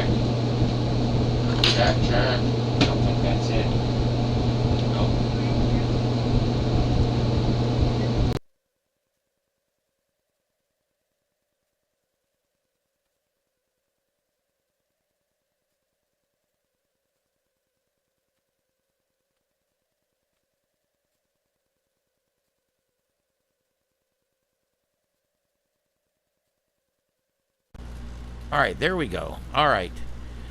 check. Check, check. I don't think that's it. Nope. All right, there we go. All right.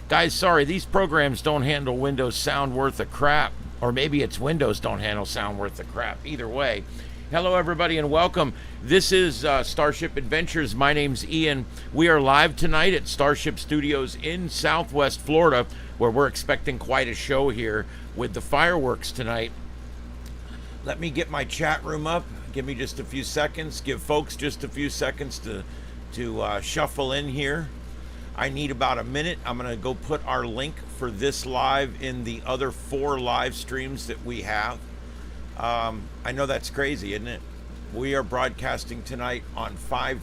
Guys, sorry, these programs don't handle Windows sound worth a crap. Or maybe it's Windows don't handle sound worth a crap. Either way. Hello, everybody, and welcome. This is Starship Adventures. My name's Ian. We are live tonight at Starship Studios in Southwest Florida, where we're expecting quite a show here with the fireworks tonight. Let me get my chat room up. Give me just a few seconds. Give folks just a few seconds to shuffle in here. I need about a minute. I'm going to go put our link for this live in the other 4 live streams that we have. I know that's crazy, isn't it? We are broadcasting tonight on 5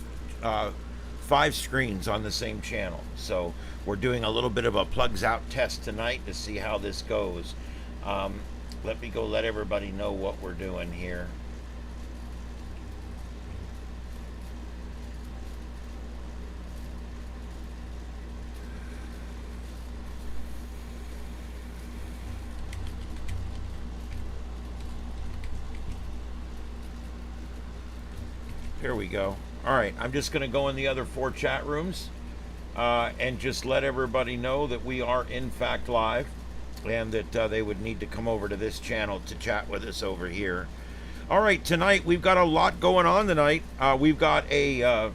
screens on the same channel. So we're doing a little bit of a plugs out test tonight to see how this goes. Let me go let everybody know what we're doing here. Here we go. All right, I'm just going to go in the other 4 chat rooms and just let everybody know that we are in fact live, and that they would need to come over to this channel to chat with us over here. All right, tonight we've got a lot going on tonight. We've got an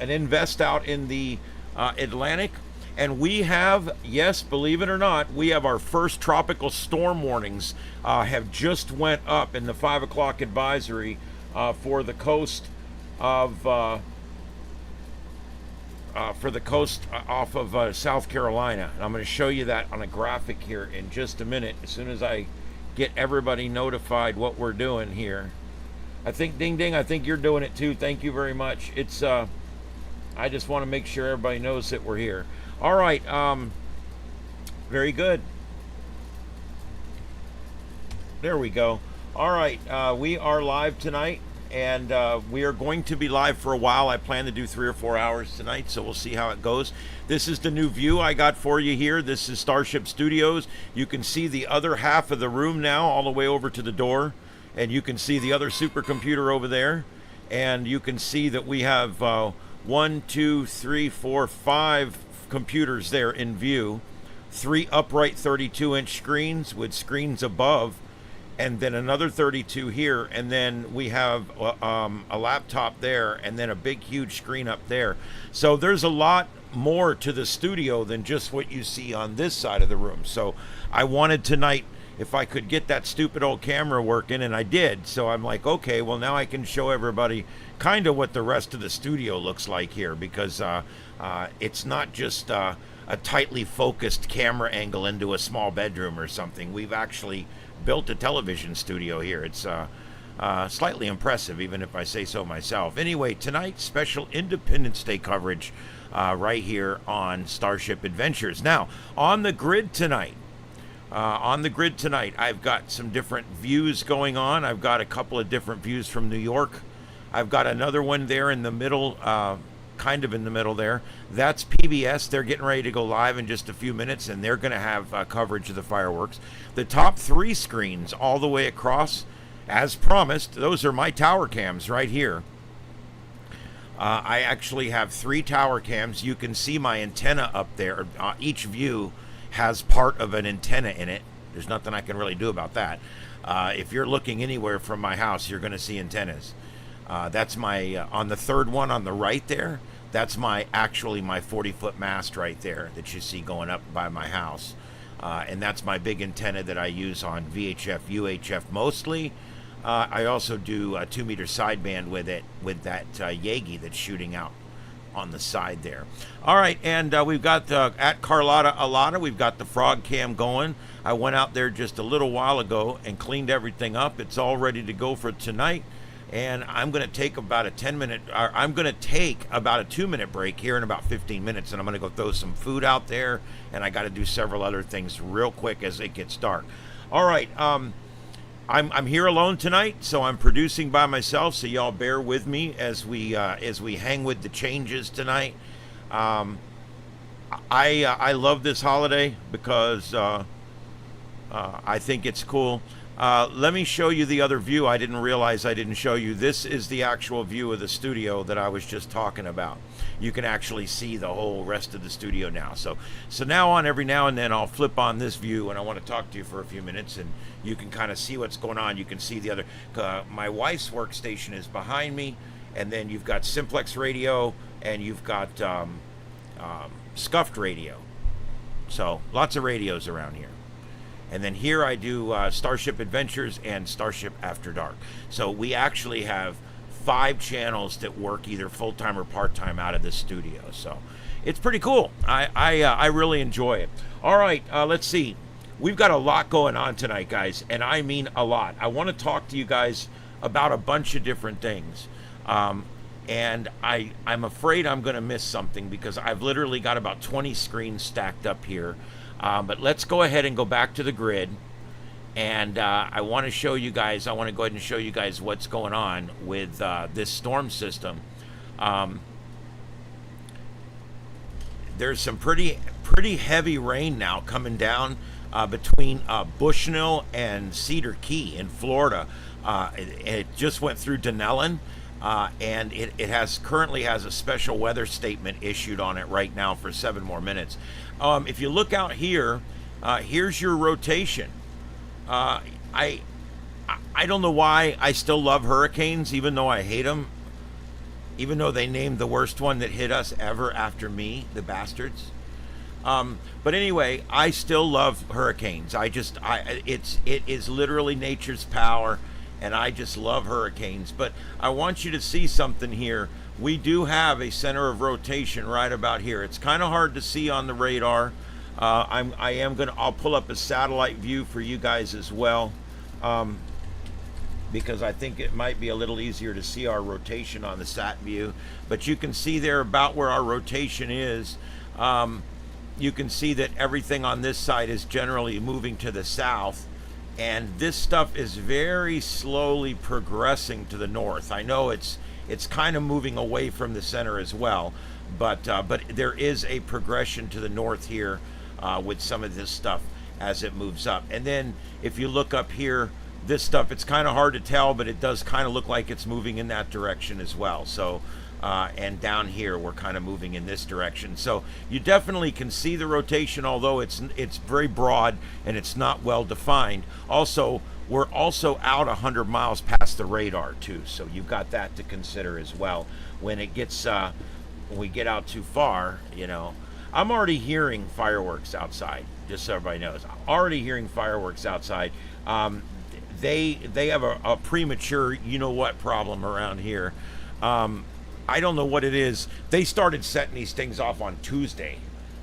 invest out in the Atlantic, and we have, yes, believe it or not, we have our first tropical storm warnings have just went up in the 5 o'clock advisory for the coast of for the coast off of South Carolina. And I'm going to show you that on a graphic here in just a minute, as soon as I get everybody notified what we're doing here. I think, ding ding, I think you're doing it too. Thank you very much. It's I just want to make sure everybody knows that we're here. All right, very good. There we go. All right, we are live tonight, and we are going to be live for a while. I plan to do 3 or 4 hours tonight, so we'll see how it goes. This is the new view I got for you here. This is Starship Studios. You can see the other half of the room now, all the way over to the door, and you can see the other supercomputer over there, and you can see that we have 1, 2, 3, 4, 5 computers there in view, 3 upright 32-inch screens with screens above, and then another 32 here, and then we have a laptop there, and then a big huge screen up there. So there's a lot more to the studio than just what you see on this side of the room. So I wanted tonight, if I could get that stupid old camera working, and I did. So I'm like, okay, well, now I can show everybody kind of what the rest of the studio looks like here, because it's not just a tightly focused camera angle into a small bedroom or something. We've actually built a television studio here. It's slightly impressive, even if I say so myself. Anyway, tonight, special Independence Day coverage right here on Starship Adventures. Now, on the grid tonight, I've got some different views going on. I've got a couple of different views from New York. I've got another one there in the middle, kind of in the middle there. That's PBS. They're getting ready to go live in just a few minutes, and they're going to have coverage of the fireworks. The top 3 screens all the way across, as promised, those are my tower cams right here. I actually have 3 tower cams. You can see my antenna up there. Each view has part of an antenna in it. There's nothing I can really do about that. If you're looking anywhere from my house, you're going to see antennas. That's my, on the third one on the right there, that's my 40-foot mast right there that you see going up by my house. And that's my big antenna that I use on VHF, UHF mostly. I also do a 2-meter sideband with it, with that Yagi that's shooting out on the side there. All right, and we've got at Carlotta Alata, we've got the frog cam going. I went out there just a little while ago and cleaned everything up. It's all ready to go for tonight. and I'm going to take about a 10-minute, or I'm going to take about a 2-minute break here in about 15 minutes, and I'm going to go throw some food out there, and I got to do several other things real quick as it gets dark. All right, I'm here alone tonight, so I'm producing by myself. So y'all bear with me as we hang with the changes tonight. I love this holiday because I think it's cool. Let me show you the other view. I didn't realize I didn't show you. This is the actual view of the studio that I was just talking about. You can actually see the whole rest of the studio now. So now on, every now and then I'll flip on this view, and I want to talk to you for a few minutes, and you can kind of see what's going on. You can see the other. My wife's workstation is behind me, and then you've got Simplex radio, and you've got Scuffed radio. So lots of radios around here. And then here I do Starship Adventures and Starship After Dark. So we actually have 5 channels that work either full-time or part-time out of this studio. So it's pretty cool. I really enjoy it. All right, let's see. We've got a lot going on tonight, guys, and I mean a lot. I want to talk to you guys about a bunch of different things. And I'm afraid I'm going to miss something because I've literally got about 20 screens stacked up here. But let's go ahead and go back to the grid. And I want to show you guys, I want to go ahead and show you guys what's going on with this storm system. There's some pretty heavy rain now coming down between Bushnell and Cedar Key in Florida. It just went through Denellen. And it currently has a special weather statement issued on it right now for 7 more minutes. If you look out here, here's your rotation. I don't know why I still love hurricanes, even though I hate them. Even though they named the worst one that hit us ever after me, the bastards. But anyway, I still love hurricanes. It is literally nature's power. And I just love hurricanes. But I want you to see something here. We do have a center of rotation right about here. It's kind of hard to see on the radar. I'll pull up a satellite view for you guys as well, because I think it might be a little easier to see our rotation on the sat view. But you can see there about where our rotation is. You can see that everything on this side is generally moving to the south. And this stuff is very slowly progressing to the north. I know it's kind of moving away from the center as well, but there is a progression to the north here with some of this stuff as it moves up. And then if you look up here, this stuff, it's kind of hard to tell, but it does kind of look like it's moving in that direction as well. So and down here we're kind of moving in this direction. So you definitely can see the rotation, although it's very broad and it's not well defined. Also, we're also out 100 miles past the radar too, so you've got that to consider as well. When it gets when we get out too far, you know, I'm already hearing fireworks outside, just so everybody knows. I'm already hearing fireworks outside. They have a premature you know what problem around here. I don't know what it is. They started setting these things off on Tuesday.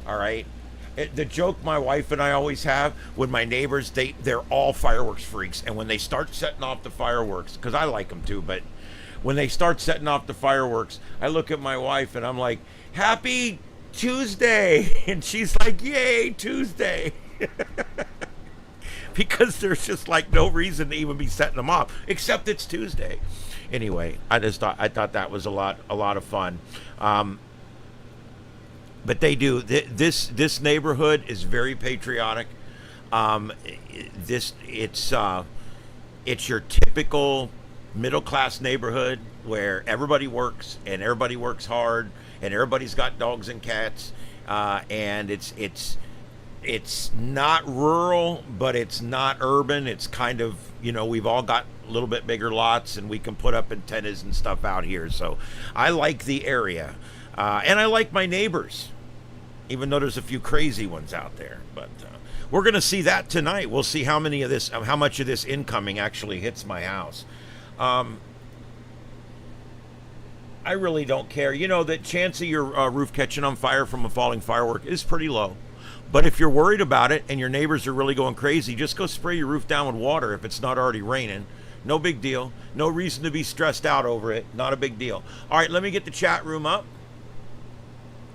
All right. The joke my wife and I always have when my neighbors, they're all fireworks freaks. And when they start setting off the fireworks, because I like them too, but when they start setting off the fireworks, I look at my wife and I'm like, Happy Tuesday. And she's like, yay, Tuesday. Because there's just like no reason to even be setting them off, except it's Tuesday. Anyway, I thought that was a lot of fun. But they do this neighborhood is very patriotic. It's your typical middle class neighborhood where everybody works and everybody works hard and everybody's got dogs and cats, and it's not rural, but it's not urban. It's kind of, you know, we've all got a little bit bigger lots and we can put up antennas and stuff out here. So I like the area, and I like my neighbors, even though there's a few crazy ones out there. But we're going to see that tonight. We'll see how much of this incoming actually hits my house. I really don't care. You know, the chance of your roof catching on fire from a falling firework is pretty low. But if you're worried about it and your neighbors are really going crazy, just go spray your roof down with water if it's not already raining. No big deal. No reason to be stressed out over it. Not a big deal. All right, let me get the chat room up.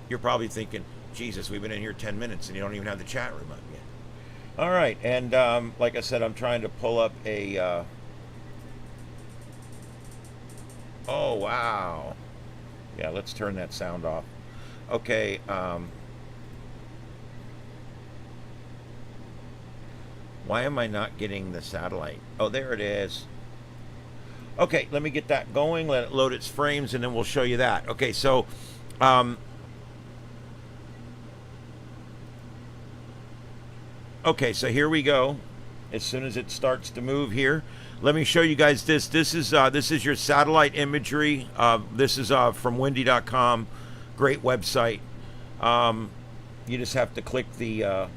You're probably thinking, Jesus, we've been in here 10 minutes and you don't even have the chat room up yet. All right, and like I said, I'm trying to pull up a... Oh, wow. Yeah, let's turn that sound off. Okay, why am I not getting the satellite? Oh, there it is. Okay, let me get that going, let it load its frames, and then we'll show you that. Okay, so... okay, so here we go. As soon as it starts to move here, let me show you guys this. This is your satellite imagery. This is from windy.com. Great website. You just have to click the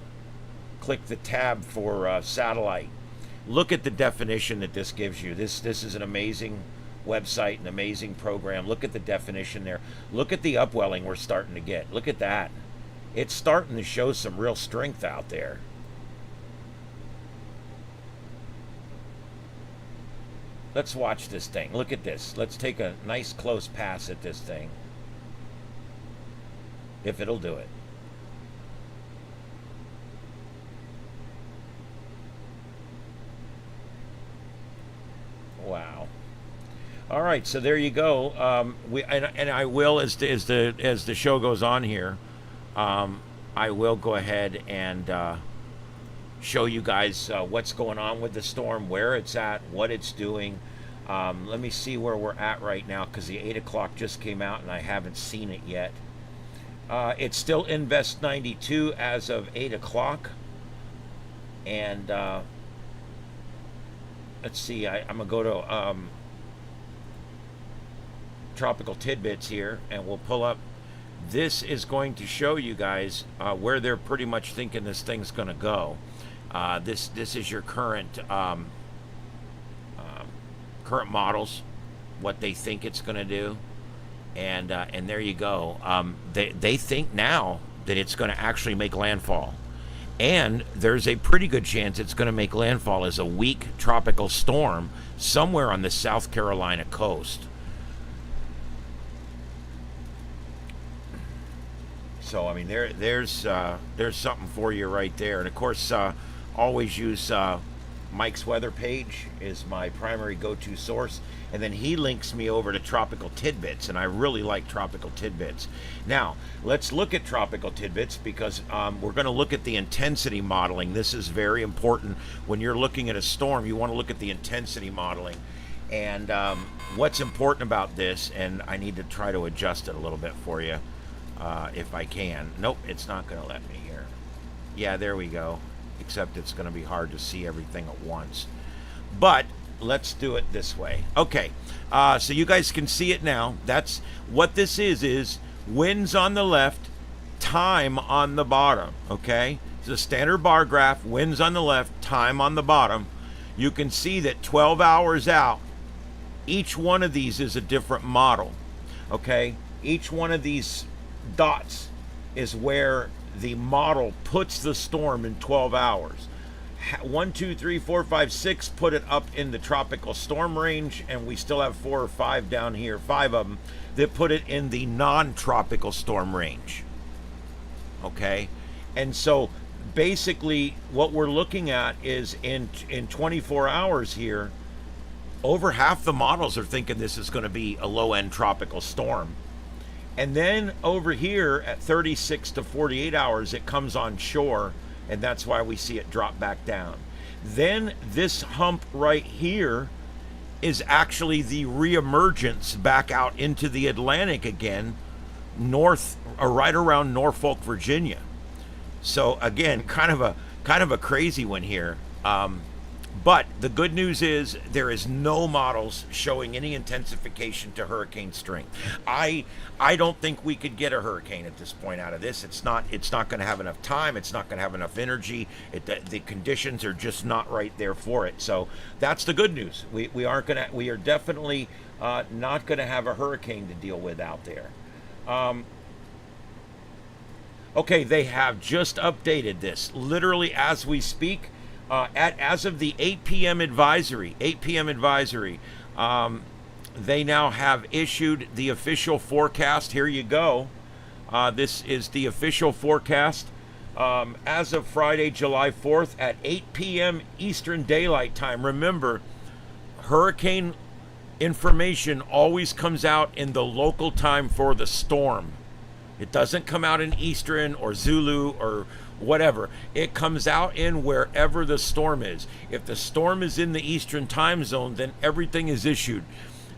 tab for satellite. Look at the definition that this gives you. This is an amazing website, an amazing program. Look at the definition there. Look at the upwelling we're starting to get. Look at that. It's starting to show some real strength out there. Let's watch this thing. Look at this. Let's take a nice close pass at this thing. If it'll do it. Wow. All right, so there you go. And I will, as the show goes on here, I will go ahead and show you guys what's going on with the storm, where it's at, what it's doing. Let me see where we're at right now, because the 8 o'clock just came out and I haven't seen it yet. It's still Invest 92 as of 8 o'clock. And let's see, I'm going to go to Tropical Tidbits here, and we'll pull up. This is going to show you guys where they're pretty much thinking this thing's going to go. This is your current current models, what they think it's going to do, and there you go. They think now that it's going to actually make landfall, and there's a pretty good chance it's going to make landfall as a weak tropical storm somewhere on the South Carolina coast. So I mean, there's something for you right there, and of course, always use Mike's weather page is my primary go-to source, and then he links me over to Tropical Tidbits, and I really like Tropical Tidbits. Now let's look at Tropical Tidbits, because we're going to look at the intensity modeling. This is very important when you're looking at a storm. You want to look at the intensity modeling, and what's important about this, and I need to try to adjust it a little bit for you. If I can. Nope, it's not going to let me here. Yeah, there we go. Except it's going to be hard to see everything at once. But let's do it this way. Okay, so you guys can see it now. That's what this is winds on the left, time on the bottom. Okay, it's a standard bar graph, winds on the left, time on the bottom. You can see that 12 hours out, each one of these is a different model. Okay, each one of these dots is where the model puts the storm in 12 hours. 1, 2, 3, 4, 5, 6 put it up in the tropical storm range, and we still have 4 or 5 down here, 5 of them that put it in the non-tropical storm range. Okay, and so basically what we're looking at is in 24 hours here, over half the models are thinking this is going to be a low-end tropical storm. And then over here at 36 to 48 hours, it comes on shore, and that's why we see it drop back down. Then this hump right here is actually the reemergence back out into the Atlantic again, north or right around Norfolk, Virginia. So again, kind of a crazy one here. But the good news is there is no models showing any intensification to hurricane strength. I don't think we could get a hurricane at this point out of this. It's not going to have enough time. It's not going to have enough energy. The conditions are just not right there for it. So that's the good news. We are definitely not going to have a hurricane to deal with out there. Okay, they have just updated this literally as we speak. As of the 8 p.m. advisory, they now have issued the official forecast. Here you go. This is the official forecast as of Friday, July 4th at 8 p.m. Eastern Daylight Time. Remember, hurricane information always comes out in the local time for the storm. It doesn't come out in Eastern or Zulu or whatever. It comes out in wherever the storm is. If the storm is in the Eastern time zone, then everything is issued.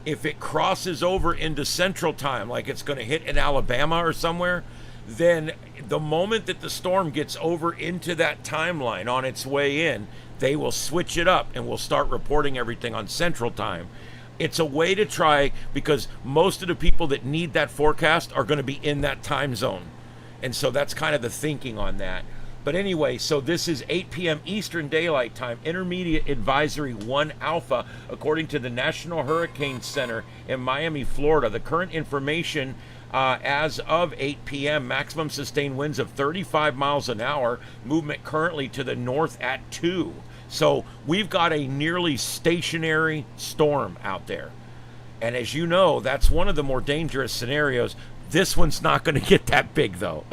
If it crosses over into Central time, like it's going to hit in Alabama or somewhere, then the moment that the storm gets over into that timeline on its way in, they will switch it up and will start reporting everything on Central time. It's a way to try, because most of the people that need that forecast are going to be in that time zone. And so that's kind of the thinking on that. But anyway, so this is 8 p.m. Eastern Daylight Time, Intermediate Advisory 1 Alpha, according to the National Hurricane Center in Miami, Florida. The current information as of 8 p.m., maximum sustained winds of 35 miles an hour, movement currently to the north at 2. So we've got a nearly stationary storm out there. And as you know, that's one of the more dangerous scenarios. This one's not going to get that big, though.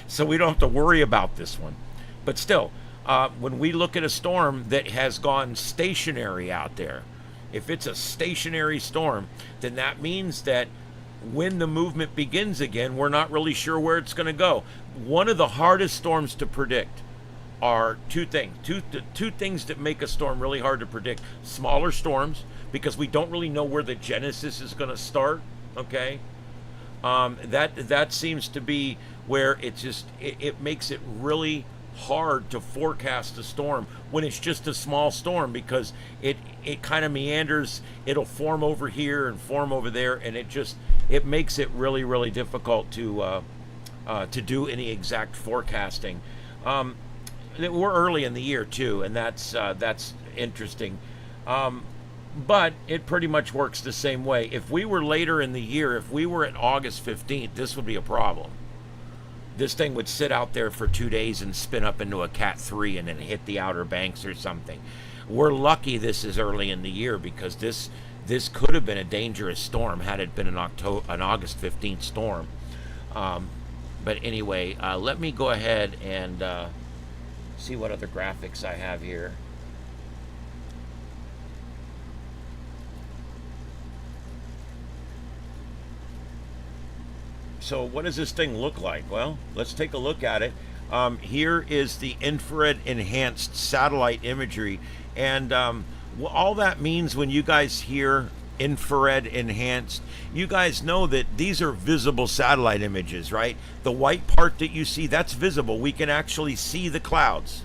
So we don't have to worry about this one. But still, when we look at a storm that has gone stationary out there, if it's a stationary storm, then that means that when the movement begins again, we're not really sure where it's going to go. One of the hardest storms to predict are two things. Two things that make a storm really hard to predict. Smaller storms, because we don't really know where the genesis is going to start, okay? That seems to be where it makes it really hard to forecast a storm when it's just a small storm, because it kind of meanders. It'll form over here and form over there, and it makes it really, really difficult to do any exact forecasting. We're early in the year too, and that's interesting. But it pretty much works the same way. If we were later in the year, if we were at August 15th, this would be a problem. This thing would sit out there for 2 days and spin up into a Cat 3 and then hit the Outer Banks or something. We're lucky this is early in the year, because this could have been a dangerous storm had it been an August 15th storm. But anyway, let me go ahead and see what other graphics I have here. So what does this thing look like? Well, let's take a look at it. Here is the infrared enhanced satellite imagery. And all that means, when you guys hear infrared enhanced, you guys know that these are visible satellite images, right? The white part that you see, that's visible. We can actually see the clouds.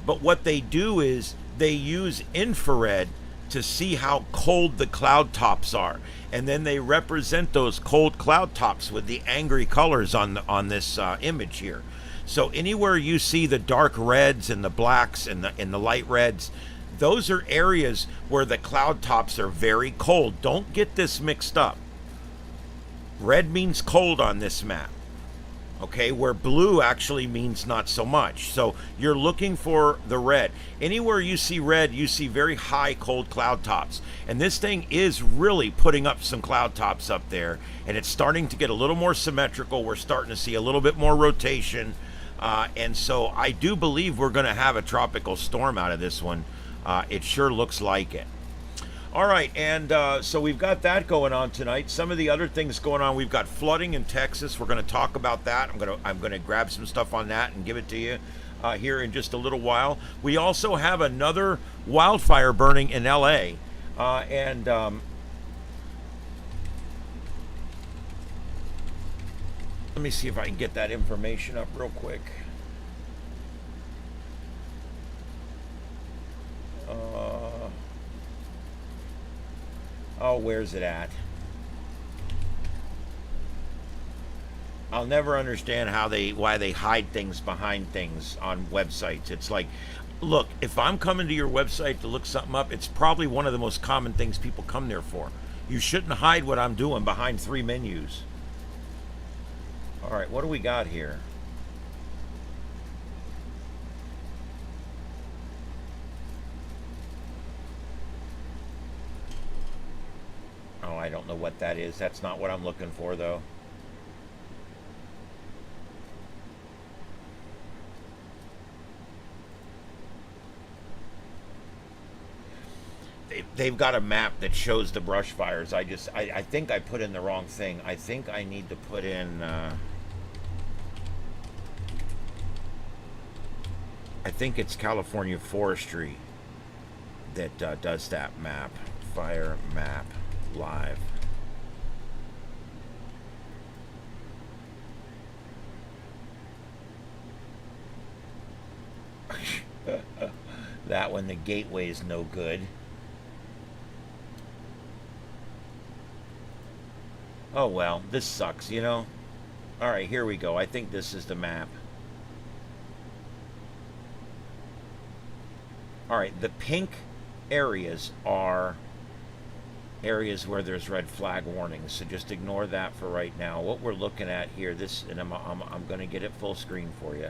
But what they do is they use infrared to see how cold the cloud tops are, and then they represent those cold cloud tops with the angry colors on this image here. So anywhere you see the dark reds and the blacks and the light reds, those are areas where the cloud tops are very cold. Don't get this mixed up. Red means cold on this map, okay, where blue actually means not so much. So you're looking for the red. Anywhere you see red, you see very high cold cloud tops. And this thing is really putting up some cloud tops up there, and it's starting to get a little more symmetrical. We're starting to see a little bit more rotation. And so I do believe we're going to have a tropical storm out of this one. It sure looks like it. All right, and so we've got that going on tonight. Some of the other things going on, we've got flooding in Texas. We're going to talk about that. I'm going to grab some stuff on that and give it to you here in just a little while. We also have another wildfire burning in LA, and let me see if I can get that information up real quick. Oh, where's it at? I'll never understand why they hide things behind things on websites. It's like, look, if I'm coming to your website to look something up, it's probably one of the most common things people come there for. You shouldn't hide what I'm doing behind 3 menus. All right, what do we got here? I don't know what that is. That's not what I'm looking for, though. They've got a map that shows the brush fires. I think I put in the wrong thing. I think I need to put in, I think it's California Forestry that does that map. Fire map live. That one, the gateway's no good. Oh well, this sucks, you know? Alright, here we go. I think this is the map. Alright, the pink areas are areas where there's red flag warnings, so just ignore that for right now. What we're looking at here, this, and I'm going to get it full screen for you.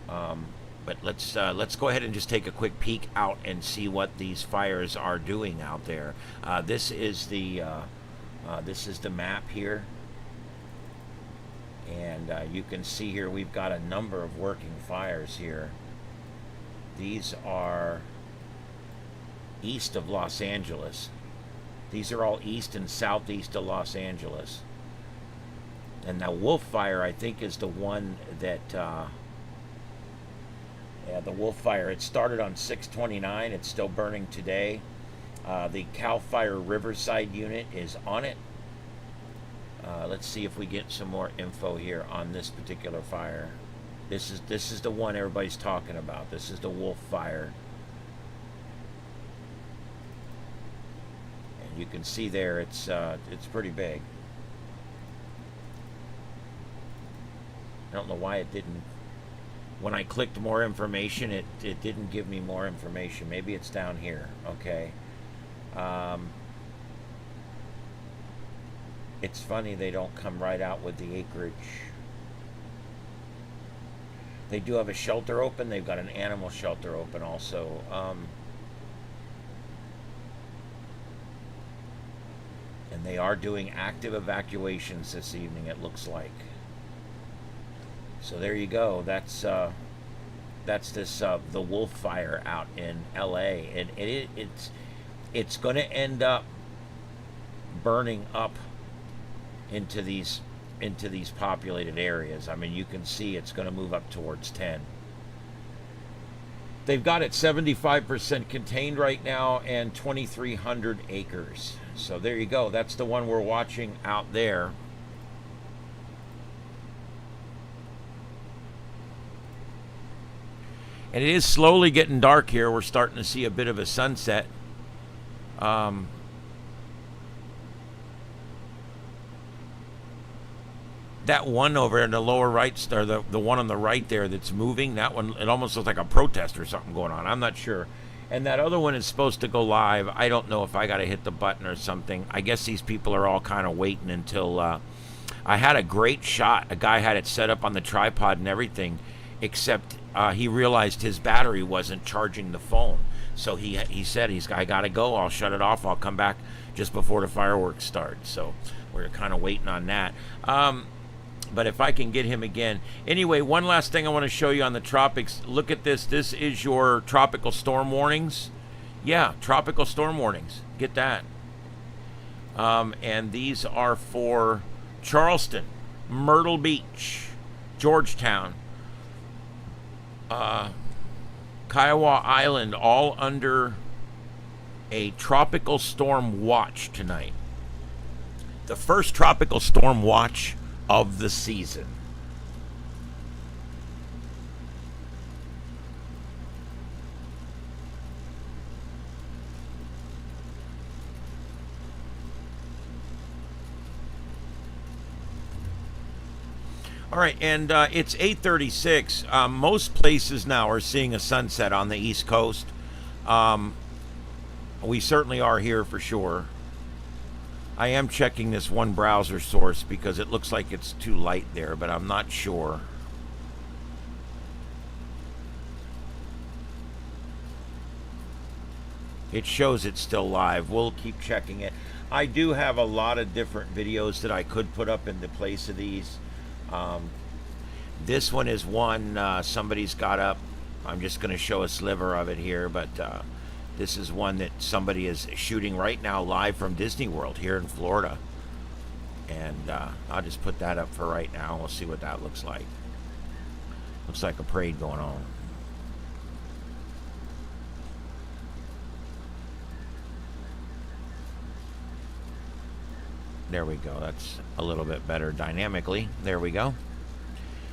But let's go ahead and just take a quick peek out and see what these fires are doing out there. This is the map here, and you can see here we've got a number of working fires here. These are east of Los Angeles. These are all east and southeast of Los Angeles. And the Wolf Fire, I think, is the one that, yeah, the Wolf Fire. It started on 6/29. It's still burning today. The Cal Fire Riverside unit is on it. Let's see if we get some more info here on this particular fire. This is the one everybody's talking about. This is the Wolf Fire. And you can see there it's pretty big. I don't know why it didn't. When I clicked more information, it didn't give me more information. Maybe it's down here. Okay. It's funny they don't come right out with the acreage. They do have a shelter open. They've got an animal shelter open also. And they are doing active evacuations this evening, it looks like. So there you go. That's this the Wolf Fire out in LA, and it's going to end up burning up into these populated areas. I mean, you can see it's going to move up towards 10. They've got it 75% contained right now and 2,300 acres. So there you go. That's the one we're watching out there. And it is slowly getting dark here. We're starting to see a bit of a sunset. That one over in the lower right, or the one on the right there that's moving, that one, it almost looks like a protest or something going on. I'm not sure. And that other one is supposed to go live. I don't know if I got to hit the button or something. I guess these people are all kind of waiting until... I had a great shot. A guy had it set up on the tripod and everything, except he realized his battery wasn't charging the phone. So he said, I got to go. I'll shut it off. I'll come back just before the fireworks start. So we're kind of waiting on that. But if I can get him again. Anyway, one last thing I want to show you on the tropics. Look at this. This is your tropical storm warnings. Yeah, tropical storm warnings. Get that. And these are for Charleston, Myrtle Beach, Georgetown, Kiowa Island, all under a tropical storm watch tonight. The first tropical storm watch of the season. All right, and it's 8:36. Most places now are seeing a sunset on the East Coast. We certainly are here for sure. I am checking this one browser source because it looks like it's too light there, but I'm not sure. It shows it's still live. We'll keep checking it. I do have a lot of different videos that I could put up in the place of these. Um, this one is one somebody's got up. I'm just going to show a sliver of it here, but this is one that somebody is shooting right now live from Disney World here in Florida. And I'll just put that up for right now. We'll see what that looks like. Looks like a parade going on. There we go. That's a little bit better dynamically. There we go.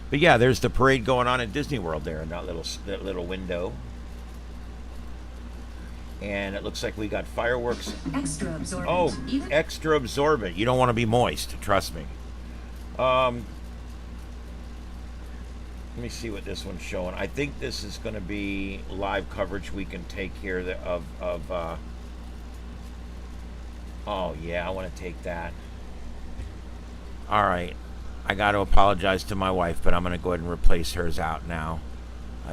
But yeah, there's the parade going on at Disney World there in that little window. And it looks like we got fireworks. Extra absorbent. Oh, extra absorbent. You don't want to be moist. Trust me. Let me see what this one's showing. I think this is going to be live coverage we can take here of oh, yeah, I want to take that. All right. I got to apologize to my wife, but I'm going to go ahead and replace hers out now.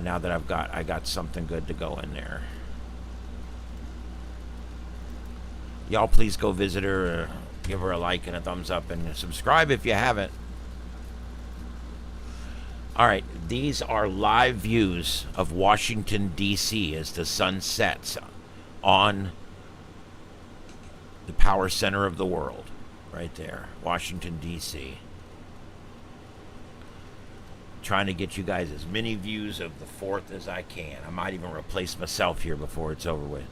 Now that I got something good to go in there. Y'all please go visit her, give her a like and a thumbs up, and subscribe if you haven't. All right, these are live views of Washington, D.C. as the sun sets on the power center of the world. Right there, Washington, D.C. Trying to get you guys as many views of the 4th as I can. I might even replace myself here before it's over with.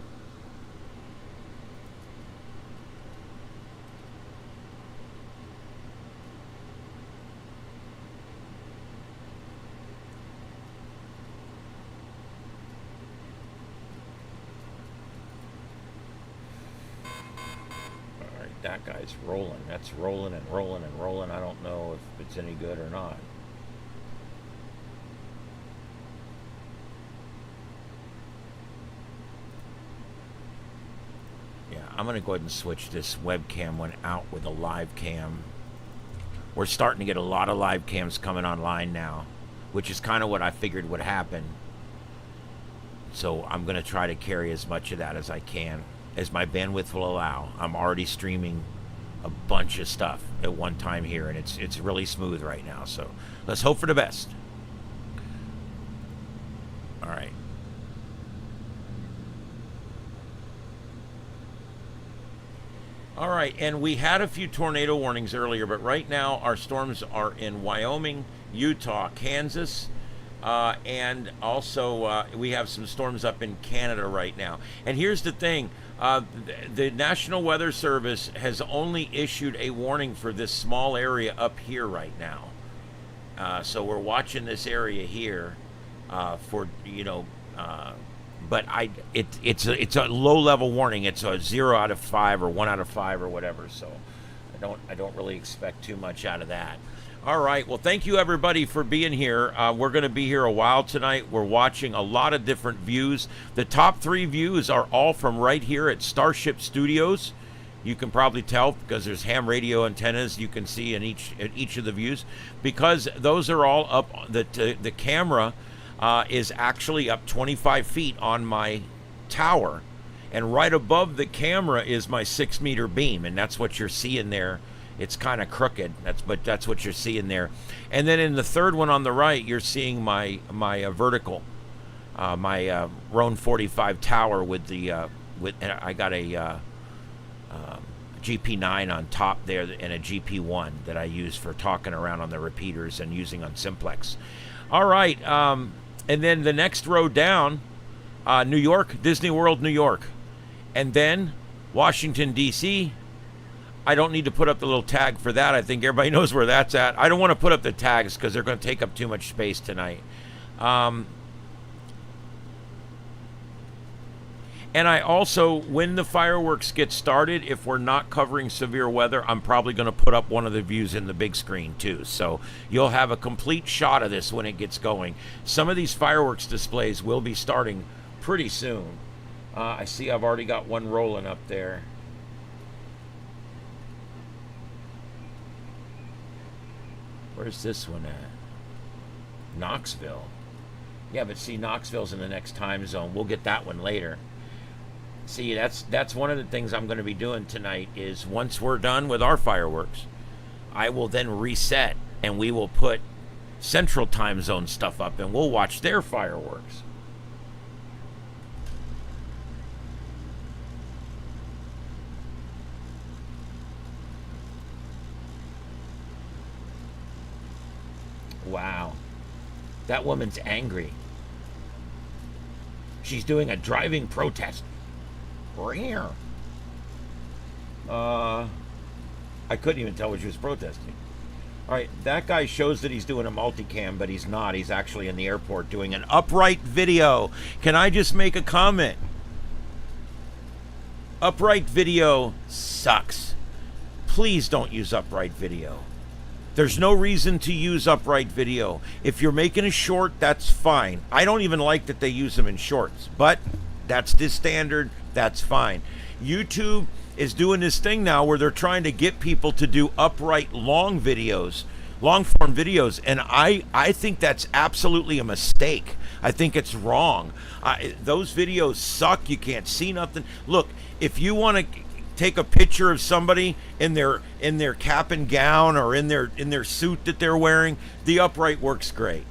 That guy's rolling. That's rolling and rolling and rolling. I don't know if it's any good or not. Yeah, I'm going to go ahead and switch this webcam one out with a live cam. We're starting to get a lot of live cams coming online now, which is kind of what I figured would happen. So I'm going to try to carry as much of that as I can, as my bandwidth will allow. I'm already streaming a bunch of stuff at one time here, and it's really smooth right now. So let's hope for the best. All right. All right, and we had a few tornado warnings earlier, but right now our storms are in Wyoming, Utah, Kansas, and also we have some storms up in Canada right now. And here's the thing. The National Weather Service has only issued a warning for this small area up here right now. So we're watching this area here for, but it's a low level warning. It's a 0 out of 5 or 1 out of 5 or whatever. So I don't really expect too much out of that. All right. Well, thank you, everybody, for being here. We're going to be here a while tonight. We're watching a lot of different views. The top 3 views are all from right here at Starship Studios. You can probably tell because there's ham radio antennas you can see in each of the views, because those are all up. The camera is actually up 25 feet on my tower, and right above the camera is my 6-meter beam, and that's what you're seeing there. It's kind of crooked, but that's what you're seeing there. And then in the third one on the right, you're seeing my vertical, my Roan 45 tower with the I got a GP9 on top there and a GP1 that I use for talking around on the repeaters and using on Simplex. All right, and then the next row down, New York, Disney World, New York, and then Washington, D.C. I don't need to put up the little tag for that. I think everybody knows where that's at. I don't want to put up the tags because they're going to take up too much space tonight. And I also, when the fireworks get started, if we're not covering severe weather, I'm probably going to put up one of the views in the big screen too. So you'll have a complete shot of this when it gets going. Some of these fireworks displays will be starting pretty soon. I see I've already got one rolling up there. Where's this one at? Knoxville. Yeah, but see, Knoxville's in the next time zone. We'll get that one later. See, that's one of the things I'm going to be doing tonight is once we're done with our fireworks, I will then reset and we will put Central Time Zone stuff up and we'll watch their fireworks. Wow. That woman's angry. She's doing a driving protest. Rare. I couldn't even tell what she was protesting. All right, that guy shows that he's doing a multicam, but he's not. He's actually in the airport doing an upright video. Can I just make a comment? Upright video sucks. Please don't use upright video. There's no reason to use upright video. If you're making a short, that's fine. I don't even like that they use them in shorts, but that's the standard. That's fine. YouTube is doing this thing now where they're trying to get people to do upright long videos, long form videos, and I think that's absolutely a mistake. I think it's wrong. Those videos suck. You can't see nothing. Look, if you want to take a picture of somebody in their cap and gown or in their suit that they're wearing, the upright works great.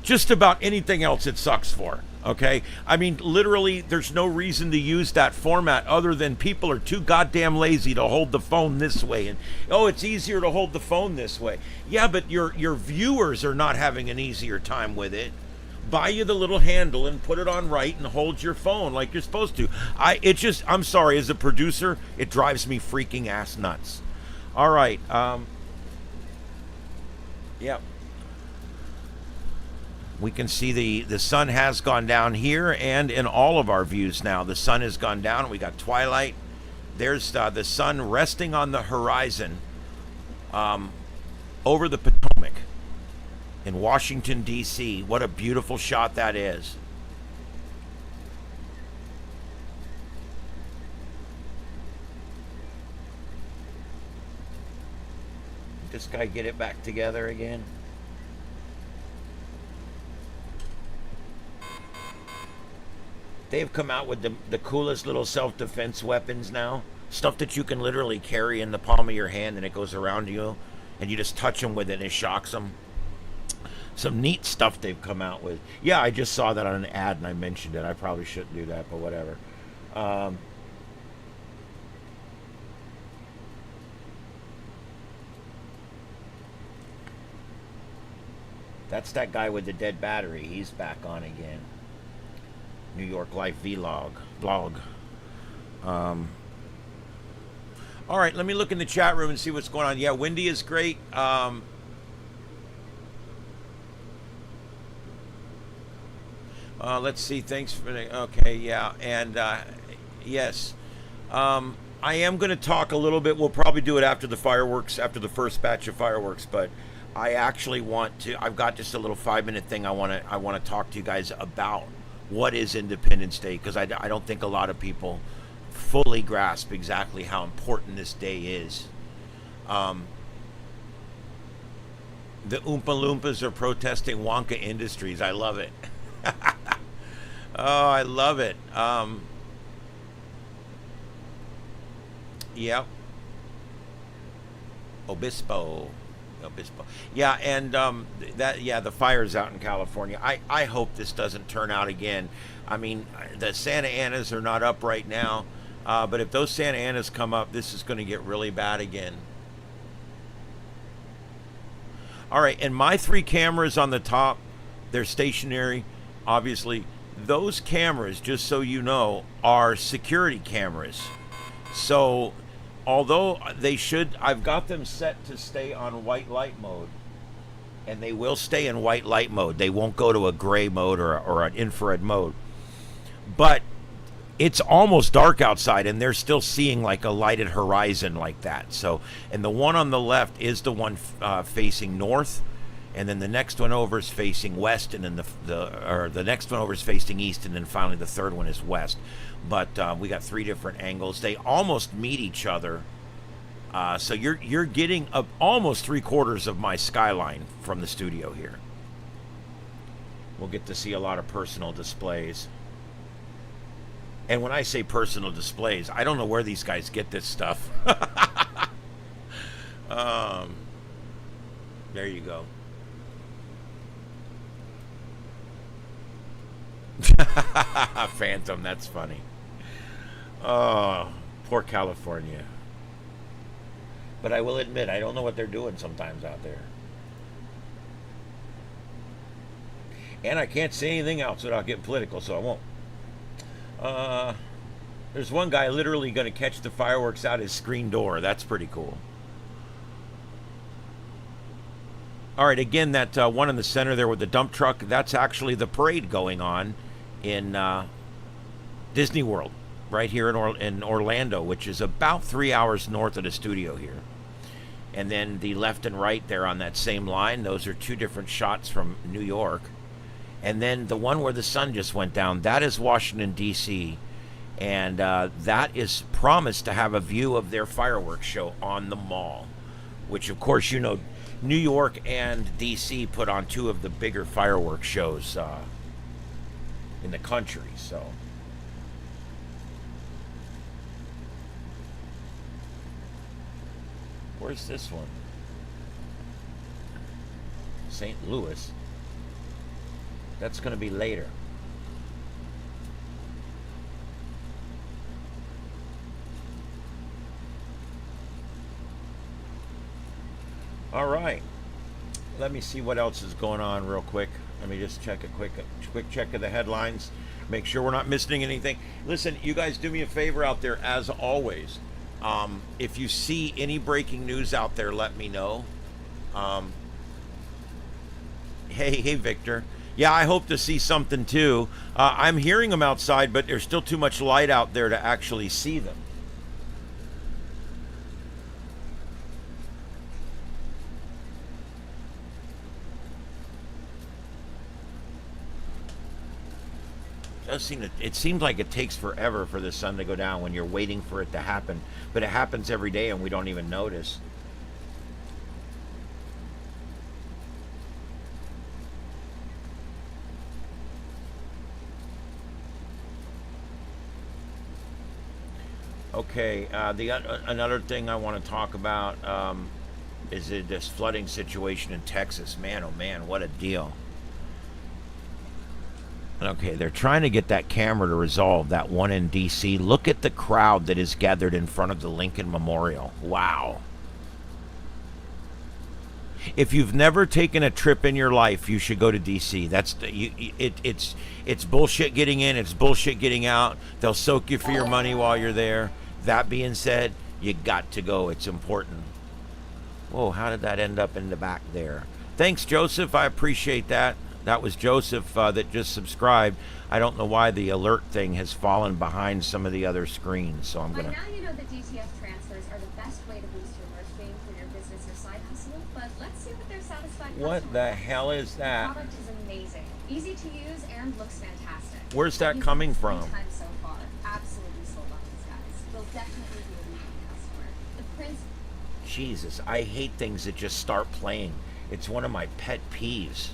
Just about anything else it sucks for. Okay? I mean, literally, there's no reason to use that format other than people are too goddamn lazy to hold the phone this way. And, oh, it's easier to hold the phone this way. Yeah, but your viewers are not having an easier time with it. Buy you the little handle and put it on right and hold your phone like you're supposed to. I'm sorry, as a producer, it drives me freaking ass nuts. All right. Yeah. We can see the sun has gone down here and in all of our views now. The sun has gone down. We got twilight. There's the sun resting on the horizon over the Potomac in Washington, D.C. What a beautiful shot that is. Did this guy get it back together again? They've come out with the coolest little self-defense weapons now. Stuff that you can literally carry in the palm of your hand and it goes around you and you just touch them with it and it shocks them. Some neat stuff they've come out with. Yeah, I just saw that on an ad and I mentioned it. I probably shouldn't do that, but whatever. That's that guy with the dead battery. He's back on again. New York Life vlog. All right, let me look in the chat room and see what's going on. Yeah, Wendy is great. Let's see. Thanks for the... Okay, yeah. And, yes. I am going to talk a little bit. We'll probably do it after the fireworks, after the first batch of fireworks. But I actually want to... I've got just a little 5-minute thing I want to talk to you guys about. What is Independence Day? Because I don't think a lot of people fully grasp exactly how important this day is. The Oompa Loompas are protesting Wonka Industries. I love it. Oh, I love it. Yep. Obispo. Yeah, and the fire's out in California. I hope this doesn't turn out again. I mean, the Santa Anas are not up right now, but if those Santa Anas come up, this is going to get really bad again. All right, and my 3 cameras on the top, they're stationary, obviously. Those cameras, just so you know, are security cameras. So... although I've got them set to stay on white light mode, and they will stay in white light mode. They won't go to a gray mode or an infrared mode. But it's almost dark outside, and they're still seeing like a lighted horizon like that. So, and the one on the left is the one facing north, and then the next one over is facing west, and then the next one over is facing east, and then finally the third one is west. But we got 3 different angles. They almost meet each other. So you're getting almost 3/4 of my skyline from the studio here. We'll get to see a lot of personal displays. And when I say personal displays, I don't know where these guys get this stuff. um, there you go. Phantom, that's funny. Oh, poor California. But I will admit, I don't know what they're doing sometimes out there. And I can't say anything else without getting political, so I won't. There's one guy literally going to catch the fireworks out his screen door. That's pretty cool. All right, again, that one in the center there with the dump truck, that's actually the parade going on in Disney World, right here in Orlando, which is about 3 hours north of the studio here. And then the left and right there on that same line, those are two different shots from New York. And then the one where the sun just went down, that is Washington, D.C., and that is promised to have a view of their fireworks show on the mall, which, of course, you know, New York and D.C. put on two of the bigger fireworks shows in the country, so. Where's this one? St. Louis. That's going to be later. All right. Let me see what else is going on real quick. Let me just check a quick check of the headlines. Make sure we're not missing anything. Listen, you guys do me a favor out there, as always. If you see any breaking news out there, let me know. Hey, Victor. Yeah, I hope to see something too. I'm hearing them outside, but there's still too much light out there to actually see them. It seems like it takes forever for the sun to go down when you're waiting for it to happen, but it happens every day and we don't even notice. Okay, another thing I want to talk about is this flooding situation in Texas. Man, oh man, what a deal. Okay, they're trying to get that camera to resolve that one in D.C. Look at the crowd that is gathered in front of the Lincoln Memorial. Wow. If you've never taken a trip in your life, you should go to D.C. It's bullshit getting in, it's bullshit getting out. They'll soak you for your money while you're there. That being said, you got to go. It's important. Whoa, how did that end up in the back there? Thanks, Joseph. I appreciate that. That was Joseph that just subscribed. I don't know why the alert thing has fallen behind some of the other screens, so I'm gonna. By now you know that DTF transfers are the best way to boost your merch game for your business or side hustle, but let's see what their satisfied What the hell is that? The product is amazing, easy to use, and looks fantastic. Where's that coming from? 3 times so far. Absolutely sold on these guys. They'll definitely be a repeat customer. The prince. Jesus, I hate things that just start playing. It's one of my pet peeves.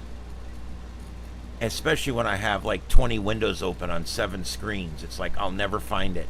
Especially when I have like 20 windows open on 7 screens. It's like I'll never find it.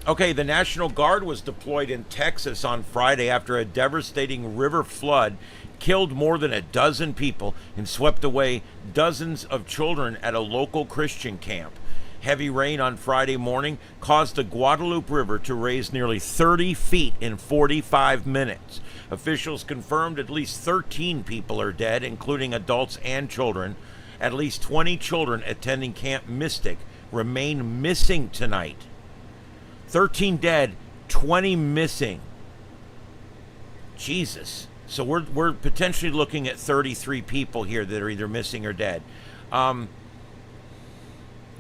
Okay, the National Guard was deployed in Texas on Friday after a devastating river flood killed more than a dozen people and swept away dozens of children at a local Christian camp. Heavy rain on Friday morning caused the Guadalupe River to raise nearly 30 feet in 45 minutes. Officials confirmed at least 13 people are dead, including adults and children. At least 20 children attending Camp Mystic remain missing tonight. 13 dead, 20 missing. Jesus. So we're potentially looking at 33 people here that are either missing or dead.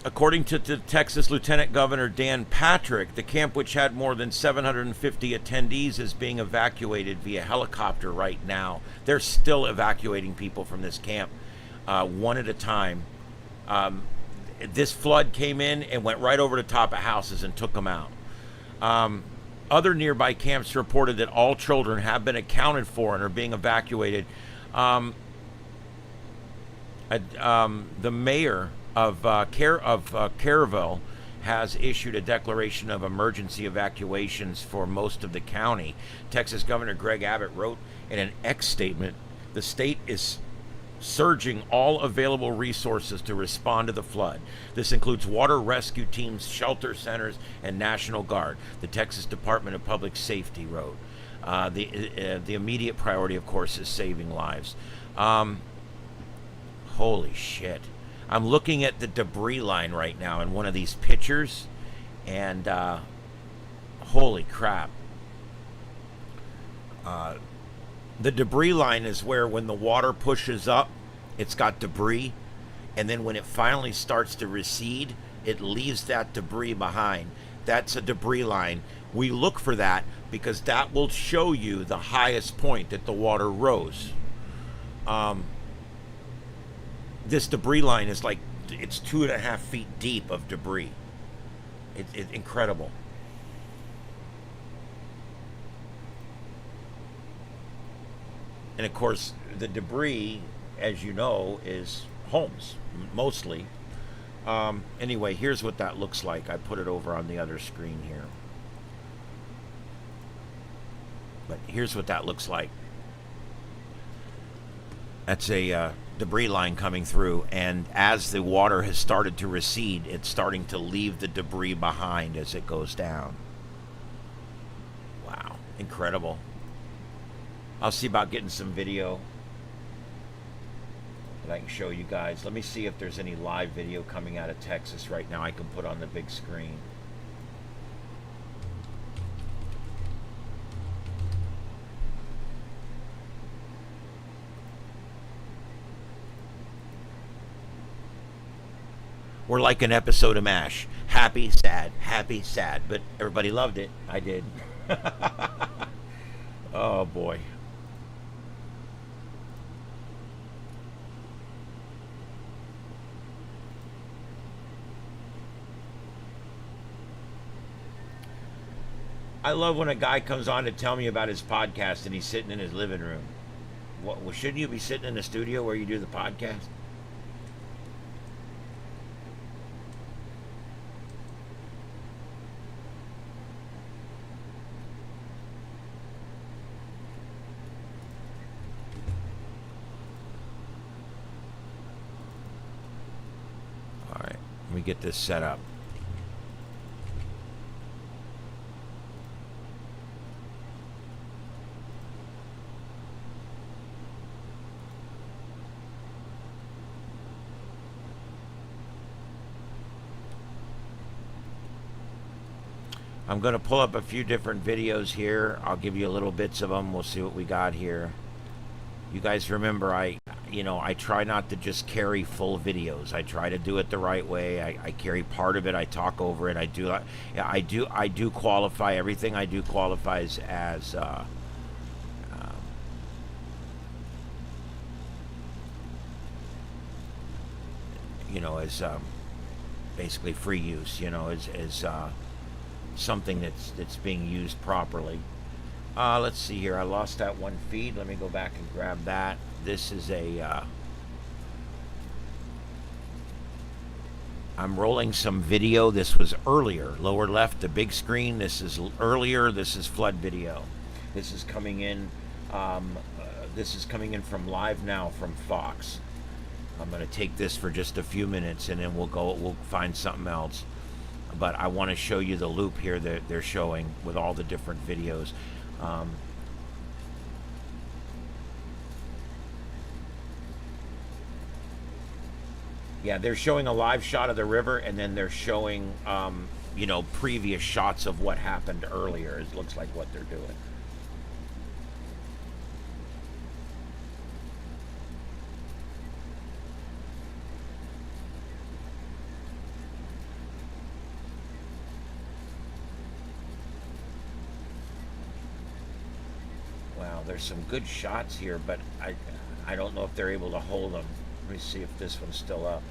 According to the Texas Lieutenant Governor Dan Patrick, the camp, which had more than 750 attendees, is being evacuated via helicopter right now. They're still evacuating people from this camp one at a time. This flood came in and went right over the top of houses and took them out. Other nearby camps reported that all children have been accounted for and are being evacuated. The mayor Caravelle has issued a declaration of emergency evacuations for most of the county. Texas Governor Greg Abbott wrote in an X statement, the state is surging all available resources to respond to the flood. This includes water rescue teams, shelter centers, and National Guard. The Texas Department of Public Safety wrote. The immediate priority, of course, is saving lives. Holy shit. I'm looking at the debris line right now in one of these pictures, and holy crap. The debris line is where when the water pushes up, it's got debris, and then when it finally starts to recede, it leaves that debris behind. That's a debris line. We look for that because that will show you the highest point that the water rose. This debris line is like, it's 2.5 feet deep of debris. It's incredible. And of course, the debris, as you know, is homes, mostly. Anyway, here's what that looks like. I put it over on the other screen here. But here's what that looks like. That's a debris line coming through, and as the water has started to recede, it's starting to leave the debris behind as it goes down. Wow, incredible. I'll see about getting some video that I can show you guys. Let me see if there's any live video coming out of Texas right now I can put on the big screen. We're like an episode of MASH. Happy, sad, but everybody loved it. I did. Oh boy. I love when a guy comes on to tell me about his podcast and he's sitting in his living room. What, well, shouldn't you be sitting in the studio where you do the podcast? All right, let me get this set up. I'm going to pull up a few different videos here. I'll give you little bits of them. We'll see what we got here. You guys remember, I try not to just carry full videos. I try to do it the right way. I carry part of it. I talk over it. I do qualify. Everything I do qualifies as as basically free use. As something that's being used properly. Let's see here. I lost that one feed. Let me go back and grab that. This is I'm rolling some video. This was earlier. Lower left, the big screen. This is earlier. This is flood video. This is coming in. This is coming in from Live Now from Fox. I'm going to take this for just a few minutes, and then we'll find something else. But I want to show you the loop here that they're showing with all the different videos. Yeah, they're showing a live shot of the river, and then they're showing, previous shots of what happened earlier. It looks like what they're doing. There's some good shots here, but I don't know if they're able to hold them. Let me see if this one's still up.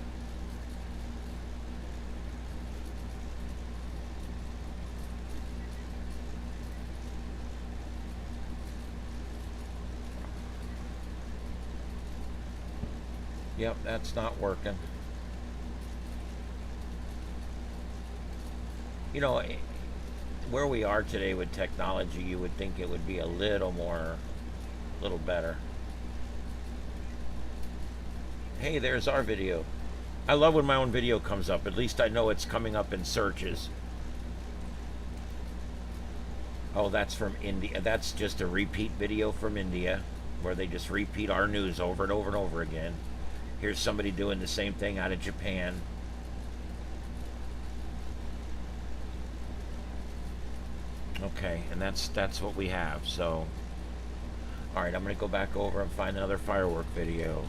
Yep, that's not working. You know, where we are today with technology, you would think it would be a little more, a little better. Hey, there's our video. I love when my own video comes up. At least I know it's coming up in searches. Oh, that's from India. That's just a repeat video from India where they just repeat our news over and over and over again. Here's somebody doing the same thing out of Japan. Okay, and that's what we have. So, all right, I'm going to go back over and find another firework video.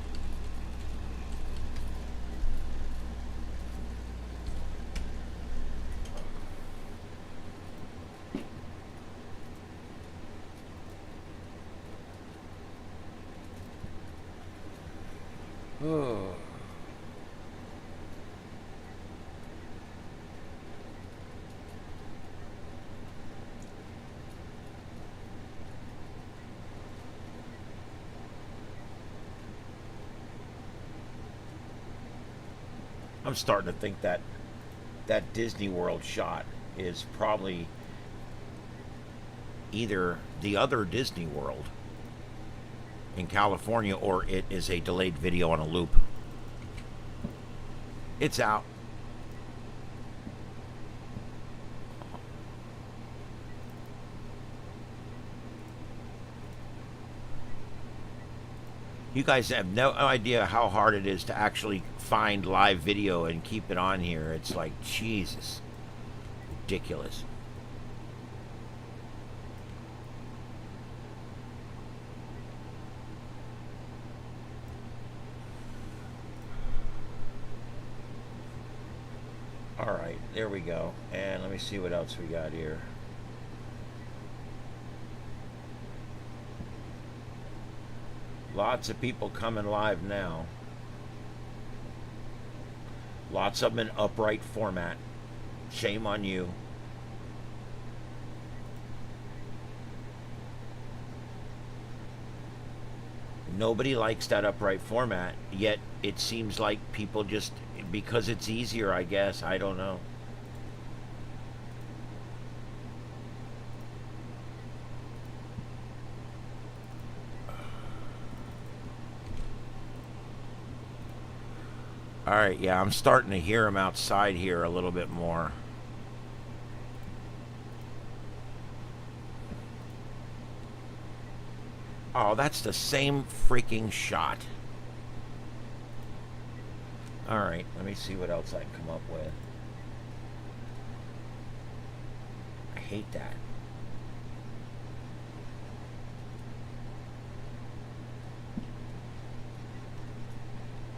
Oh. I'm starting to think that that Disney World shot is probably either the other Disney World in California or it is a delayed video on a loop. It's out. You guys have no idea how hard it is to actually find live video and keep it on here. It's like, Jesus. Ridiculous. All right, there we go. And let me see what else we got here. Lots of people coming live now. Lots of them in upright format. Shame on you. Nobody likes that upright format, yet it seems like people just, because it's easier, I guess. I don't know. All right, yeah, I'm starting to hear him outside here a little bit more. Oh, that's the same freaking shot. All right, let me see what else I can come up with. I hate that.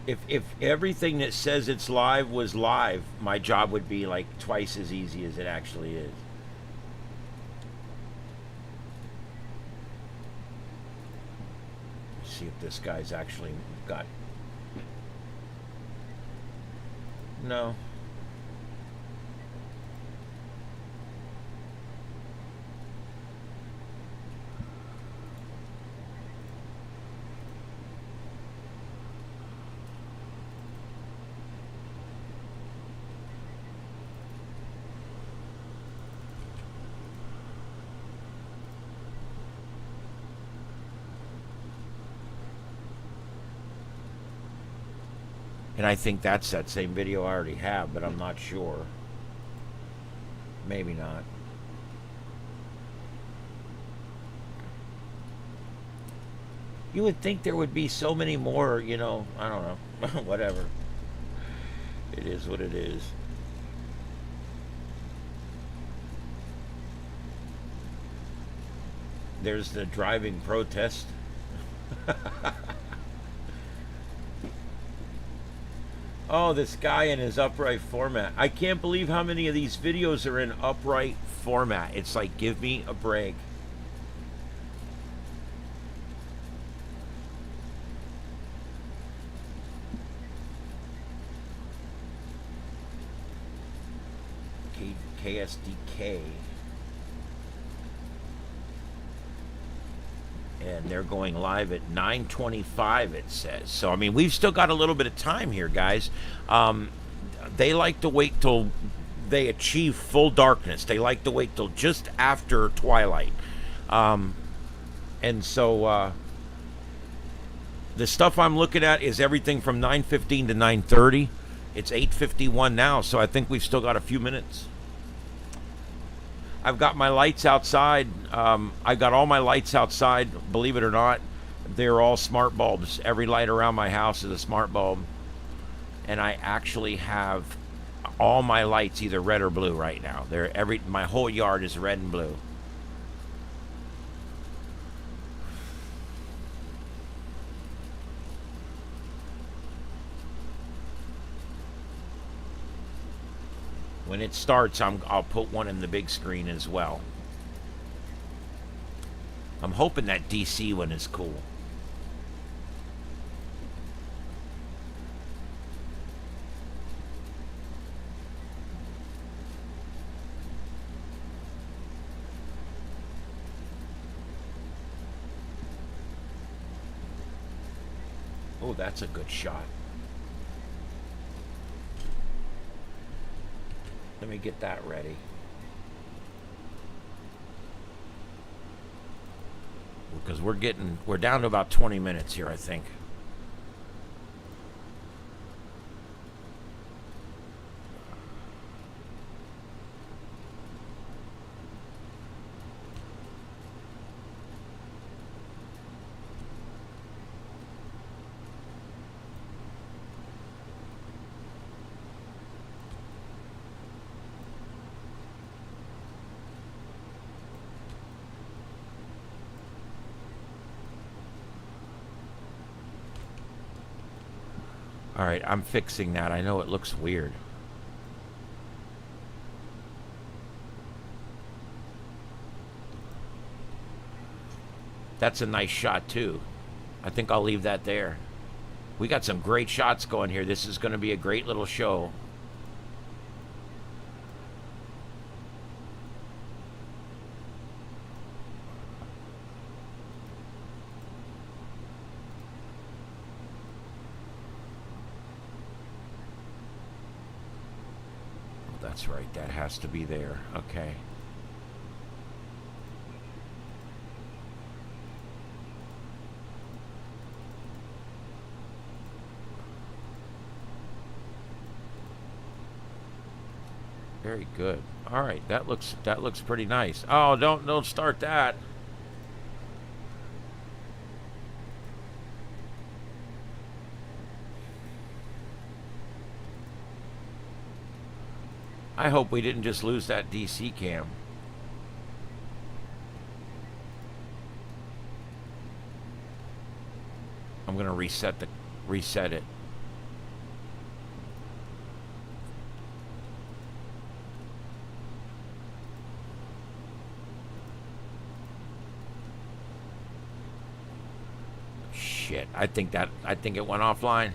If everything that says it's live was live, my job would be like twice as easy as it actually is. Let's see if this guy's actually got... No. And I think that's that same video I already have, but I'm not sure. Maybe not. You would think there would be so many more, you know, I don't know. Whatever. It is what it is. There's the driving protest. Oh, this guy in his upright format. I can't believe how many of these videos are in upright format. It's like, give me a break. KSDK. And they're going live at 9:25, it says. So, I mean, we've still got a little bit of time here, guys. They like to wait till they achieve full darkness. They like to wait till just after twilight. And so the stuff I'm looking at is everything from 9:15 to 9:30. It's 8:51 now, so I think we've still got a few minutes. I've got my lights outside. I've got all my lights outside, believe it or not. They're all smart bulbs. Every light around my house is a smart bulb. And I actually have all my lights either red or blue right now. My whole yard is red and blue. When it starts, I'll put one in the big screen as well. I'm hoping that DC one is cool. Oh, that's a good shot. Let me get that ready. Because we're down to about 20 minutes here, I think. All right, I'm fixing that. I know it looks weird. That's a nice shot, too. I think I'll leave that there. We got some great shots going here. This is going to be a great little show. That's right, that has to be there. Okay. Very good. All right, that looks pretty nice. Oh, don't start that. I hope we didn't just lose that DC cam. I'm gonna reset it. Shit, I think it went offline.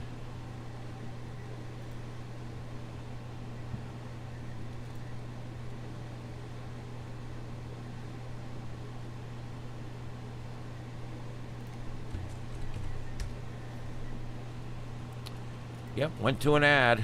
Yep, went to an ad.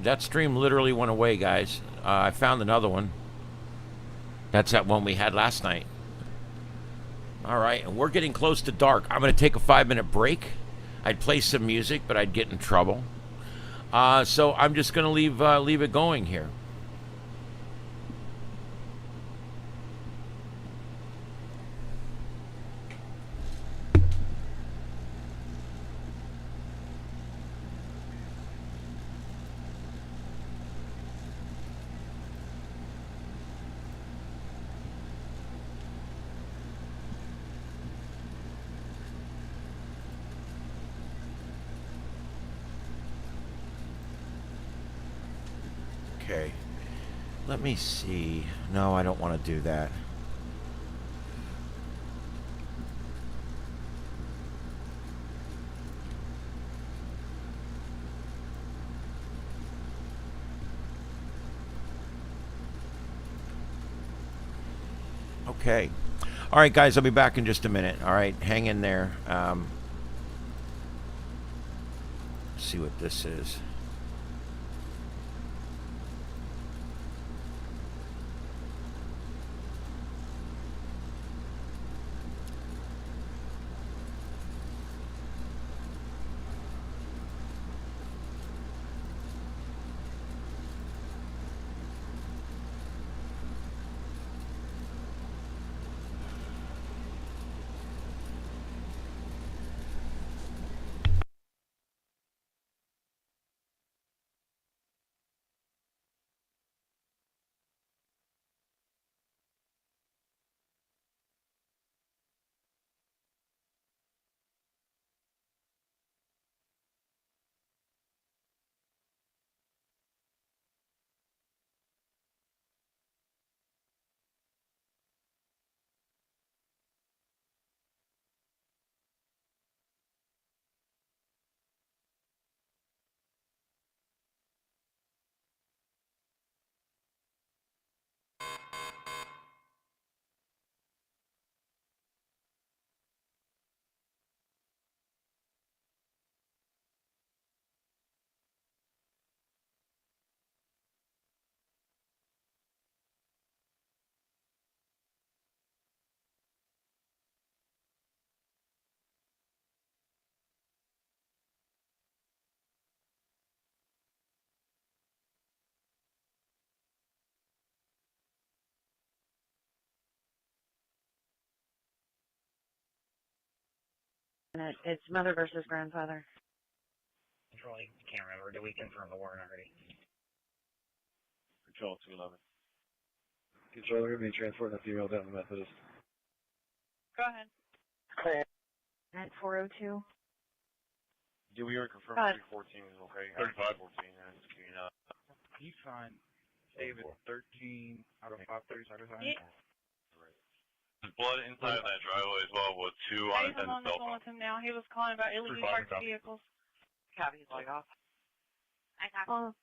That stream literally went away, guys. I found another one. That's that one we had last night. All right, and we're getting close to dark. I'm going to take a 5-minute break. I'd play some music, but I'd get in trouble. So I'm just going to leave it going here. Okay. Let me see. No, I don't want to do that. Okay. All right, guys, I'll be back in just a minute. All right, hang in there. See what this is. It's mother versus grandfather. Control, I can't remember. Did we confirm the warrant already? Control 211. Control, we're going to be transporting a female down the Methodist. Go ahead. Clear. At 402. Do we already confirm 314 is okay? 35. 14, and it's queuing up. He's fine. David, 13 out of 530 side to side. Yeah. There's blood inside of that driveway as well with two I'm unattended on the cell phone phones. with him now. He was calling about illegally parked vehicles. Copy, log off. I got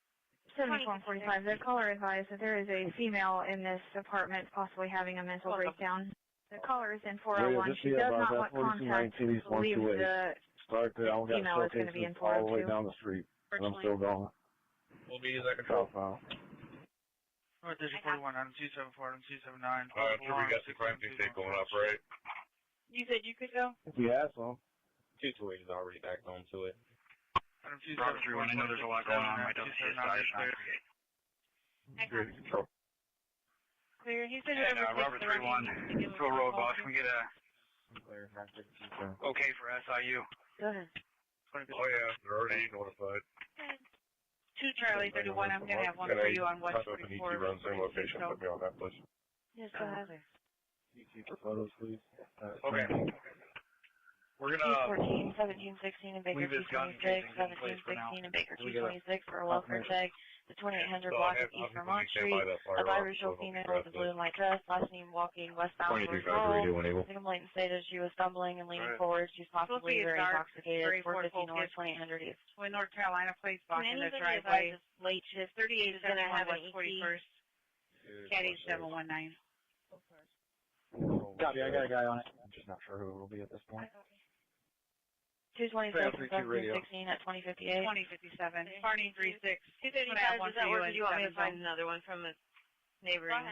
7445. The caller advised that there is a female in this apartment possibly having a mental breakdown. The caller is in 401. She does not want contact. Believes the Start there, I got female is going to be in all the way 402. down the street, and I'm still going. We'll be using control. File. Alright, there's your 41, item 274, item 279. Sure, we got the crime state going up, right? You said you could go? If you have some. 228 is already back on to it. Item 274, I know there's a lot going on. I don't see a side shot. Good control. Clear. He said And whoever Robert takes the 31, Phil Road, boss, can we get a Clear, okay for SIU? Go ahead. Oh yeah, they're already notified. 2 Charlie 31. I'm going to have one for you on West 44. Run same location, put me on that, please. Yes, go ahead. Keep the photos, please. Okay. We're gonna 14, 17, 16, and Baker leave this gun 226, casing in place 17, for now. 16, and Baker We get a 226 for a welfare check. The 2800 block of East Vermont Street. A biracial female with a blue and white dress, last name walking westbound towards Laurel. The complainant stated she was stumbling and leaning forward. She's possibly very intoxicated. 450 North, 2800 East. When North Carolina plates blocking the Anybody driveway. advised late shift 38 is going to have an West ET. 41st, Caddy 719. Copy, I got a guy on it. I'm just not sure who it will be at this point. 226 and 1716 at 2058. 2057. Barney 36. 255, does that work? Or do you want me to find another one from a neighboring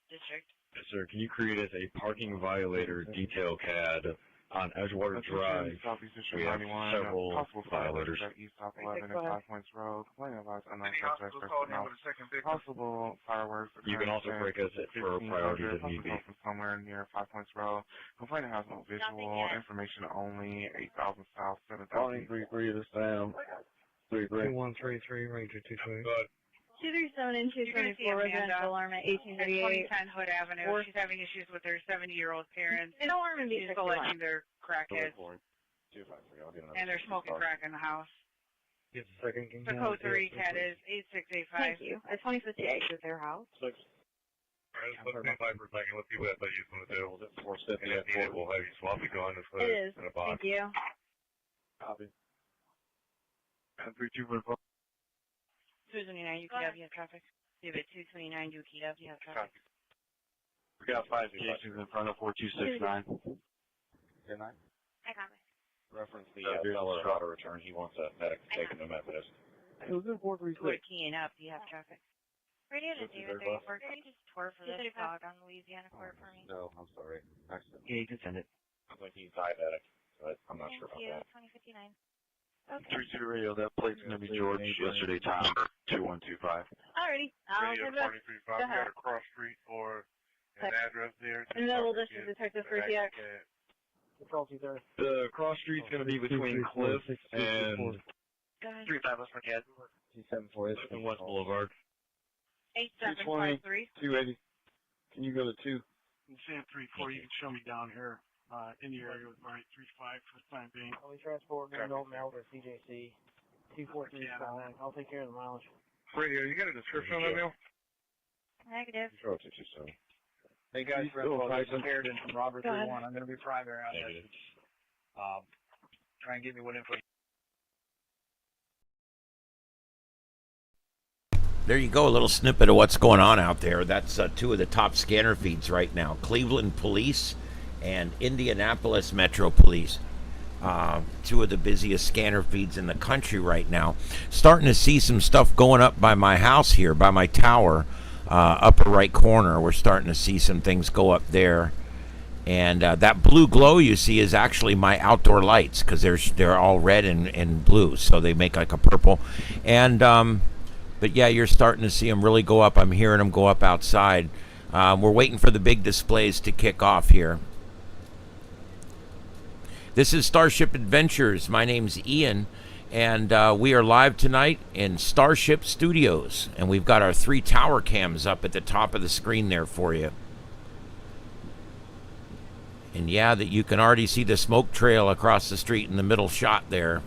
district? Yes, sir. Can you create as a parking violator detail CAD on Edgewater Drive? We have several violators. East Top 11 and 5 Points Road. Complaint about unknown City suspects Hospital called in personnel. with a second victim. Possible fireworks. You can also break us it for priority if need be. From somewhere near 5 Points Road. Complainant has no visual information only. 8,000 South, 7,000. 33 to Sam. 33. 2133, Ranger 220. 237 and You're going to see 224 Amanda residential alarm at at 1838. 2010 Hood Avenue. She's having issues with her 70-year-old parents. They don't want to be She's alleging they're crackheads. And they're smoking crack in the house. Yes, second. The code 3 cat is 8685. Thank you. A 2058 is their house. Alright, let's put 25 per second. Let's see what that use going to do. And if needed, we'll have you swap the gun and put It it is. in a box. Thank you. Copy. And 3215. 229 UKW, you have traffic. You have a 229 UKW, you have traffic. Copy. We got 5 stations in front of 4269. I got it. Reference the seller how to return. He wants a medic taken to Methodist. It was in 436. 14 up, you have traffic. Radio to 034, can you just tour for this dog on Louisiana court for me? No, I'm sorry. Accident. Yeah, you can send it. I think he's diabetic, but I'm not sure about Thank you, that. 2059. Okay. 32 radio, that plate's going to be George, yesterday time, 2125. Alrighty, I'll Radio give it 2335, Go you ahead. got a cross street or an address there? And then we'll just detective for TX. Control 230. The cross street's going to be between Cliff and Go ahead. 35, let's look at 274 and West Boulevard. 8753. 280. Can you go to 2? Sam 34, you can show me down here in the area with right 35 for the time being. Only transport, no mail to CJC. 2435. I'll take care of the mileage. Radio, you got a description on that mail? Negative. Control 227. Hey guys, Sheridan from Robert Go ahead. 31. I'm going to be primary on Negative. this. Try and give me what info. There you go, a little snippet of what's going on out there. That's two of the top scanner feeds right now. Cleveland Police and Indianapolis Metro Police. Two of the busiest scanner feeds in the country right now. Starting to see some stuff going up by my house here, by my tower, upper right corner. We're starting to see some things go up there. And that blue glow you see is actually my outdoor lights, because they're all red and blue, so they make like a purple. And but yeah, you're starting to see them really go up. I'm hearing them go up outside. We're waiting for the big displays to kick off here. This is Starship Adventures. My name's Ian, and we are live tonight in Starship Studios. And we've got our 3 tower cams up at the top of the screen there for you. And yeah, that you can already see the smoke trail across the street in the middle shot there,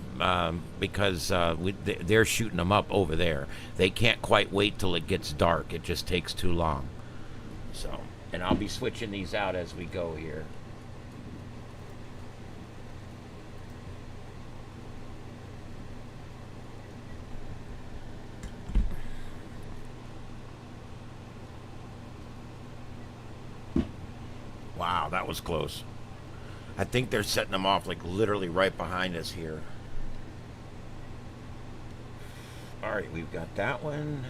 because they're shooting them up over there. They can't quite wait till it gets dark. It just takes too long. So, and I'll be switching these out as we go here. Wow, that was close. I think they're setting them off like literally right behind us here. All right, we've got that one.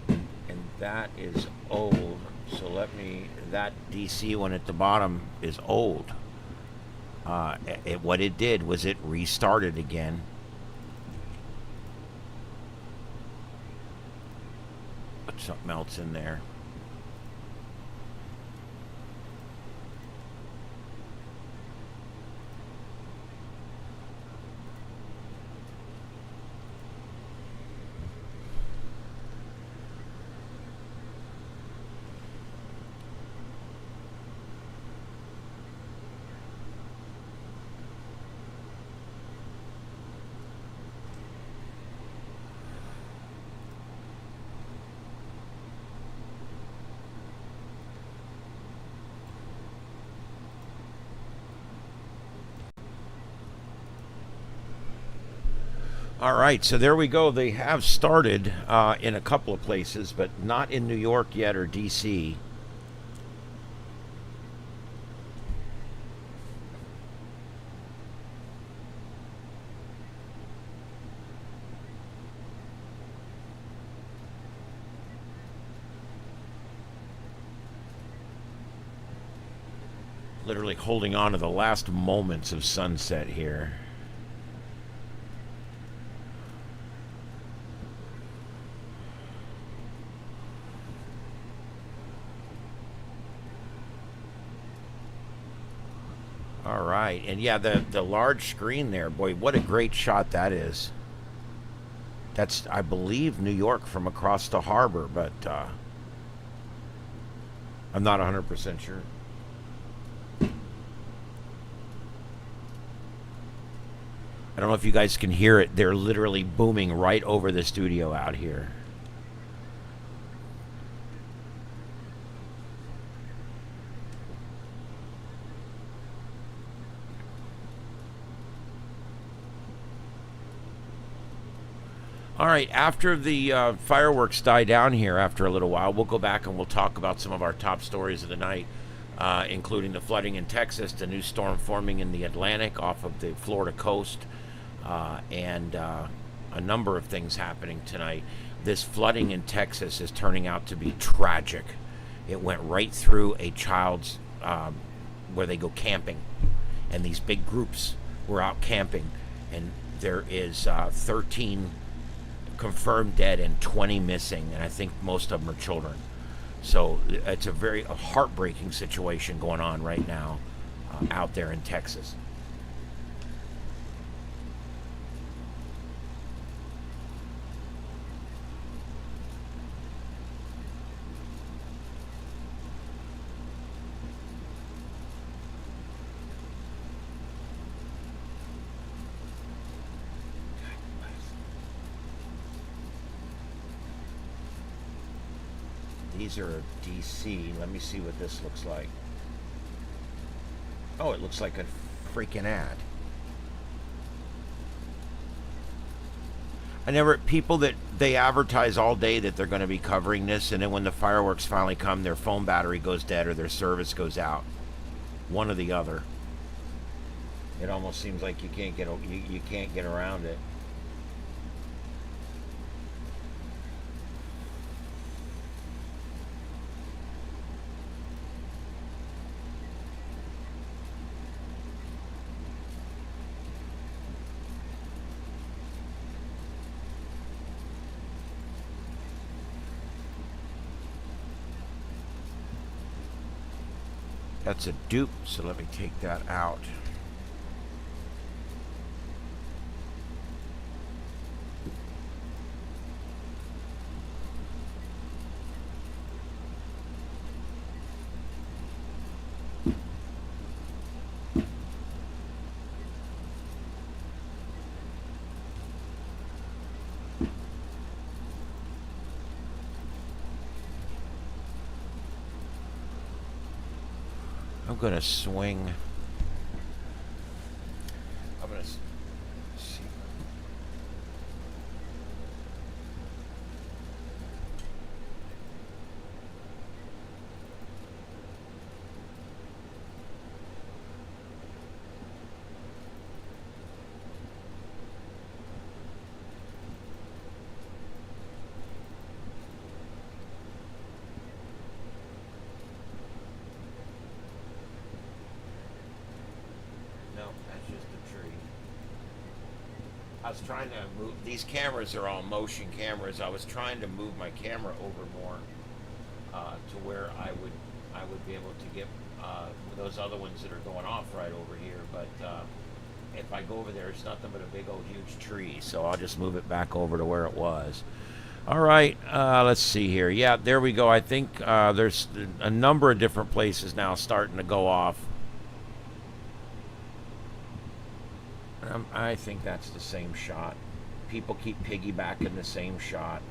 And that is old. So that DC one at the bottom is old. What it did was it restarted again. Put something else in there. All right, so there we go. They have started in a couple of places, but not in New York yet or D.C. Literally holding on to the last moments of sunset here. All right, and yeah, the large screen there, boy, what a great shot that is. That's, I believe, New York from across the harbor, but I'm not 100% sure. I don't know if you guys can hear it. They're literally booming right over the studio out here. All right, after the fireworks die down here after a little while, we'll go back and we'll talk about some of our top stories of the night, including the flooding in Texas, the new storm forming in the Atlantic off of the Florida coast, and a number of things happening tonight. This flooding in Texas is turning out to be tragic. It went right through a child's, where they go camping, and these big groups were out camping, and there is 13 confirmed dead and 20 missing, and I think most of them are children. So it's a very heartbreaking situation going on right now out there in Texas. These are DC. Let me see what this looks like. Oh, it looks like a freaking ad. People that they advertise all day that they're going to be covering this, and then when the fireworks finally come, their phone battery goes dead or their service goes out. One or the other. It almost seems like you can't get around it. That's a dupe, so let me take that out. I'm going to swing. I'm going to see. I was trying to move, these cameras are all motion cameras. I was trying to move my camera over more to where I would be able to get those other ones that are going off right over here. But if I go over there, it's nothing but a big old huge tree. So I'll just move it back over to where it was. All right, let's see here. Yeah, there we go. I think there's a number of different places now starting to go off. I think that's the same shot. People keep piggybacking the same shot.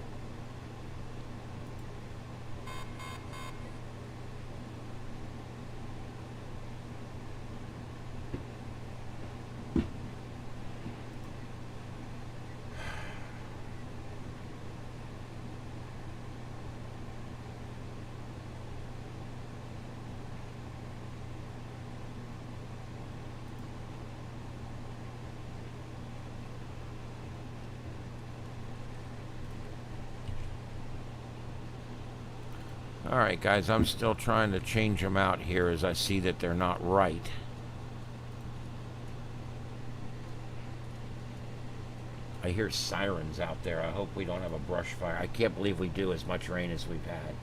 Alright guys, I'm still trying to change them out here as I see that they're not right. I hear sirens out there. I hope we don't have a brush fire. I can't believe we do as much rain as we've had.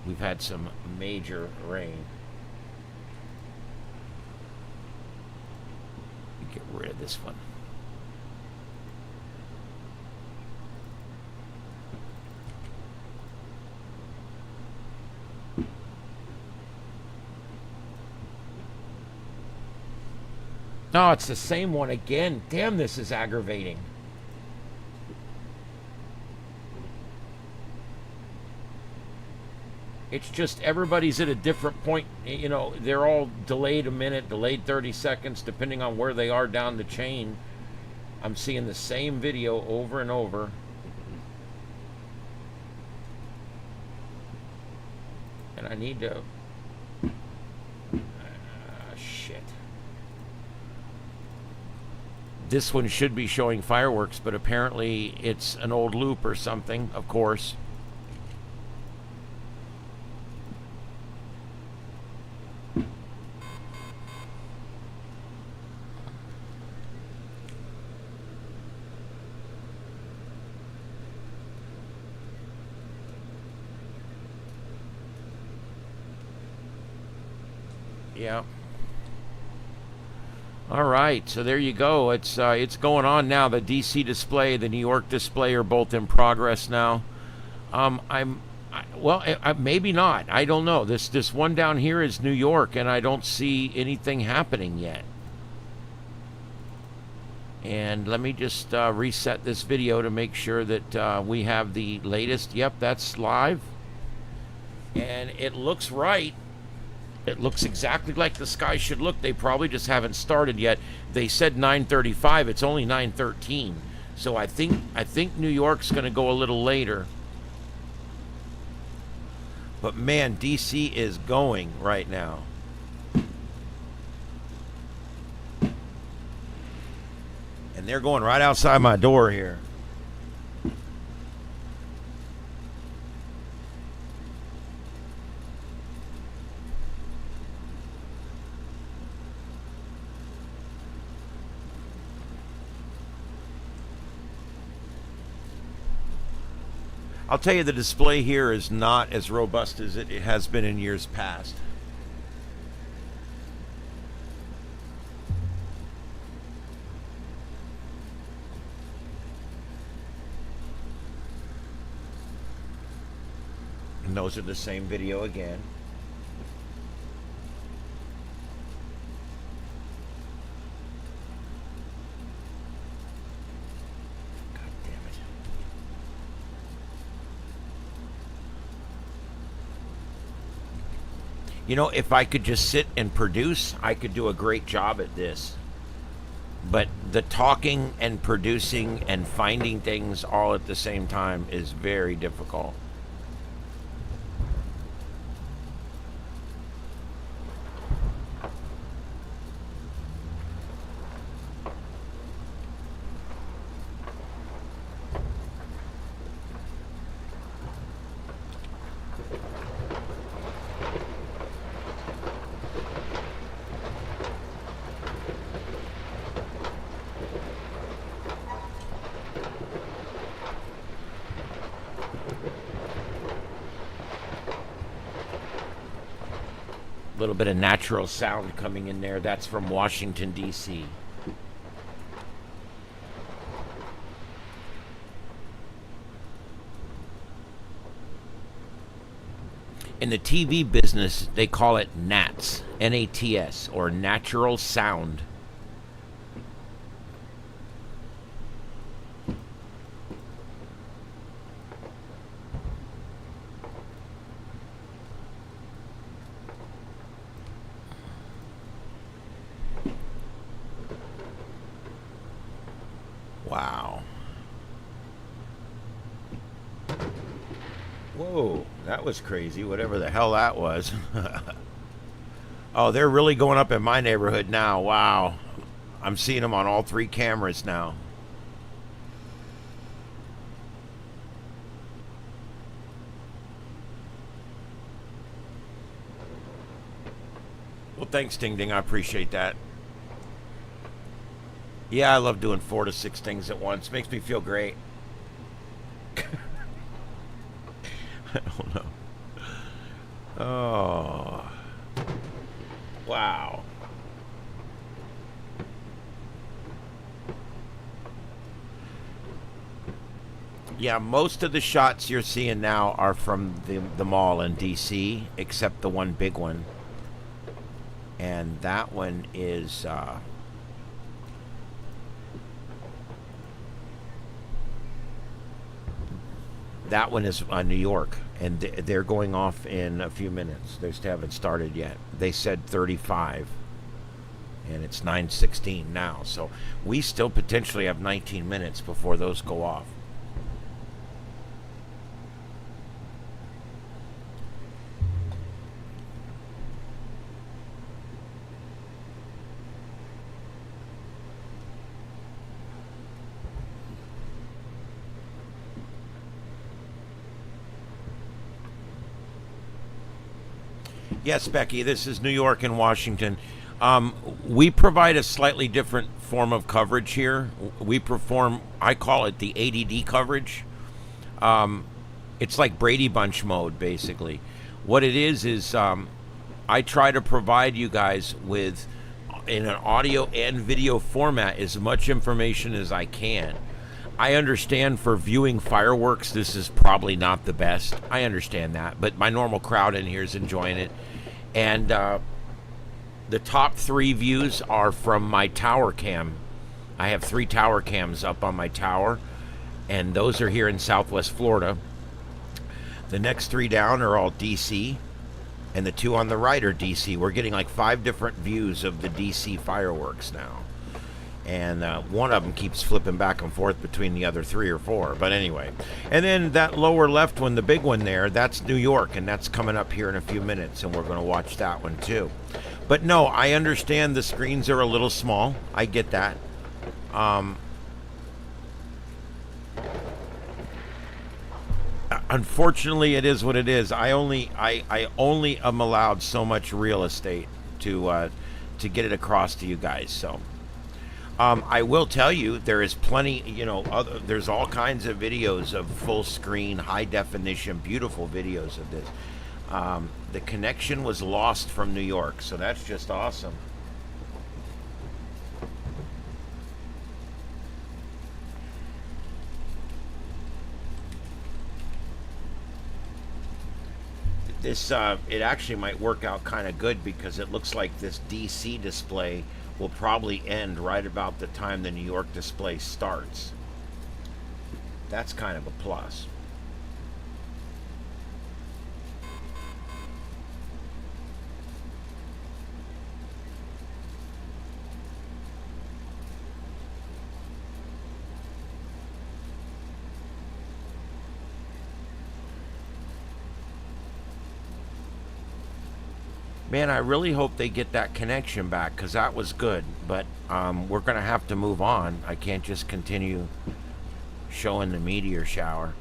We've had some major rain. of this one. No, it's the same one again. Damn, this is aggravating. It's just everybody's at a different point. You know, they're all delayed a minute, delayed 30 seconds, depending on where they are down the chain. I'm seeing the same video over and over. And I need to... shit. This one should be showing fireworks, but apparently it's an old loop or something, of course. Yeah. All right, so there you go. It's going on now. The DC display, the New York display are both in progress now. Maybe not. I don't know. This one down here is New York, and I don't see anything happening yet. And let me just reset this video to make sure that we have the latest. Yep, that's live, and it looks right. It looks exactly like the sky should look. They probably just haven't started yet. They said 9:35. It's only 9:13. So I think New York's going to go a little later. But man, DC is going right now. And they're going right outside my door here. I'll tell you, the display here is not as robust as it has been in years past. And those are the same video again. You know, if I could just sit and produce, I could do a great job at this. But the talking and producing and finding things all at the same time is very difficult. A little bit of natural sound coming in there. That's from Washington, D.C. In the TV business, they call it NATS, N-A-T-S, or natural sound. Wow. Whoa, that was crazy, whatever the hell that was. Oh, they're really going up in my neighborhood now. Wow. I'm seeing them on all 3 cameras now. Well, thanks, Ding Ding. I appreciate that. Yeah, I love doing 4 to 6 things at once. Makes me feel great. I don't know. Oh. Wow. Yeah, most of the shots you're seeing now are from the mall in D.C., except the one big one. And that one is New York, and they're going off in a few minutes. They just haven't started yet. They said 35, and it's 9:16 now, so we still potentially have 19 minutes before those go off. Yes, Becky, this is New York and Washington. We provide a slightly different form of coverage here. We perform, I call it the ADD coverage. It's like Brady Bunch mode, basically. What it is I try to provide you guys with, in an audio and video format, as much information as I can. I understand for viewing fireworks, this is probably not the best. I understand that, but my normal crowd in here is enjoying it. And the top 3 views are from my tower cam. I have 3 tower cams up on my tower, and those are here in Southwest Florida. The next 3 down are all DC, and the 2 on the right are DC. We're getting like 5 different views of the DC fireworks now. And one of them keeps flipping back and forth between the other 3 or 4. But anyway. And then that lower left one, the big one there, that's New York. And that's coming up here in a few minutes. And we're going to watch that one too. But no, I understand the screens are a little small. I get that. Unfortunately, it is what it is. I only am allowed so much real estate to get it across to you guys. So. I will tell you, there is plenty, there's all kinds of videos of full screen, high definition, beautiful videos of this. The connection was lost from New York, so that's just awesome. This, it actually might work out kind of good because it looks like this DC display will probably end right about the time the New York display starts. That's kind of a plus. Man, I really hope they get that connection back, because that was good. But we're going to have to move on. I can't just continue showing the meteor shower.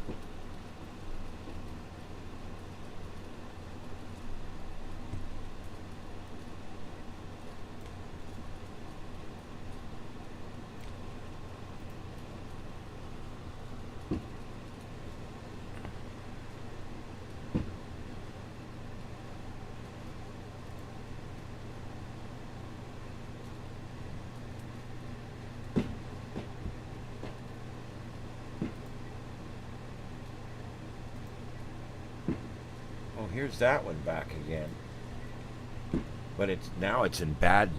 Here's that one back again, but it's in bad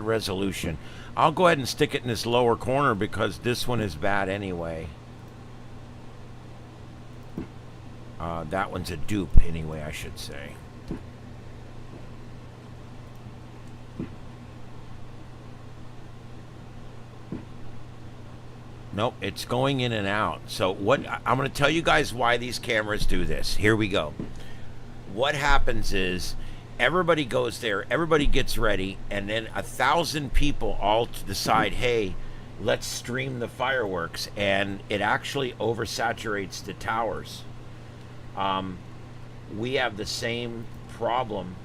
resolution. I'll go ahead and stick it in this lower corner because this one is bad anyway. That one's a dupe anyway, I should say. Nope, it's going in and out. So I'm going to tell you guys why these cameras do this. Here we go. What happens is everybody goes there, everybody gets ready, and then 1,000 people all decide, hey, let's stream the fireworks, and it actually oversaturates the towers. We have the same problem,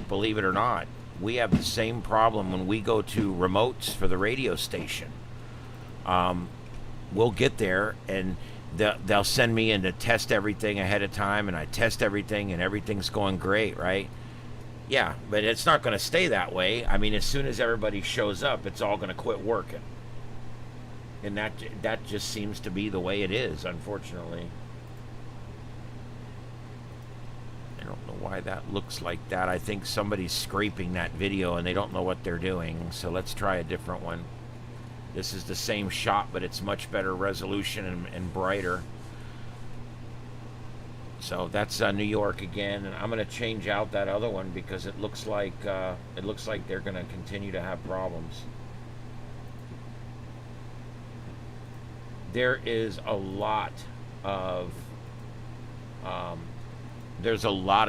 believe it or not. We have the same problem when we go to remotes for the radio station. We'll get there, and they'll send me in to test everything ahead of time, and I test everything, and everything's going great, right? Yeah, but it's not going to stay that way. I mean, as soon as everybody shows up, it's all going to quit working. And that just seems to be the way it is, unfortunately. I don't know why that looks like that. I think somebody's scraping that video and they don't know what they're doing. So let's try a different one. This is the same shot, but it's much better resolution and brighter. So that's New York again, and I'm going to change out that other one because it looks like they're going to continue to have problems. There is a lot of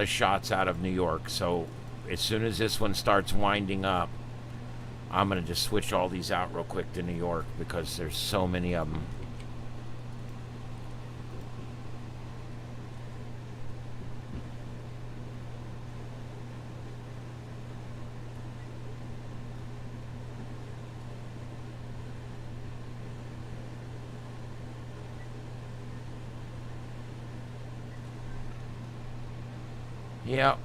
shots out of New York. So as soon as this one starts winding up, I'm going to just switch all these out real quick to New York because there's so many of them. Yeah.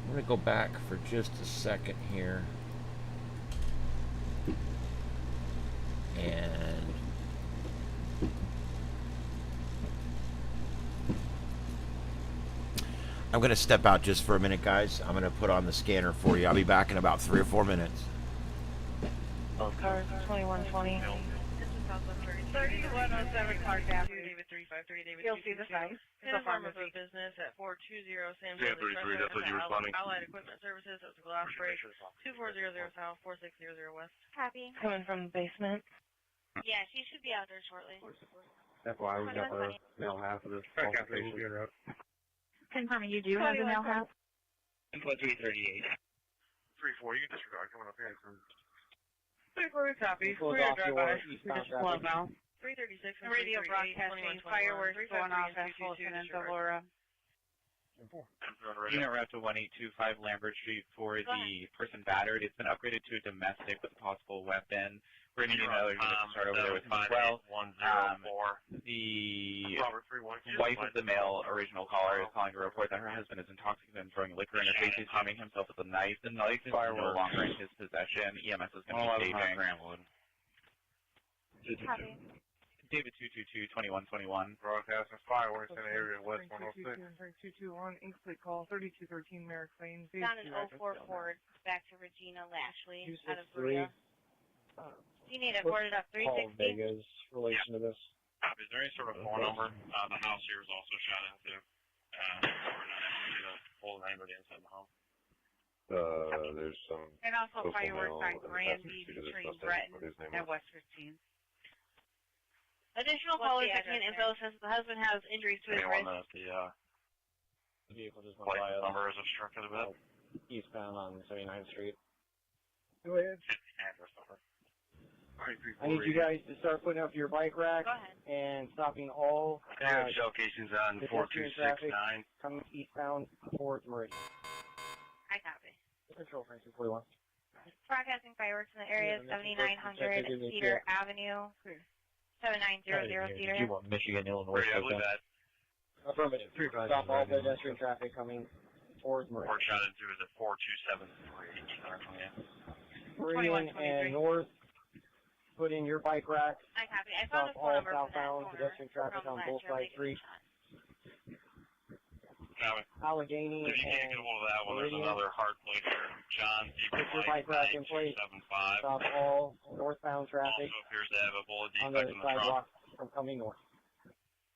I'm going to go back for just a second here. And I'm going to step out just for a minute, guys. I'm going to put on the scanner for you. I'll be back in about 3 or 4 minutes. Both cars, 2120. 3107 Clark Avenue, David 353, David. You'll see the sign. It's a pharmacy business at 420 San Jose. 33, that's what you're responding. Allied Equipment Services, that's a glass break. 2400 South, 4600 West. Copy. Coming from the basement. Yeah, she should be out there shortly. That's why we got the male half of this qualification. Confirming you do have the mail house. 338. 3-4, you can disregard coming up here. 3-4 copy. Close We're off drive your by. eastbound We just pull up traffic. now. 336 and Radio 338, broadcasting 2121, fireworks going off at 353 Fulton and disregard. Valora. Unit route to 1825 Lambert Street for the person battered. It's been upgraded to a domestic with a possible weapon. We're going to need another unit to start over there with him as well. The wife of the male original caller is calling to report that her husband is intoxicated and throwing liquor in her face. He's harming himself with a knife. The knife is no longer in his possession. EMS is going to be staging. Copy. David 222-2121. Broadcasting fireworks in the area west 106. 221, Inksley call, 3213 Merrick Lane. Down in 04 Ford, back to Regina Lashley, out of 263. Berea. You need it boarded up Paul 360. Vega's relation to this. Is there any sort of phone number? The house here is also shot into. We're not able to pull anybody inside the home. There's some. And also Social fireworks mail on in the Granby passenger seat of between this Breton Mustang, what his name and was. West 15. What's Additional the callers address checking in there? info says the husband has injuries to his Anyone wrist. that The vehicle just went plate by us number is obstructed a bit? eastbound on 79th Street. Go ahead. Address number. I need you guys to start putting up your bike rack Go ahead. and stopping all Shell casings on pedestrian traffic 4269. coming eastbound towards Meridian. I copy. Control Frank 241. Broadcasting fireworks in the area, Yeah, the next person check 7900 they did Cedar it, Avenue. 7900 Cedar. You want Michigan, Illinois? I believe that. Affirmative. Stop all pedestrian traffic coming towards Meridian. Report shot into is at 4273. Meridian and north. Put in your bike rack. I copy. I found Stop a phone all number for that southbound owner pedestrian traffic from on last both year. sides They street. Copy. Allegheny If you can't and get a hold of that one, there's Meridian. another hard place here. John Put your bike rack in place. 9275. Stop all northbound traffic Also appears to have a bullet on the defect in the trunk. sidewalk from coming north.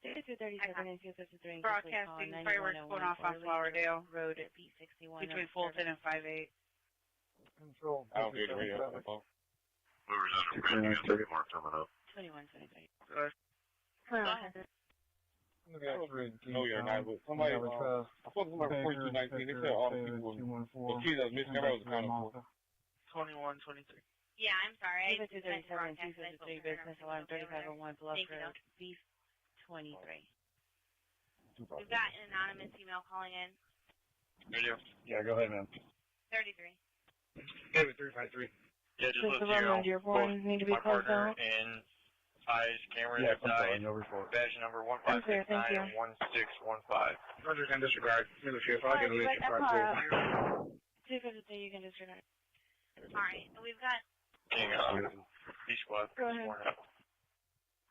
237 and 253. Broadcasting fireworks going off on Flowerdale Road at B61. between Fulton and 58. Control. I don't get radio on the phone. Whoever's under Brandon, you got more coming up. 2123. No, you're not. But somebody, I spoke to somebody before 219. They said all the people the kid that was missing, everybody was accounted for. 2123. Yeah, I'm sorry. I 237 meant to broadcast it. I 253 spoke to her. business alarm Okay, whatever. 3501 Bluff Thank you, Road though. B23. We've got an anonymous email calling in. Radio. Yeah, go ahead, man. 33. David 353. Yeah, just Does let the you know. Roman Dearborn need to be My closed partner out? and I's Cameron Yeah, have died. no report. Badge number Unclear, thank you. 1569 and 1615. Roger, can disregard. Military, if I Alright, can you leave back your that part car too. up. 252, you can disregard. Alright, we've got King B squad. Go ahead.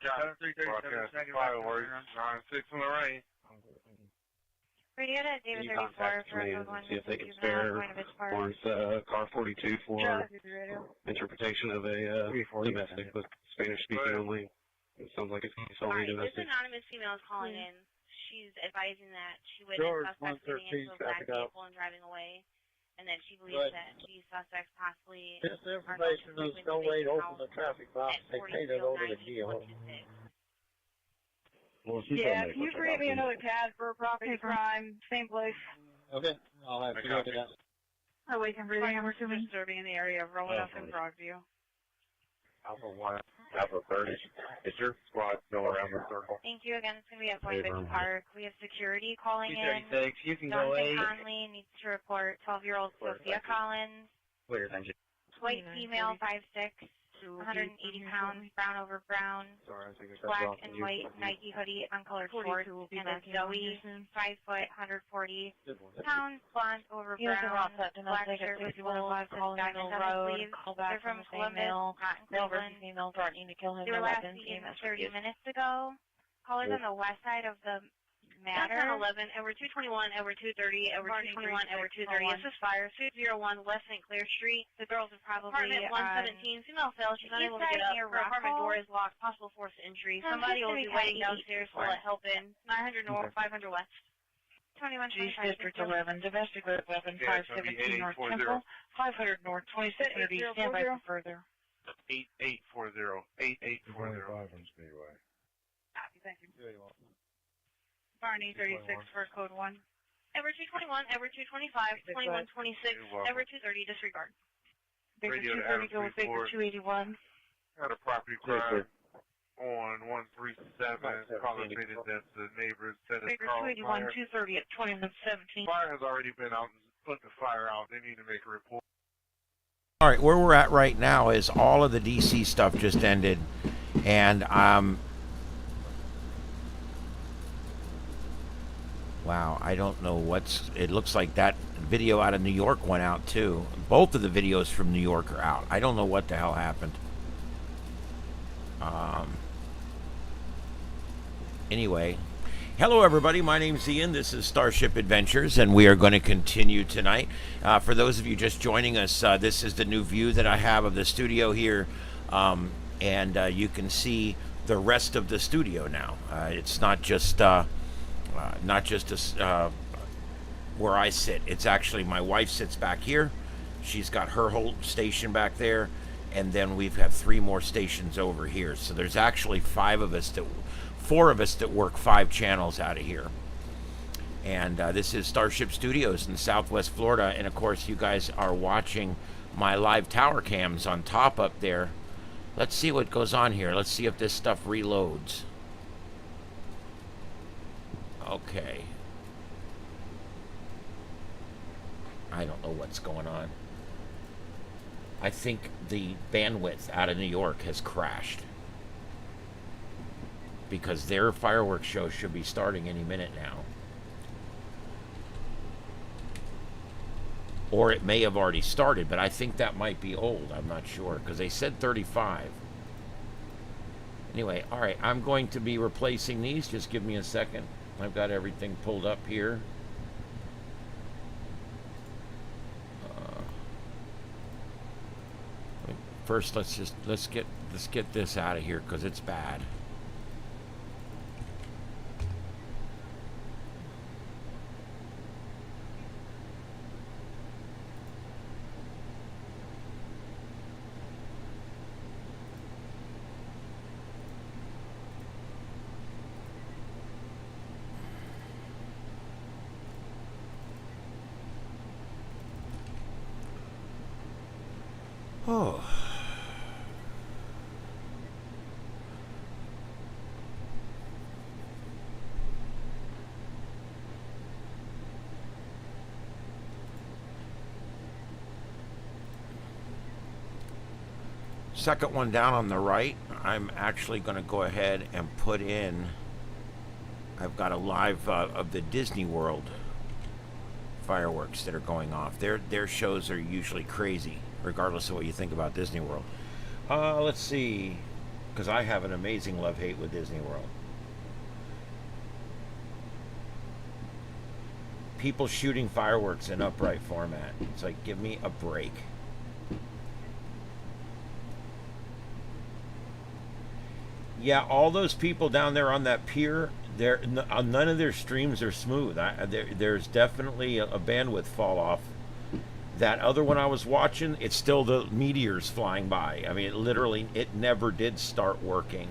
John, broadcast fireworks, 9-6 on the rain. Radio to David 34 for code 1. See if they can spare car 42 for interpretation of a domestic with Spanish speaking only. It sounds like it's only Alright, this domestic. anonymous female is calling in. She's advising that she witnessed suspects getting into a black vehicle and driving away, and that she believes that these suspects possibly This information is no way to open the traffic box. They painted over the deal. Yeah, can you create me another CAD for a property crime, same place? Okay, I'll have to look at that. Highway converting, I'm assuming. Disturbing in the area of Roanoke and Broadview. Alpha 1, Alpha 30. Is your squad still around the circle? Thank you again. It's going to be at Point Beach Park. We have security calling in. 236, you can go Jonathan 8. Conley needs to report 12-year-old Sophia Collins. Clear, thank you. White female, 5'6", 180 pounds, brown over brown, black and white Nike hoodie, uncolored shorts, and a Zoe, 5 foot, 140 pounds, blonde over brown, black shirt with gold, diamonds on the sleeves. They're from Columbus, not in Cleveland. They were last seen 30 minutes ago. Callers on the west side of the matter. 11, Edward 221, Edward 230, Edward 221, Edward 230. This is fire, 201 West St. Clair Street. The girls are probably Apartment 117, female failed. She's not able to get up. Her apartment door is locked. Possible force injury. Somebody will be waiting downstairs to let help in. 900 North, 500 West. 2125. District 11, domestic weapon, 517 North Temple, 500 North, 2630, stand by for further. 8840, 8840. Speedway. Thank you. Barney 36 for code 1. Edward 221, Edward 225, 2126, Edward 230, disregard. Baker 230, go with Baker 281. Had a property crime on 137. Caller stated that the neighbors set a Baker car on 281, fire. 230 at 2117. Fire has already been out and put the fire out. They need to make a report. All right, where we're at right now is all of the DC stuff just ended, and wow, I don't know it looks like that video out of New York went out too. Both of the videos from New York are out. I don't know what the hell happened. Anyway, hello everybody, my name's Ian. This is Starship Adventures, and we are going to continue tonight. For those of you just joining us, this is the new view that I have of the studio here, and you can see the rest of the studio now. It's not just where I sit. It's actually my wife sits back here. She's got her whole station back there, and then we've had 3 more stations over here. So there's actually 4 of us that work 5 channels out of here. And this is Starship Studios in Southwest Florida, and of course you guys are watching my live tower cams on top up there. Let's see what goes on here. Let's see if this stuff reloads. Okay. I don't know what's going on. I think the bandwidth out of New York has crashed, because their fireworks show should be starting any minute now. Or it may have already started, but I think that might be old. I'm not sure, because they said 35. Anyway, all right, I'm going to be replacing these. Just give me a second. I've got everything pulled up here. First, let's get this out of here, because it's bad. Oh. Second one down on the right, I'm actually going to go ahead and put in, I've got a live of the Disney World fireworks that are going off. Their shows are usually crazy, regardless of what you think about Disney World. Let's see, because I have an amazing love-hate with Disney World. People shooting fireworks in upright format. It's like, give me a break. Yeah, all those people down there on that pier, none of their streams are smooth. There's definitely a bandwidth fall off. That other one I was watching, it's still the meteors flying by. I mean, it never did start working.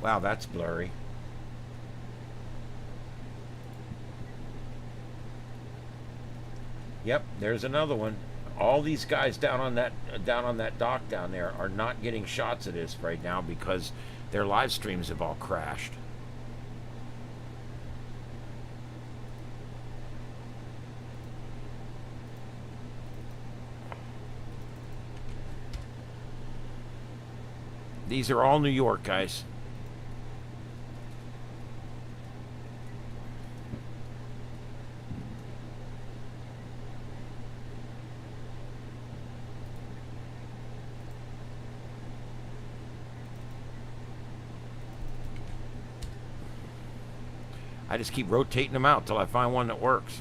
Wow, that's blurry. Yep, there's another one. All these guys down on that dock down there are not getting shots of this right now because their live streams have all crashed. These are all New York, guys. I just keep rotating them out till I find one that works.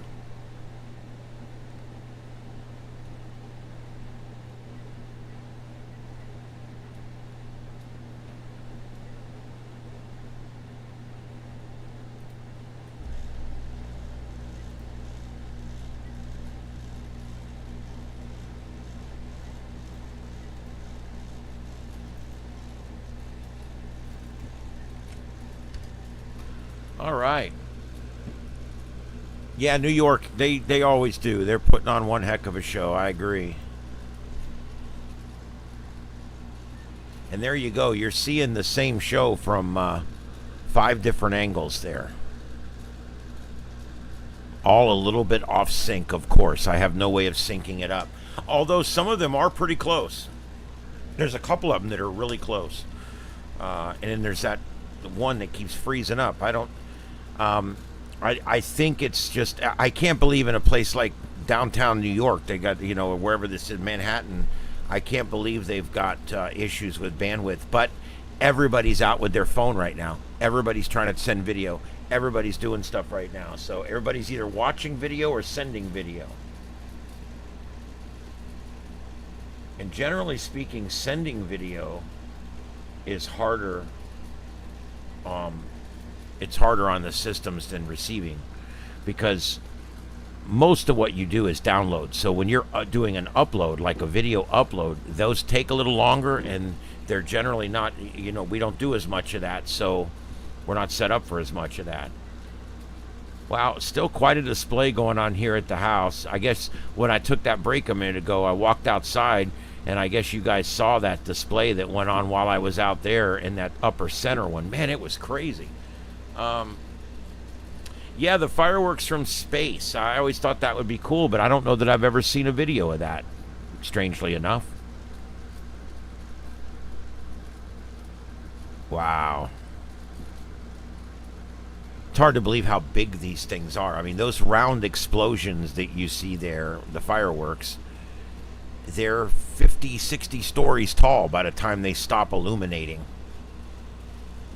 All right. Yeah, New York, they always do. They're putting on one heck of a show. I agree. And there you go. You're seeing the same show from 5 different angles there. All a little bit off sync, of course. I have no way of syncing it up. Although some of them are pretty close. There's a couple of them that are really close. And then there's that one that keeps freezing up. I think it's just, I can't believe in a place like downtown New York, they got, wherever this is, Manhattan, I can't believe they've got issues with bandwidth. But everybody's out with their phone right now. Everybody's trying to send video. Everybody's doing stuff right now. So everybody's either watching video or sending video. And generally speaking, sending video is harder. It's harder on the systems than receiving, because most of what you do is download. So when you're doing an upload, like a video upload, those take a little longer, and they're generally not, we don't do as much of that, so we're not set up for as much of that. Wow, still quite a display going on here at the house. I guess when I took that break a minute ago, I walked outside, and I guess you guys saw that display that went on while I was out there in that upper center one. Man, it was crazy. Yeah, the fireworks from space. I always thought that would be cool, but I don't know that I've ever seen a video of that, strangely enough. Wow. It's hard to believe how big these things are. I mean, those round explosions that you see there, the fireworks, they're 50, 60 stories tall by the time they stop illuminating.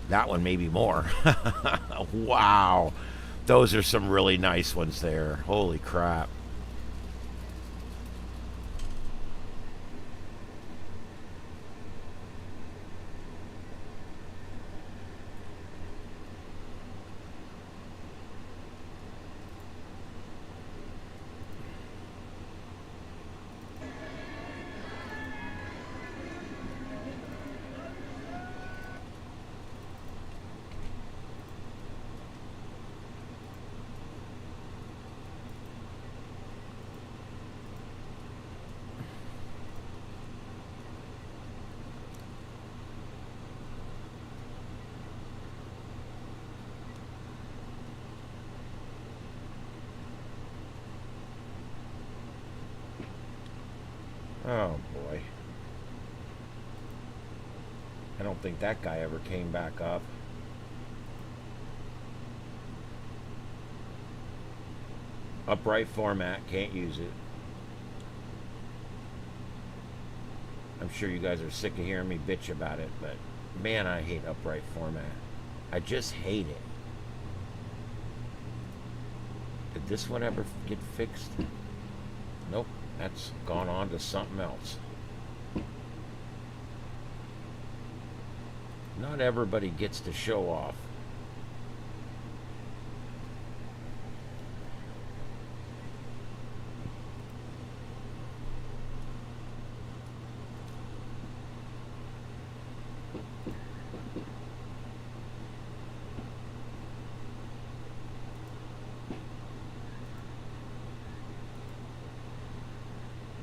That one maybe more. Wow. Those are some really nice ones there. Holy crap. Oh boy. I don't think that guy ever came back up. Upright format, can't use it. I'm sure you guys are sick of hearing me bitch about it, but man, I hate upright format. I just hate it. Did this one ever get fixed? Nope, that's gone on to something else. Not everybody gets to show off.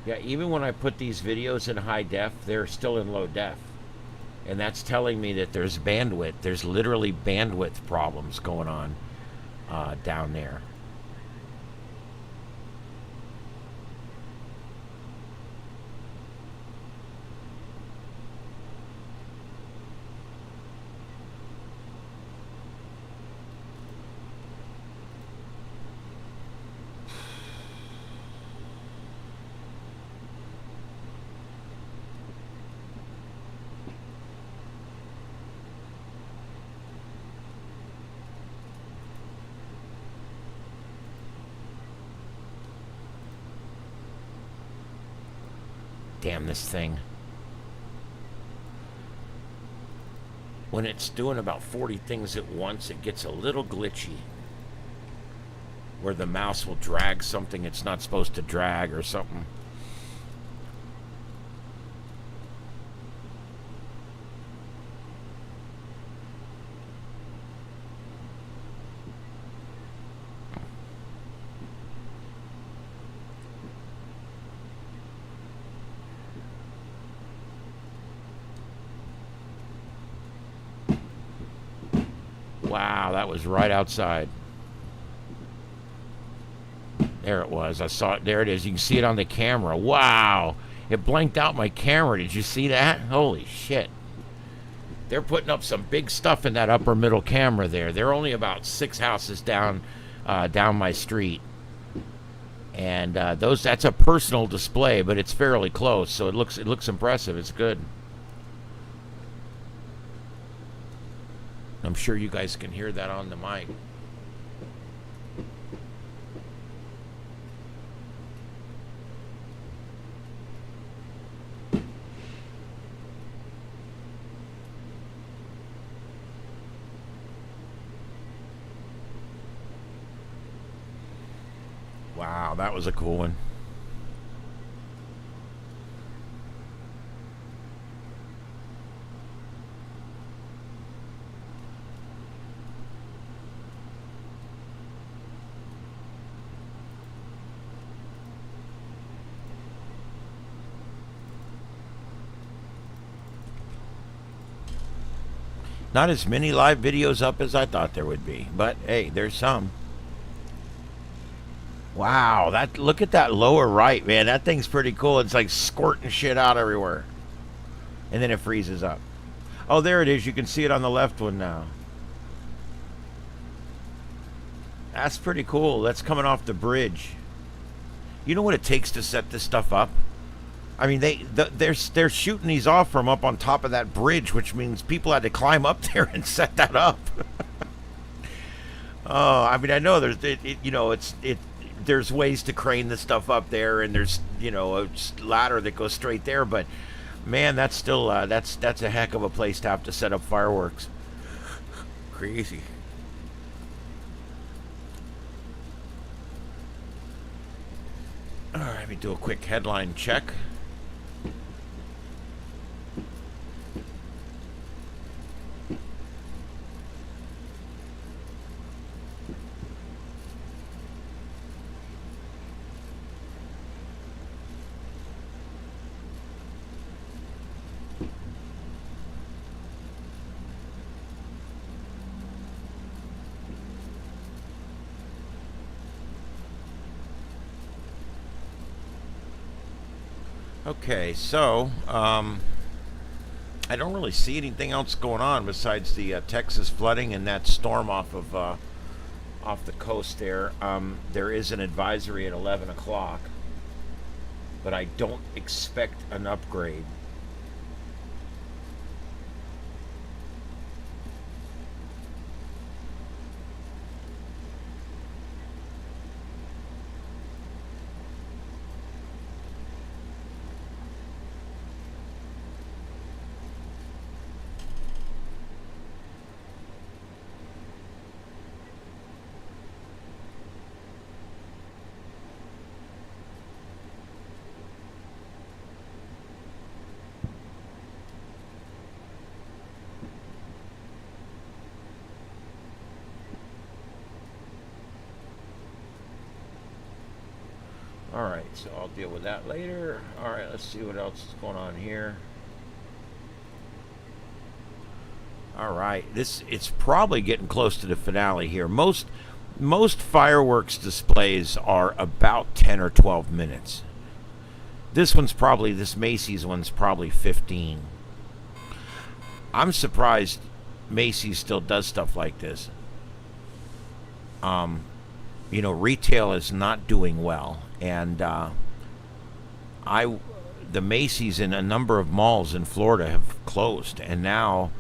Yeah, even when I put these videos in high def, they're still in low def. And that's telling me that there's bandwidth. There's literally bandwidth problems going on down there. Damn this thing. When it's doing about 40 things at once, it gets a little glitchy. Where the mouse will drag something it's not supposed to drag or something. Wow, that was right outside. There it was. I saw it. There it is. You can see it on the camera. Wow. It blanked out my camera. Did you see that? Holy shit. They're putting up some big stuff in that upper middle camera there. They're only about 6 houses down my street. And that's a personal display, but it's fairly close, so it looks impressive. It's good. I'm sure you guys can hear that on the mic. Wow, that was a cool one. Not as many live videos up as I thought there would be, but hey, there's some. Wow, look at that lower right, man. That thing's pretty cool. It's like squirting shit out everywhere. And then it freezes up. Oh, there it is. You can see it on the left one now. That's pretty cool. That's coming off the bridge. You know what it takes to set this stuff up? I mean, they're shooting these off from up on top of that bridge, which means people had to climb up there and set that up. Oh, I mean, I know there's ways to crane this stuff up there, and there's a ladder that goes straight there, but man, that's still that's a heck of a place to have to set up fireworks. Crazy. All right, let me do a quick headline check. Okay, so I don't really see anything else going on besides the Texas flooding and that storm off the coast there. There is an advisory at 11 o'clock, but I don't expect an upgrade. Alright, so I'll deal with that later. Alright, let's see what else is going on here. Alright, it's probably getting close to the finale here. Most fireworks displays are about 10 or 12 minutes. This Macy's one's probably 15. I'm surprised Macy's still does stuff like this. Retail is not doing well, and the Macy's in a number of malls in Florida have closed, and now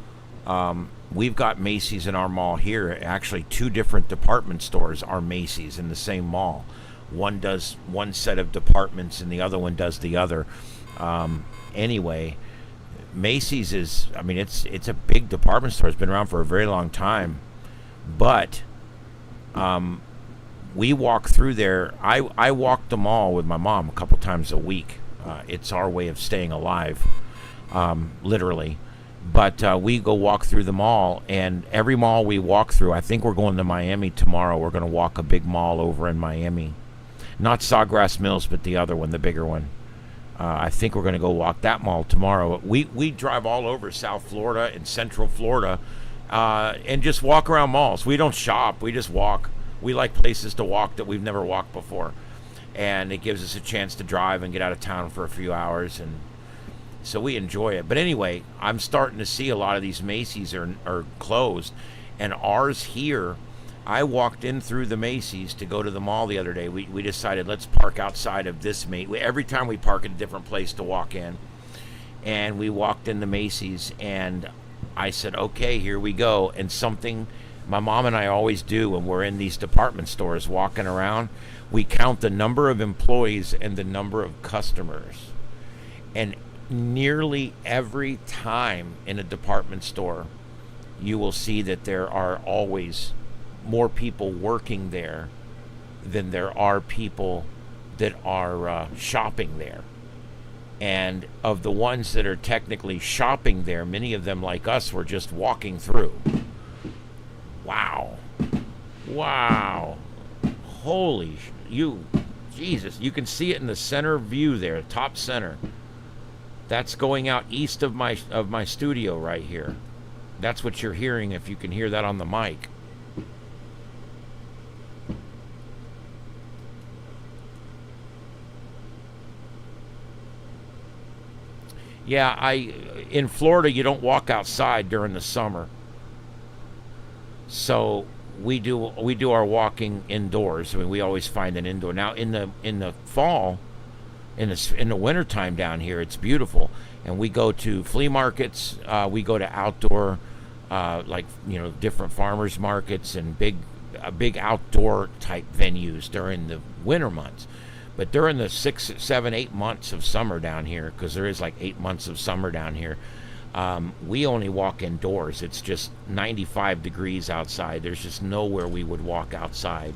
we've got Macy's in our mall here. Actually, 2 different department stores are Macy's in the same mall. One does one set of departments, and the other one does the other. Anyway, Macy's is, it's a big department store. It's been around for a very long time, but we walk through there. I walk the mall with my mom a couple times a week. It's our way of staying alive, literally. But we go walk through the mall, and every mall we walk through, I think we're going to Miami tomorrow. We're going to walk a big mall over in Miami. Not Sawgrass Mills, but the other one, the bigger one. I think we're going to go walk that mall tomorrow. We drive all over South Florida and Central Florida and just walk around malls. We don't shop. We just walk. We like places to walk that we've never walked before. And it gives us a chance to drive and get out of town for a few hours. And so we enjoy it. But anyway, I'm starting to see a lot of these Macy's are closed. And ours here, I walked in through the Macy's to go to the mall the other day. We decided let's park outside of this Macy's. Every time we park at a different place to walk in. And we walked in the Macy's, and I said, okay, here we go. And something my mom and I always do when we're in these department stores walking around, we count the number of employees and the number of customers. And nearly every time in a department store, you will see that there are always more people working there than there are people that are shopping there. And of the ones that are technically shopping there, many of them, like us, were just walking through. Wow. Holy Jesus. You can see it in the center view there, top center. That's going out east of my studio right here. That's what you're hearing, if you can hear that on the mic. Yeah, in Florida you don't walk outside during the summer. So we do our walking indoors. We always find an indoor. Now in the fall, in the wintertime down here, it's beautiful, and we go to flea markets. We go to outdoor, different farmers markets and big outdoor type venues during the winter months. But during the 6, 7, 8 months of summer down here, because there is like 8 months of summer down here, we only walk indoors. It's just 95 degrees outside. There's just nowhere we would walk outside.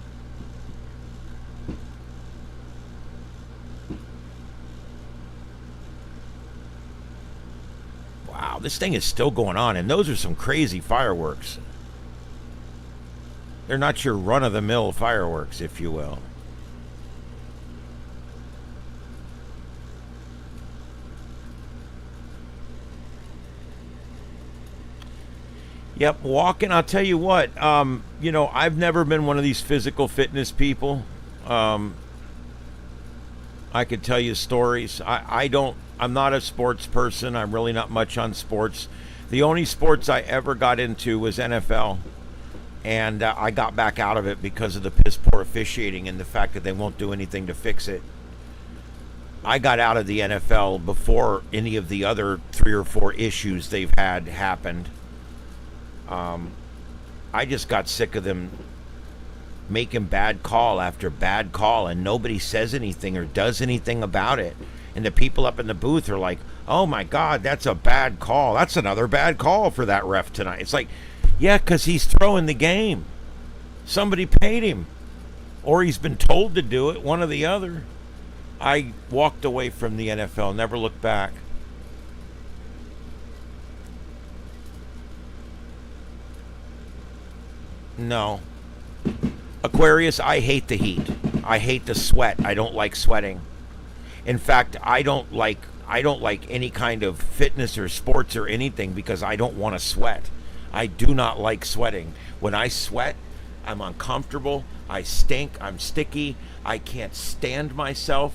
Wow, this thing is still going on, and those are some crazy fireworks. They're not your run-of-the-mill fireworks, if you will. Yep, walking, I'll tell you what, I've never been one of these physical fitness people. I could tell you stories. I'm not a sports person. I'm really not much on sports. The only sports I ever got into was NFL. And I got back out of it because of the piss poor officiating and the fact that they won't do anything to fix it. I got out of the NFL before any of the other 3 or 4 issues they've had happened. I just got sick of them making bad call after bad call, and nobody says anything or does anything about it. And the people up in the booth are like, oh my God, that's a bad call. That's another bad call for that ref tonight. It's like, yeah, because he's throwing the game. Somebody paid him. Or he's been told to do it, one or the other. I walked away from the NFL, never looked back. No. Aquarius, I hate the heat. I hate the sweat. I don't like sweating. In fact, I don't like any kind of fitness or sports or anything because I don't want to sweat. I do not like sweating. When I sweat, I'm uncomfortable. I stink. I'm sticky. I can't stand myself.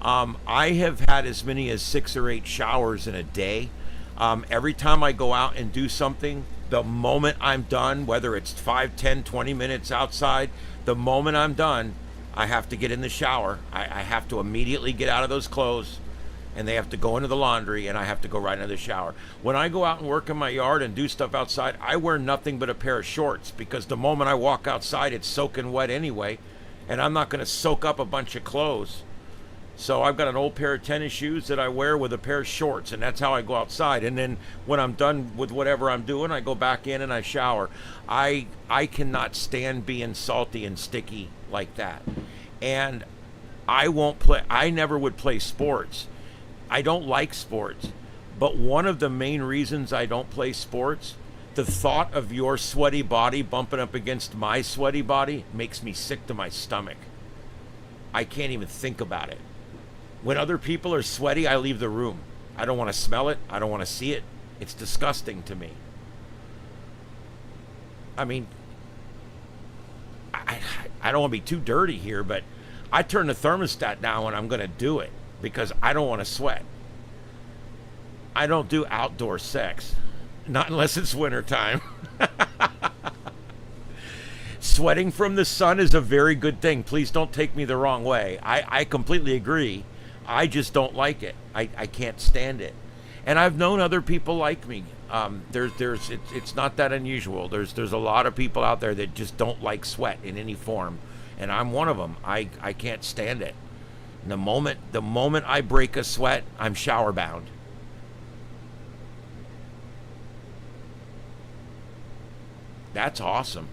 I have had as many as 6 or 8 showers in a day. Every time I go out and do something, the moment I'm done, whether it's 5, 10, 20 minutes outside, the moment I'm done, I have to get in the shower. I have to immediately get out of those clothes, and they have to go into the laundry, and I have to go right into the shower. When I go out and work in my yard and do stuff outside, I wear nothing but a pair of shorts because the moment I walk outside, it's soaking wet anyway, and I'm not going to soak up a bunch of clothes. So I've got an old pair of tennis shoes that I wear with a pair of shorts, and that's how I go outside. And then when I'm done with whatever I'm doing, I go back in and I shower. I cannot stand being salty and sticky like that. And I never would play sports. I don't like sports. But one of the main reasons I don't play sports, the thought of your sweaty body bumping up against my sweaty body makes me sick to my stomach. I can't even think about it. When other people are sweaty, I leave the room. I don't want to smell it. I don't want to see it. It's disgusting to me. I mean, I don't want to be too dirty here, but I turn the thermostat down when I'm going to do it because I don't want to sweat. I don't do outdoor sex, not unless it's wintertime. Sweating from the sun is a very good thing. Please don't take me the wrong way. I completely agree. I just don't like it. I can't stand it. And I've known other people like me. It's not that unusual. There's a lot of people out there that just don't like sweat in any form, and I'm one of them. I can't stand it. And the moment I break a sweat, I'm shower bound. That's awesome.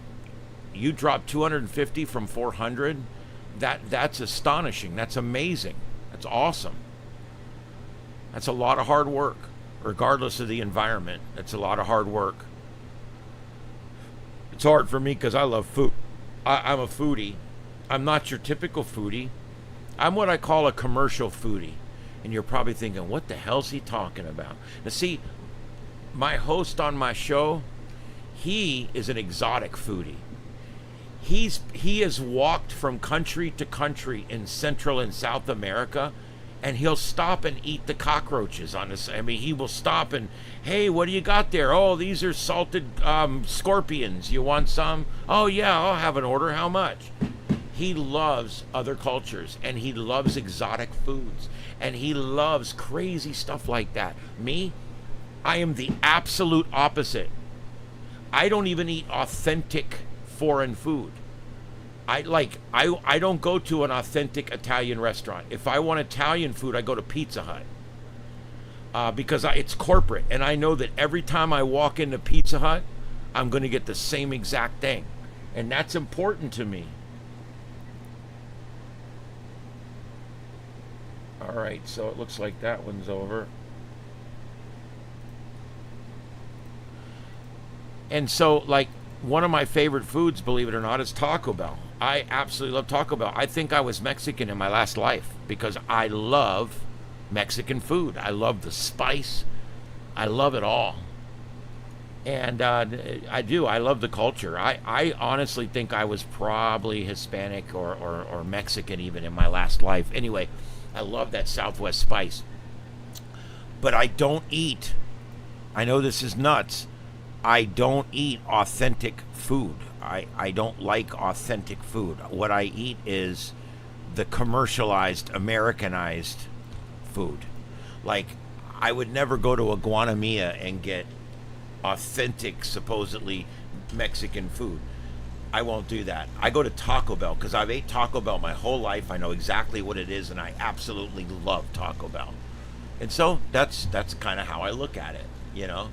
You dropped 250 from 400. That's astonishing. That's amazing. That's awesome. That's a lot of hard work, regardless of the environment. That's a lot of hard work. It's hard for me because I love food. I'm a foodie. I'm not your typical foodie. I'm what I call a commercial foodie. And you're probably thinking, what the hell's he talking about? Now see, my host on my show, he is an exotic foodie. He has walked from country to country in Central and South America, and he'll stop and eat the cockroaches on this. I mean, he will stop and, hey, what do you got there? Oh, these are salted scorpions. You want some? Oh, yeah, I'll have an order. How much? He loves other cultures, and he loves exotic foods, and he loves crazy stuff like that. Me, I am the absolute opposite. I don't even eat authentic foreign food. I don't go to an authentic Italian restaurant. If I want Italian food, I go to Pizza Hut because it's corporate, and I know that every time I walk into Pizza Hut, I'm going to get the same exact thing, and that's important to me. All right, so it looks like that one's over. And so, like, one of my favorite foods, believe it or not, is Taco Bell. I absolutely love Taco Bell. I think I was Mexican in my last life because I love Mexican food. I love the spice. I love it all. And I do. I love the culture. I honestly think I was probably Hispanic or Mexican even in my last life. Anyway, I love that Southwest spice. But I don't eat, I know this is nuts, I don't eat authentic food. I don't like authentic food. What I eat is the commercialized, Americanized food. Like, I would never go to a Guanamia and get authentic, supposedly Mexican food. I won't do that. I go to Taco Bell because I've ate Taco Bell my whole life. I know exactly what it is, and I absolutely love Taco Bell. And so that's kind of how I look at it, you know.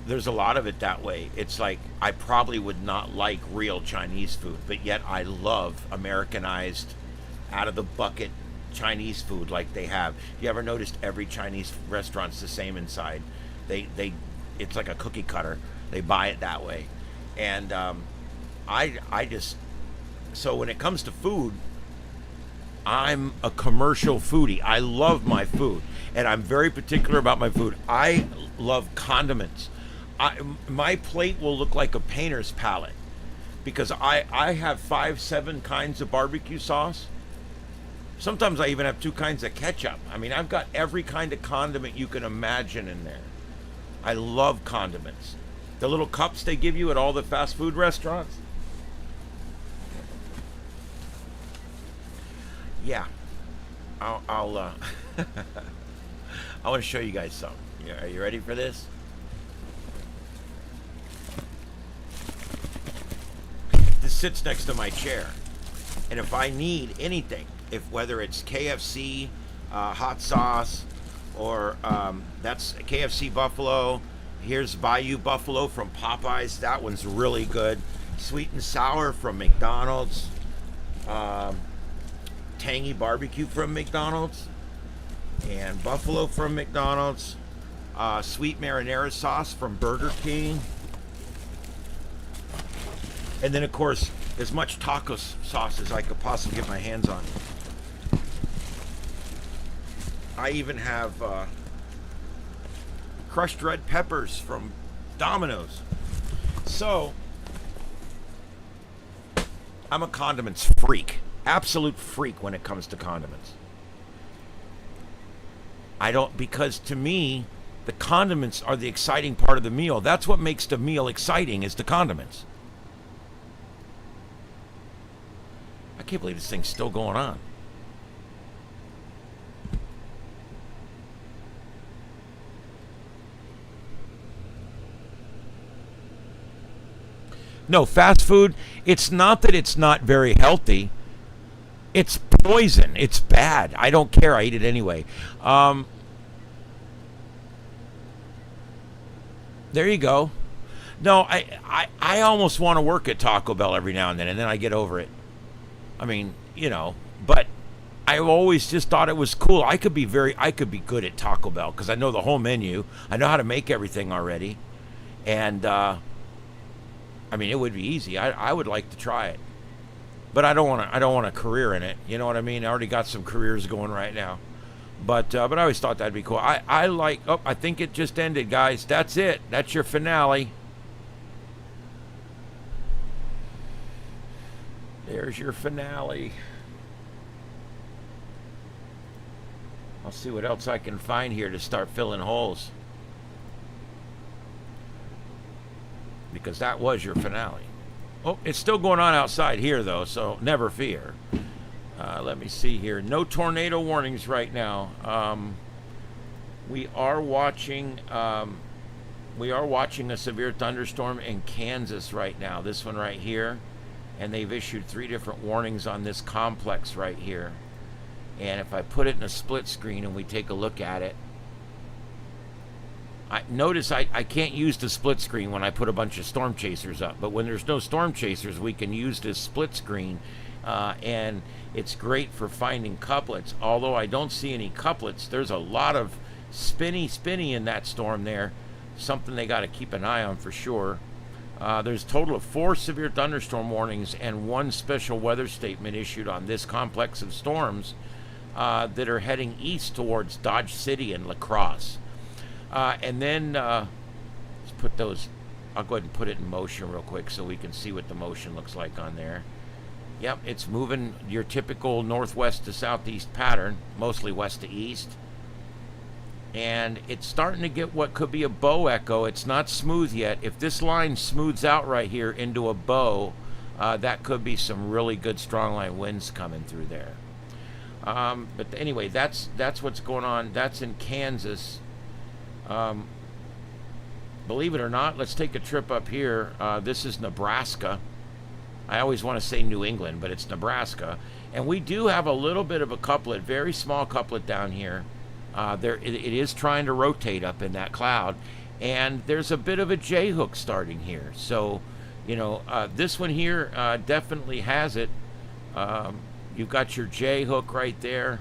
There's a lot of it that way. It's like I probably would not like real Chinese food, but yet I love Americanized, out of the bucket Chinese food like they have. You ever noticed every Chinese restaurant's the same inside? It's like a cookie cutter. They buy it that way. And I just, so when it comes to food, I'm a commercial foodie. I love my food, and I'm very particular about my food. I love condiments. My plate will look like a painter's palette because I have 5-7 kinds of barbecue sauce. Sometimes I even have 2 kinds of ketchup. I mean, I've got every kind of condiment you can imagine in there. I love condiments. The little cups they give you at all the fast food restaurants. Yeah, I'll I want to show you guys something. Are you ready for this? This sits next to my chair, and if I need anything, whether it's KFC hot sauce, or that's KFC Buffalo. Here's Bayou Buffalo from Popeyes. That one's really good. Sweet and sour from McDonald's. Tangy barbecue from McDonald's. And buffalo from McDonald's. Sweet marinara sauce from Burger King. And then, of course, as much taco sauce as I could possibly get my hands on. I even have crushed red peppers from Domino's. So, I'm a condiments freak. Absolute freak when it comes to condiments. Because to me, the condiments are the exciting part of the meal. That's what makes the meal exciting, is the condiments. I can't believe this thing's still going on. No, fast food, it's not that it's not very healthy. It's poison. It's bad. I don't care. I eat it anyway. There you go. No, I almost want to work at Taco Bell every now and then I get over it. I mean, you know, but I've always just thought it was cool. I could be good at Taco Bell because I know the whole menu. I know how to make everything already. And, I mean, it would be easy. I would like to try it. But I don't want a career in it. You know what I mean? I already got some careers going right now. But I always thought that'd be cool. I think it just ended, guys. That's it. That's your finale. There's your finale. I'll see what else I can find here to start filling holes. Because that was your finale. Oh, it's still going on outside here, though, so never fear. Let me see here. No tornado warnings right now. We are watching a severe thunderstorm in Kansas right now. This one right here. And they've issued 3 different warnings on this complex right here. And if I put it in a split screen and we take a look at it, notice I can't use the split screen when I put a bunch of storm chasers up. But when there's no storm chasers, we can use this split screen. And it's great for finding couplets. Although I don't see any couplets, there's a lot of spinny in that storm there. Something they got to keep an eye on for sure. There's a total of 4 severe thunderstorm warnings and 1 special weather statement issued on this complex of storms that are heading east towards Dodge City and La Crosse. And then let's put those, I'll go ahead and put it in motion real quick so we can see what the motion looks like on there. Yep, it's moving your typical northwest to southeast pattern, mostly west to east. And it's starting to get what could be a bow echo. It's not smooth yet. If this line smooths out right here into a bow, that could be some really good strong line winds coming through there. But anyway, that's what's going on. That's in Kansas. Believe it or not, let's take a trip up here. This is Nebraska. I always want to say New England, but it's Nebraska. And we do have a little bit of a couplet, very small couplet down here. It is trying to rotate up in that cloud. And there's a bit of a J-hook starting here. So, you know, this one here definitely has it. You've got your J-hook right there.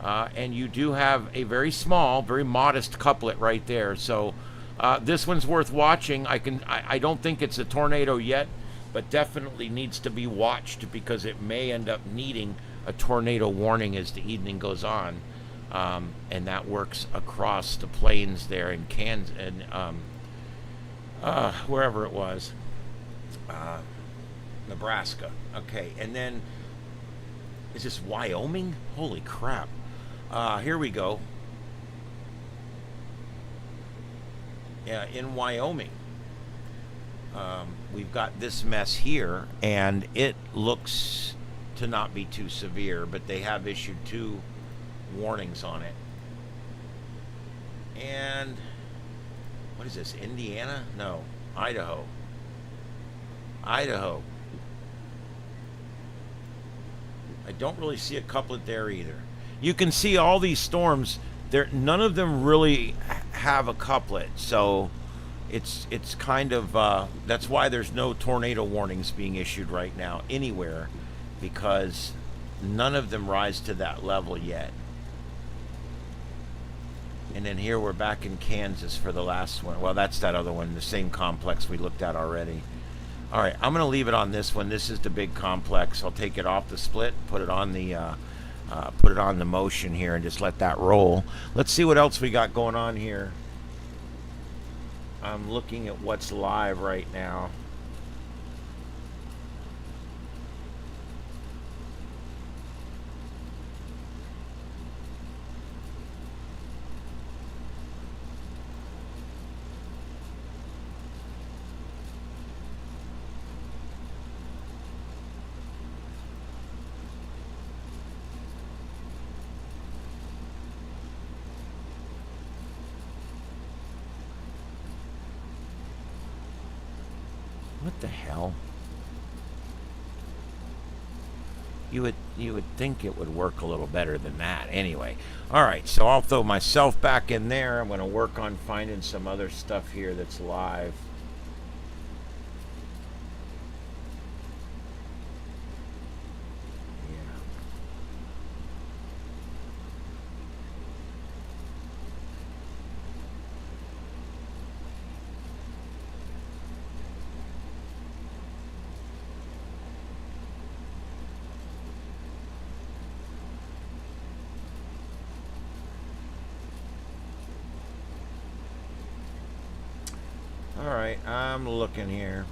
And you do have a very small, very modest couplet right there. So this one's worth watching. I don't think it's a tornado yet, but definitely needs to be watched because it may end up needing a tornado warning as the evening goes on. And that works across the plains there in Kansas and wherever it was, Nebraska. Okay, and then is this Wyoming? Holy crap! Here we go. Yeah, in Wyoming, we've got this mess here, and it looks to not be too severe, but they have issued 2 warnings on it. And what is this, Indiana? No, Idaho. I don't really see a couplet there either. You can see all these storms there, none of them really have a couplet, so it's kind of that's why there's no tornado warnings being issued right now anywhere, because none of them rise to that level yet. And then here we're back in Kansas for the last one. Well, that's that other one, the same complex we looked at already. All right, I'm going to leave it on this one. This is the big complex. I'll take it off the split, put it on the motion here, and just let that roll. Let's see what else we got going on here. I'm looking at what's live right now. What the hell? You would think it would work a little better than that. Anyway, all right. So I'll throw myself back in there. I'm going to work on finding some other stuff here that's live. All right, I'm looking here.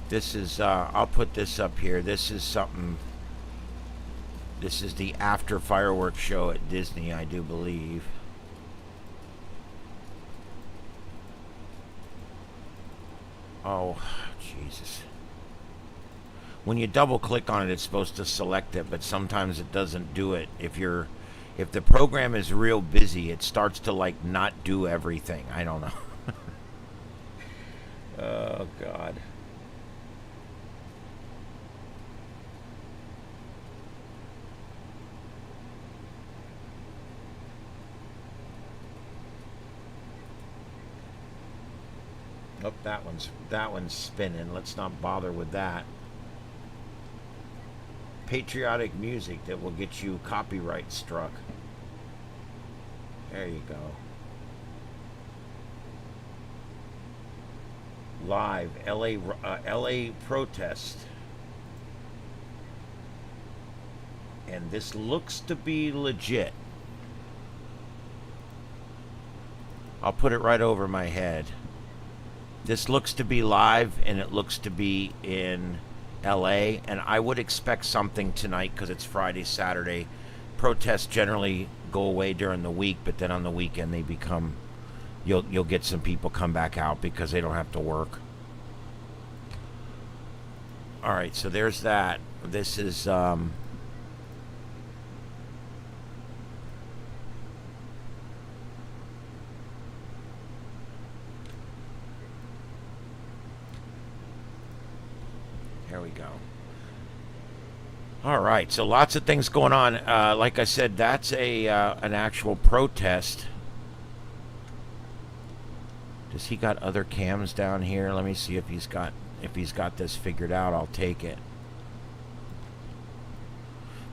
This is, I'll put this up here. This is something, this is the after fireworks show at Disney, I do believe. Oh, Jesus. When you double click on it, it's supposed to select it, but sometimes it doesn't do it. If the program is real busy, it starts to like not do everything. I don't know. Oh, God. Oh, that one's spinning. Let's not bother with that. Patriotic music that will get you copyright struck. There you go. Live LA protest. And this looks to be legit. I'll put it right over my head. This looks to be live, and it looks to be in LA, and I would expect something tonight because it's Friday, Saturday. Protests generally go away during the week, but then on the weekend they become, you'll get some people come back out because they don't have to work. All right, so there's that. This is there we go. All right, so lots of things going on. Like I said, that's an actual protest. Does he got other cams down here? Let me see if he's got this figured out. I'll take it.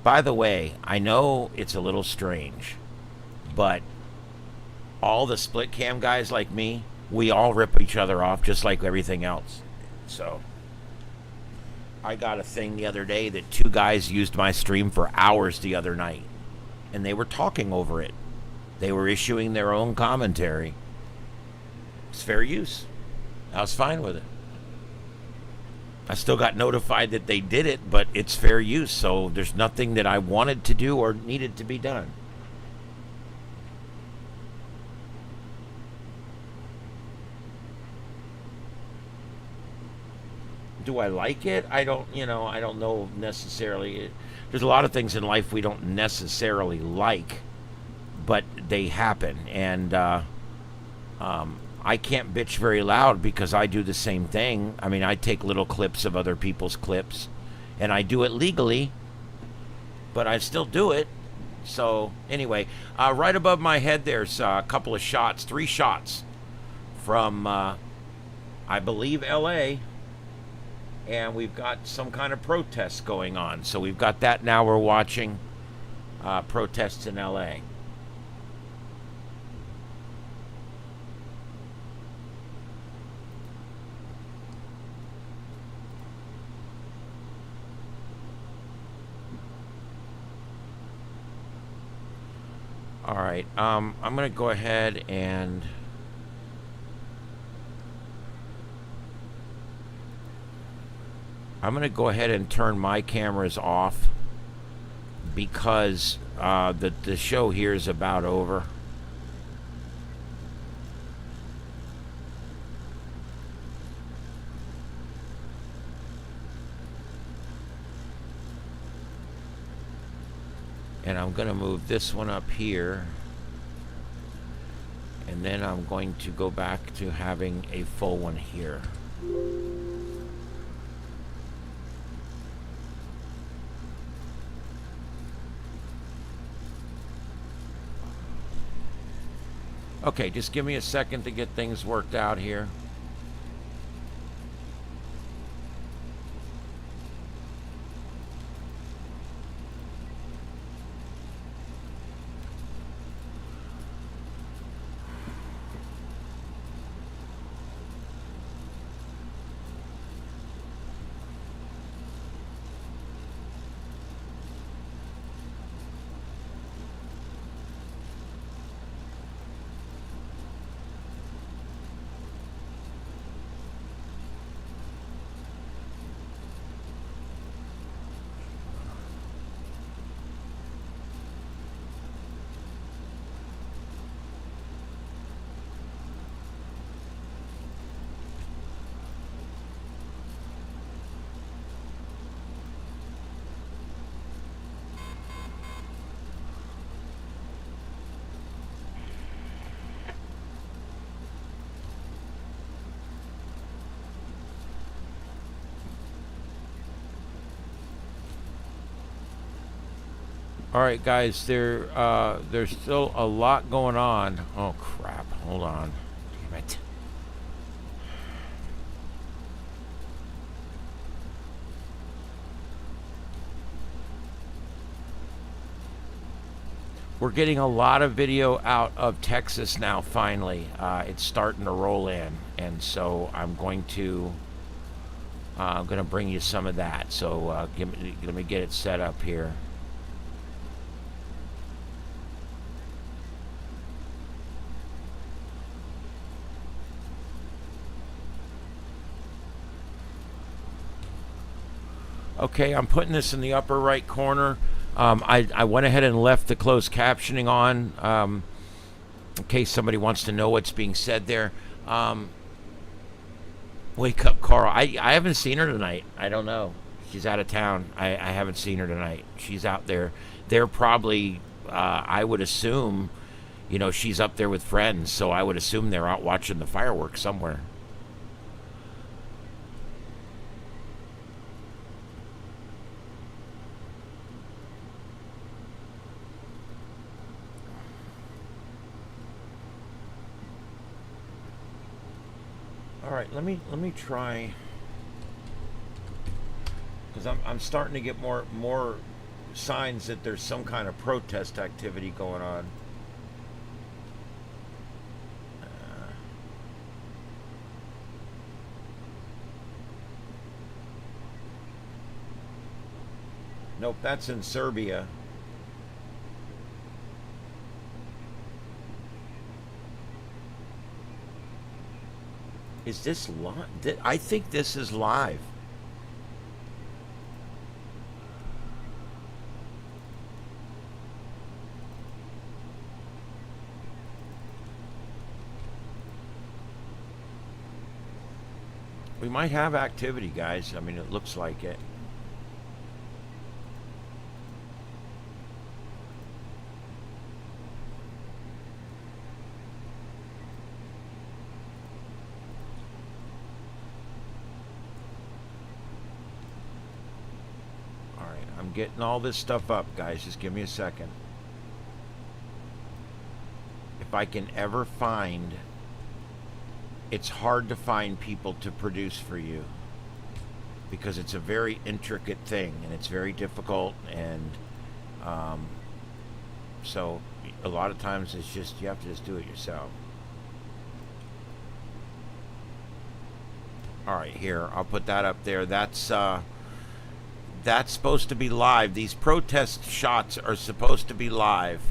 By the way, I know it's a little strange, but all the split cam guys like me, we all rip each other off just like everything else. So I got a thing the other day that 2 guys used my stream for hours the other night, and they were talking over it. They were issuing their own commentary. It's fair use. I was fine with it. I still got notified that they did it, but it's fair use, so there's nothing that I wanted to do or needed to be done. Do I like it? I don't know necessarily. There's a lot of things in life we don't necessarily like, but they happen, and I can't bitch very loud because I do the same thing. I mean, I take little clips of other people's clips, and I do it legally, but I still do it. So anyway, right above my head there's a couple of shots, 3 shots from, I believe, LA, and we've got some kind of protest going on. So we've got that now. We're watching protests in LA. All right, I'm going to go ahead and turn my cameras off because the show here is about over. And I'm going to move this one up here. And then I'm going to go back to having a full one here. Okay, just give me a second to get things worked out here. All right, guys, there's still a lot going on. Oh, crap. Hold on. Damn it. We're getting a lot of video out of Texas now, finally. It's starting to roll in, and so I'm going to bring you some of that. So let me get it set up here. Okay, I'm putting this in the upper right corner. I went ahead and left the closed captioning on in case somebody wants to know what's being said there. Wake up, Carl. I haven't seen her tonight. I don't know. She's out of town. I haven't seen her tonight. She's out there. They're probably, I would assume, you know, she's up there with friends, so I would assume they're out watching the fireworks somewhere. All right, let me try, because I'm starting to get more signs that there's some kind of protest activity going on. Nope, that's in Serbia. Is this live? I think this is live. We might have activity, guys. I mean, it looks like it. I'm getting all this stuff up, guys. Just give me a second. If I can ever find... It's hard to find people to produce for you, because it's a very intricate thing, and it's very difficult, and so a lot of times it's just, you have to just do it yourself. Alright, here, I'll put that up there. That's supposed to be live. These protest shots are supposed to be live.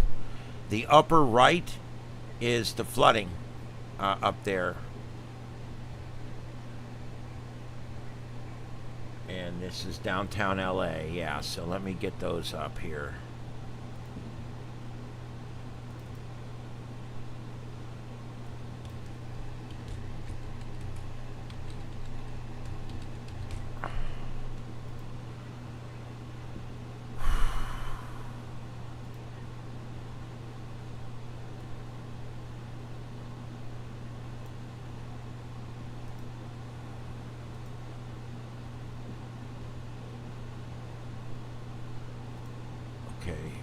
The upper right is the flooding up there. And this is downtown LA. Yeah, so let me get those up here.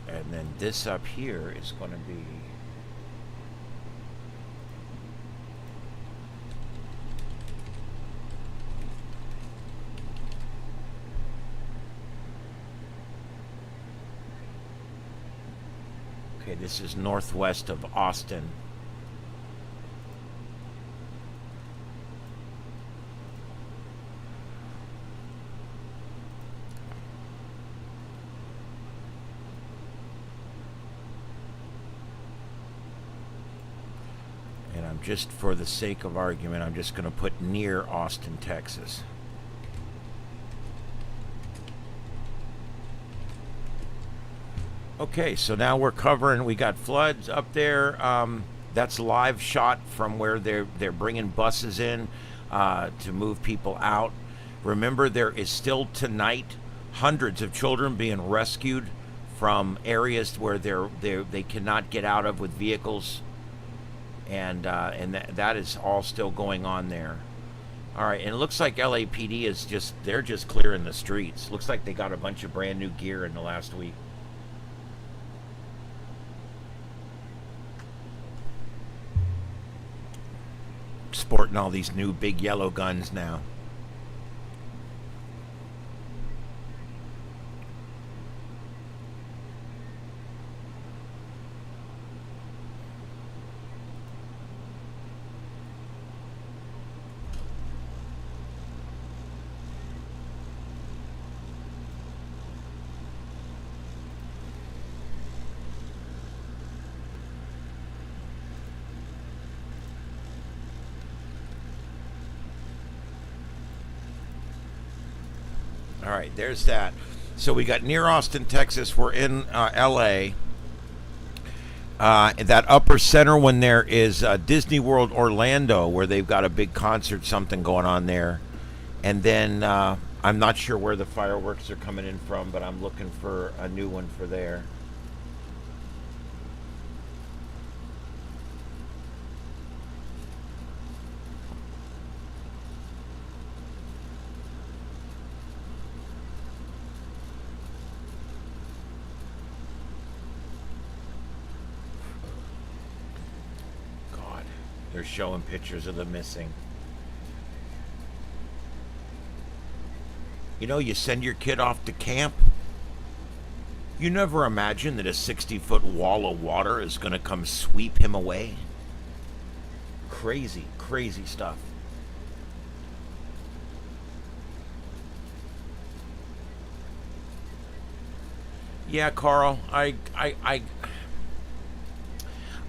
And then this up here is going to be... Okay, this is northwest of Austin. Just for the sake of argument, I'm just going to put near Austin, Texas. Okay, so now we're covering, we got floods up there. That's live shot from where they're bringing buses in to move people out. Remember, there is still tonight hundreds of children being rescued from areas where they cannot get out of with vehicles. And that is all still going on there. All right, and it looks like LAPD is they're just clearing the streets. Looks like they got a bunch of brand new gear in the last week. Sporting all these new big yellow guns now. All right, there's that. So we got near Austin, Texas. We're in L.A. That upper center one there is Disney World Orlando, where they've got a big concert, something going on there. And then I'm not sure where the fireworks are coming in from, but I'm looking for a new one for there. They're showing pictures of the missing. You know, you send your kid off to camp. You never imagine that a 60-foot wall of water is going to come sweep him away. Crazy, crazy stuff. Yeah, Carl,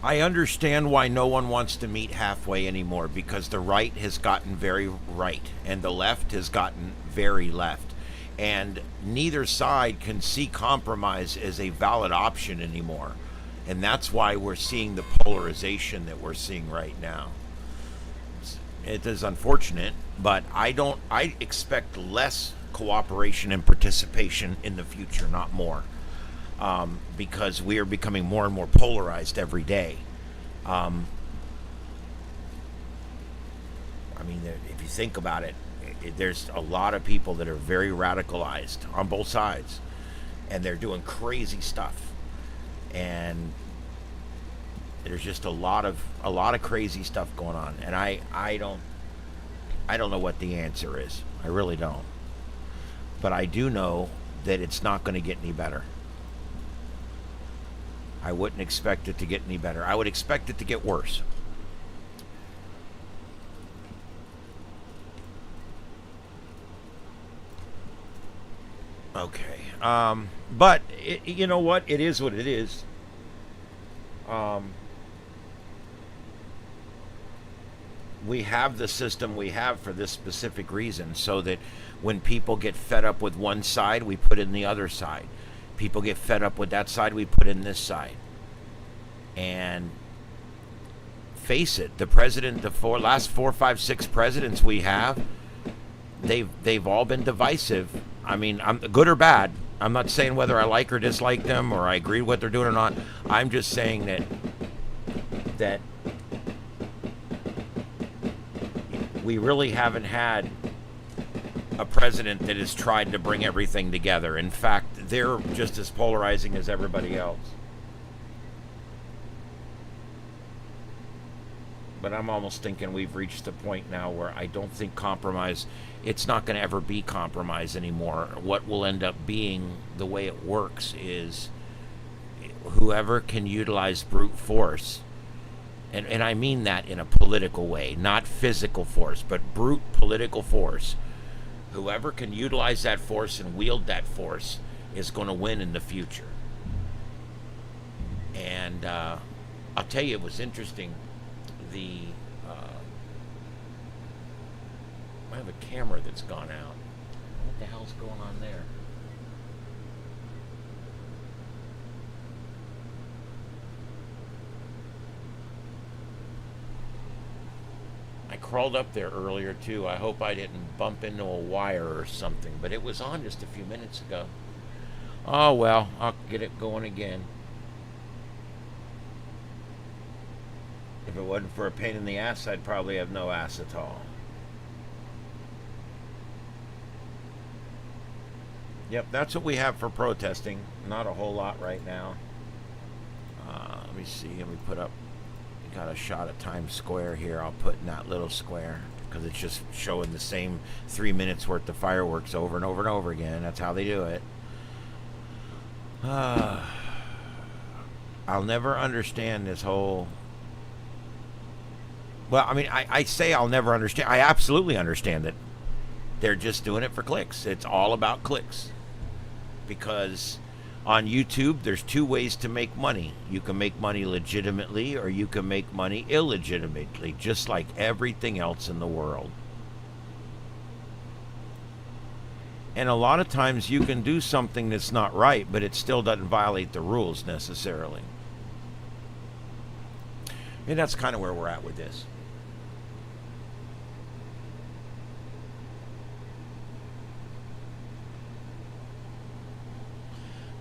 I understand why no one wants to meet halfway anymore, because the right has gotten very right and the left has gotten very left. And neither side can see compromise as a valid option anymore. And that's why we're seeing the polarization that we're seeing right now. It is unfortunate, but I expect less cooperation and participation in the future, not more. Because we are becoming more and more polarized every day. I mean, if you think about it, there's a lot of people that are very radicalized on both sides, and they're doing crazy stuff. And there's just a lot of crazy stuff going on, and I don't know what the answer is. I really don't. But I do know that it's not going to get any better. I wouldn't expect it to get any better. I would expect it to get worse. Okay. But you know what? It is what it is. We have the system we have for this specific reason, so that when people get fed up with one side, we put in the other side. People get fed up with that side, we put in this side. And face it, the president, last 4, 5, 6 presidents we have, they've all been divisive. I mean, I'm good or bad. I'm not saying whether I like or dislike them, or I agree with what they're doing or not. I'm just saying that we really haven't had a president that has tried to bring everything together. In fact, they're just as polarizing as everybody else. But I'm almost thinking we've reached the point now where I don't think compromise, it's not going to ever be compromise anymore. What will end up being, the way it works, is whoever can utilize brute force, and I mean that in a political way, not physical force, but brute political force. Whoever can utilize that force and wield that force is going to win in the future. And I'll tell you, it was interesting. I have a camera that's gone out. What the hell's going on there? I crawled up there earlier too. I hope I didn't bump into a wire or something, but it was on just a few minutes ago. Oh well, I'll get it going again. If it wasn't for a pain in the ass, I'd probably have no ass at all. Yep, that's what we have for protesting. Not a whole lot right now. Let me see. Let me put up. Got a shot of Times Square here. I'll put in that little square because it's just showing the same 3 minutes worth of fireworks over and over and over again. That's how they do it. I'll never understand this whole... Well, I mean, I say I'll never understand. I absolutely understand it. They're just doing it for clicks. It's all about clicks. Because on YouTube, there's 2 ways to make money. You can make money legitimately, or you can make money illegitimately, just like everything else in the world. And a lot of times you can do something that's not right, but it still doesn't violate the rules necessarily. And that's kind of where we're at with this.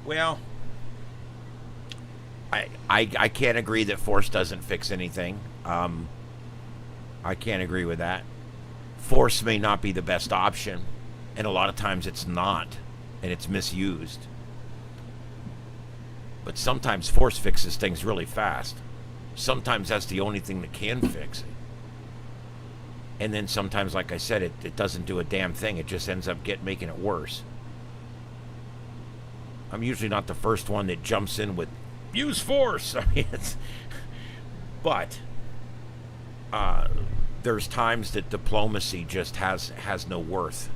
Well, I can't agree that force doesn't fix anything. I can't agree with that. Force may not be the best option, and a lot of times it's not, and it's misused. But sometimes force fixes things really fast. Sometimes that's the only thing that can fix it. And then sometimes, like I said, it doesn't do a damn thing. It just ends up making it worse. I'm usually not the first one that jumps in with use force. I mean, but there's times that diplomacy just has no worth.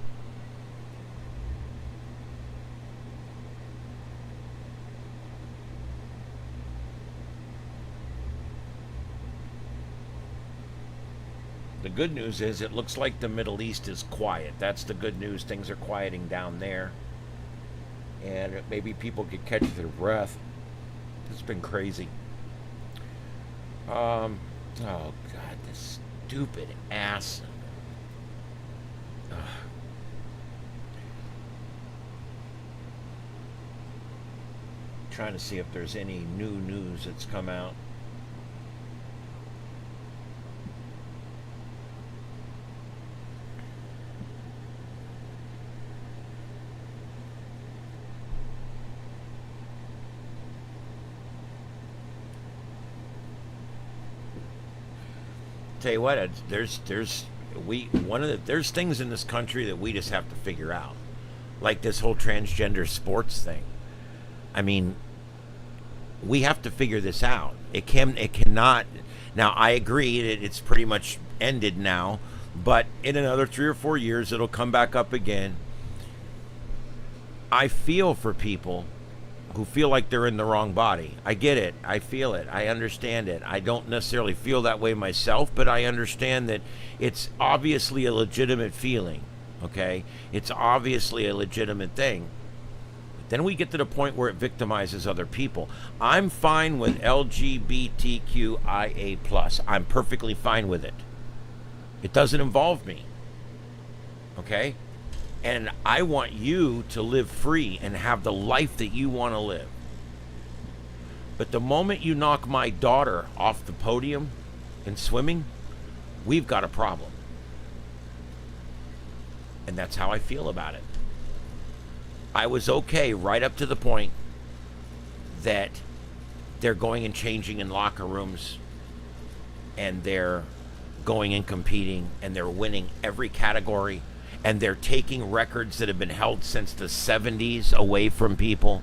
The good news is it looks like the Middle East is quiet. That's the good news. Things are quieting down there. And maybe people could catch their breath. It's been crazy. Oh, God, this stupid ass. Ugh. Trying to see if there's any new news that's come out. Tell you what, there's things in this country that we just have to figure out, like this whole transgender sports thing. I mean, we have to figure this out. It cannot. Now, I agree that it's pretty much ended now, but in another 3 or 4 years, it'll come back up again. I feel for people who feel like they're in the wrong body. I get it. I feel it. I understand it. I don't necessarily feel that way myself, but I understand that it's obviously a legitimate feeling, okay? It's obviously a legitimate thing. But then we get to the point where it victimizes other people. I'm fine with LGBTQIA+. I'm perfectly fine with it. It doesn't involve me, okay? And I want you to live free and have the life that you want to live. But the moment you knock my daughter off the podium in swimming, we've got a problem. And that's how I feel about it. I was okay right up to the point that they're going and changing in locker rooms, and they're going and competing, and they're winning every category. And they're taking records that have been held since the 70s away from people.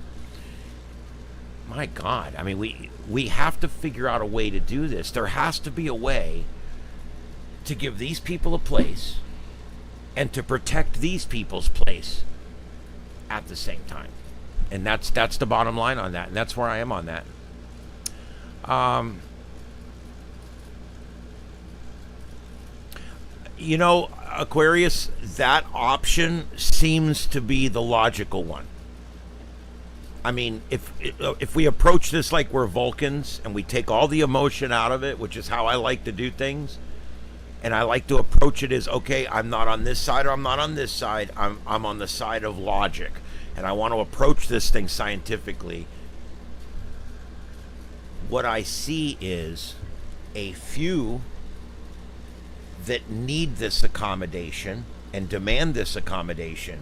My God, I mean, we have to figure out a way to do this. There has to be a way to give these people a place and to protect these people's place at the same time. And that's the bottom line on that. And that's where I am on that. You know, Aquarius, that option seems to be the logical one. I mean, if we approach this like we're Vulcans and we take all the emotion out of it, which is how I like to do things, and I like to approach it as, okay, I'm not on this side or I'm not on this side, I'm on the side of logic, and I want to approach this thing scientifically. What I see is a few that need this accommodation and demand this accommodation,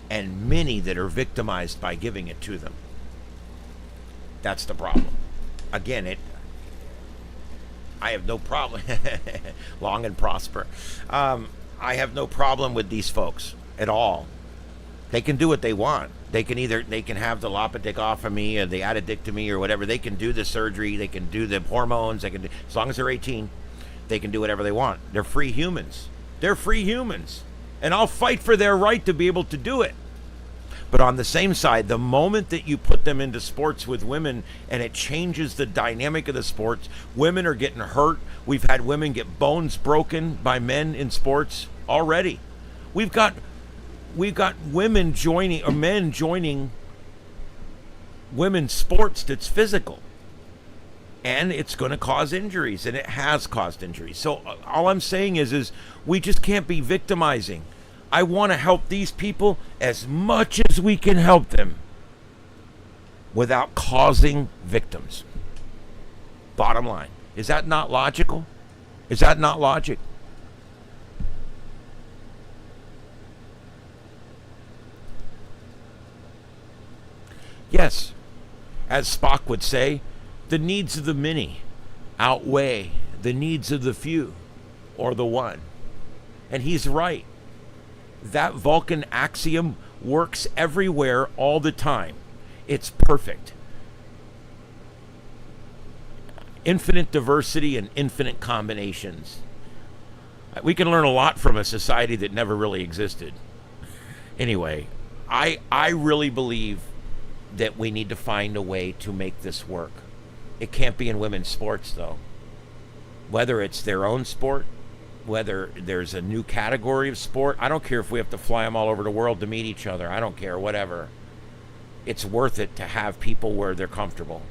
and many that are victimized by giving it to them. That's the problem. Again, I have no problem. Long and prosper. I have no problem with these folks at all. They can do what they want. They can have the lopidectomy or the addictomy or whatever. They can do the surgery. They can do the hormones. As long as they're 18. They can do whatever they want. They're free humans. They're free humans. And I'll fight for their right to be able to do it. But on the same side, the moment that you put them into sports with women and it changes the dynamic of the sports, women are getting hurt. We've had women get bones broken by men in sports already. We've got we got women joining, or men joining women's sports that's physical. And it's going to cause injuries, and it has caused injuries. So all I'm saying is we just can't be victimizing. I want to help these people as much as we can help them without causing victims. Bottom line. Is that not logical? Is that not logic? Yes. As Spock would say, the needs of the many outweigh the needs of the few or the one. And he's right. That Vulcan axiom works everywhere all the time. It's perfect. Infinite diversity and infinite combinations. We can learn a lot from a society that never really existed. Anyway, I really believe that we need to find a way to make this work. It can't be in women's sports, though. Whether it's their own sport, whether there's a new category of sport, I don't care if we have to fly them all over the world to meet each other. I don't care, whatever. It's worth it to have people where they're comfortable.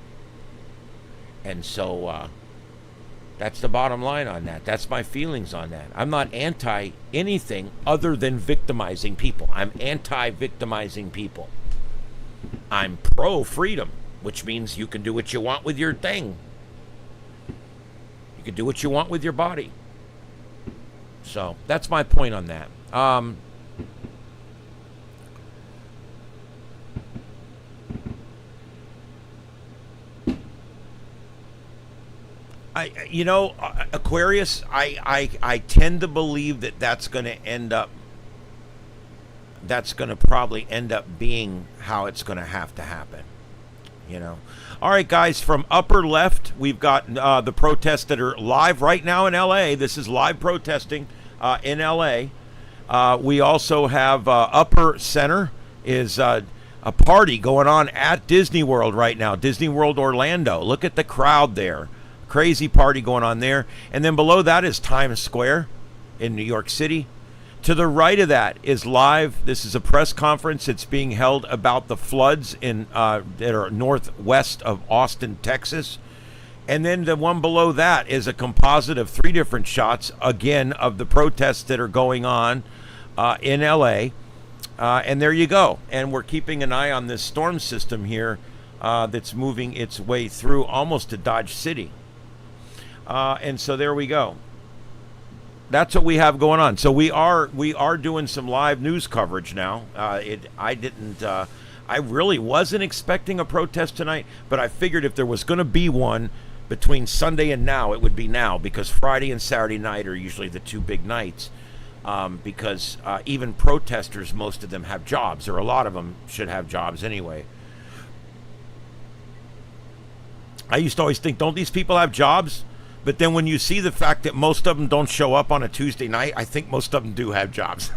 And so that's the bottom line on that. That's my feelings on that. I'm not anti anything other than victimizing people. I'm anti-victimizing people. I'm pro-freedom, which means you can do what you want with your thing. You can do what you want with your body. So that's my point on that. Aquarius, I tend to believe that's going to end up, that's going to probably end up being how it's going to have to happen. All right, guys, from upper left, we've got the protests that are live right now in L.A. This is live protesting in L.A. We also have upper center is a party going on at Disney World right now, Disney World Orlando. Look at the crowd there. Crazy party going on there. And then below that is Times Square in New York City. To the right of that is live. This is a press conference. It's being held about the floods in that are northwest of Austin, Texas. And then the one below that is a composite of 3 different shots, again, of the protests that are going on in L.A. And there you go. And we're keeping an eye on this storm system here that's moving its way through almost to Dodge City. And so there we go. That's what we have going on. So we are doing some live news coverage now. I really wasn't expecting a protest tonight, but I figured if there was going to be one between Sunday and now, it would be now, because Friday and Saturday night are usually the 2 big nights. Because even protesters, most of them have jobs, or a lot of them should have jobs anyway. I used to always think, don't these people have jobs? But then when you see the fact that most of them don't show up on a Tuesday night, I think most of them do have jobs.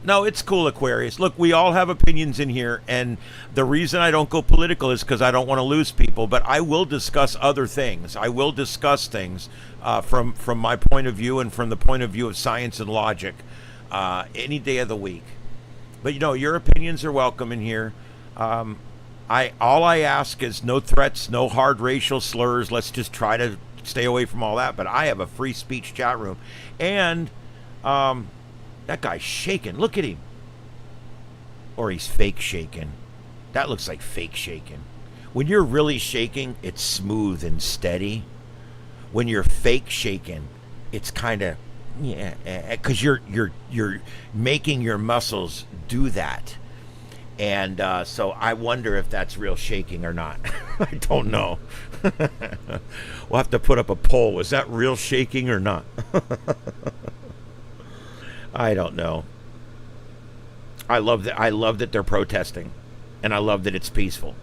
No, it's cool, Aquarius. Look, we all have opinions in here, and the reason I don't go political is because I don't want to lose people, but I will discuss other things. I will discuss things from my point of view and from the point of view of science and logic any day of the week. But, your opinions are welcome in here. All I ask is no threats, no hard racial slurs. Let's just try to stay away from all that. But I have a free speech chat room. And that guy's shaking. Look at him. Or he's fake shaking. That looks like fake shaking. When you're really shaking, it's smooth and steady. When you're fake shaking, it's kind of, because you're making your muscles do that. And so I wonder if that's real shaking or not. I don't know. We'll have to put up a poll. Was that real shaking or not? I don't know. I love that they're protesting, and I love that it's peaceful.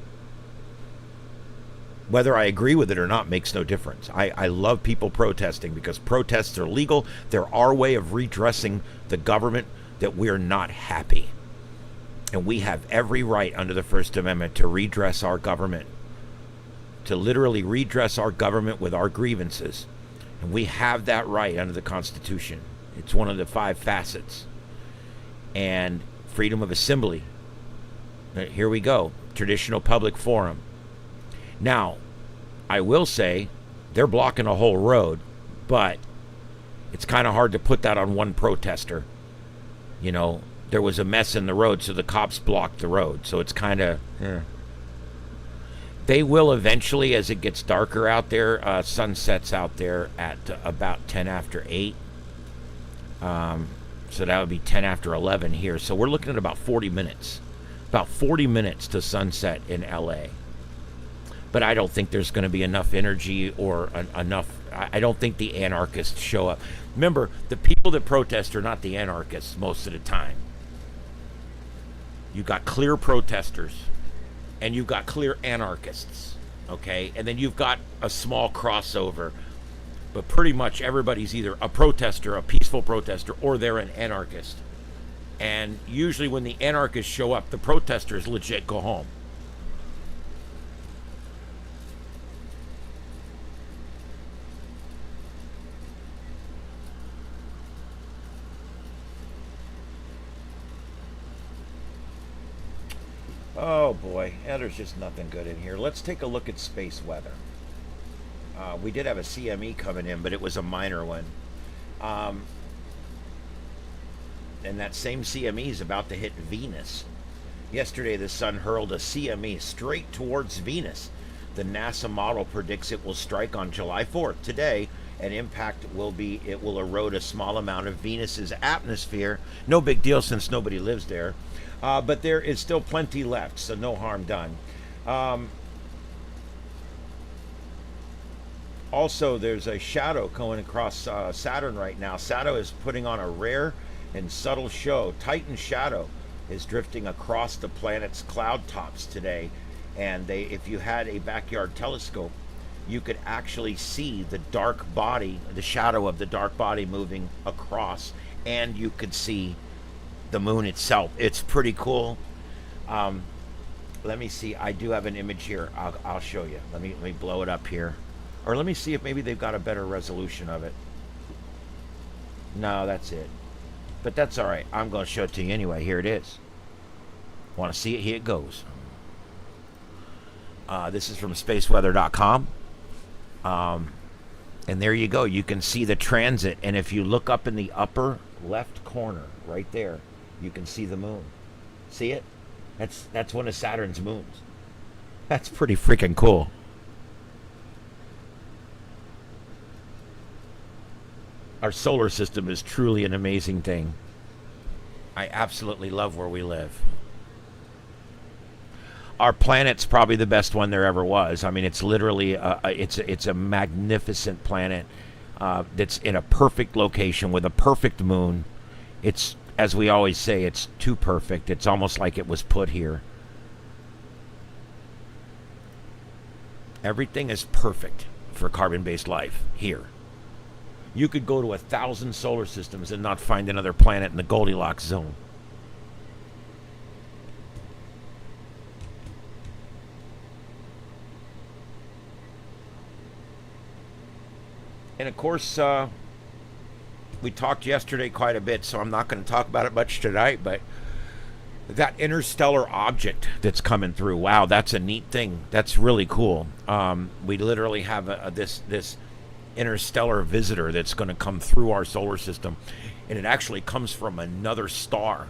Whether I agree with it or not makes no difference. I love people protesting because protests are legal. They're our way of redressing the government that we're not happy. And we have every right under the First Amendment to redress our government, to literally redress our government with our grievances. And we have that right under the Constitution. It's one of the 5 facets. And freedom of assembly. Here we go. Traditional public forum. Now, I will say they're blocking a whole road, but it's kind of hard to put that on one protester. You know, there was a mess in the road, so the cops blocked the road. So it's kind of... They will eventually, as it gets darker out there, sunsets out there at about 10 after 8. So that would be 10 after 11 here. So we're looking at about 40 minutes. About 40 minutes to sunset in LA. But I don't think there's going to be enough energy or enough... I don't think the anarchists show up. Remember, the people that protest are not the anarchists most of the time. You've got clear protesters. And you've got clear anarchists, okay? And then you've got a small crossover. But pretty much everybody's either a protester, a peaceful protester, or they're an anarchist. And usually when the anarchists show up, the protesters legit go home. Oh boy, there's just nothing good in here. Let's take a look at space weather. We did have a CME coming in, but it was a minor one. And that same CME is about to hit Venus. Yesterday, the sun hurled a CME straight towards Venus. The NASA model predicts it will strike on July 4th. Today, an impact will be, it will erode a small amount of Venus's atmosphere. No big deal since nobody lives there. But there is still plenty left, so no harm done. Also, there's a shadow going across Saturn right now. Saturn is putting on a rare and subtle show. Titan shadow is drifting across the planet's cloud tops today. And if you had a backyard telescope, you could actually see the dark body, the shadow of the dark body moving across. And you could see the moon itself. It's pretty cool. Let me see. I do have an image here. I'll show you. Let me blow it up here. Or let me see if maybe they've got a better resolution of it. No, that's it. But that's all right. I'm going to show it to you anyway. Here it is. Want to see it? Here it goes. This is from spaceweather.com. And there you go. You can see the transit. And if you look up in the upper left corner, right there, you can see the moon. See it? That's one of Saturn's moons. That's pretty freaking cool. Our solar system is truly an amazing thing. I absolutely love where we live. Our planet's probably the best one there ever was. I mean, it's literally it's a magnificent planet that's in a perfect location with a perfect moon. It's, as we always say, it's too perfect. It's almost like it was put here. Everything is perfect for carbon-based life here. You could go to 1,000 solar systems and not find another planet in the Goldilocks zone. And of course, we talked yesterday quite a bit, so I'm not going to talk about it much tonight, but that interstellar object that's coming through, wow, that's a neat thing. That's really cool. We literally have this interstellar visitor that's going to come through our solar system, and it actually comes from another star,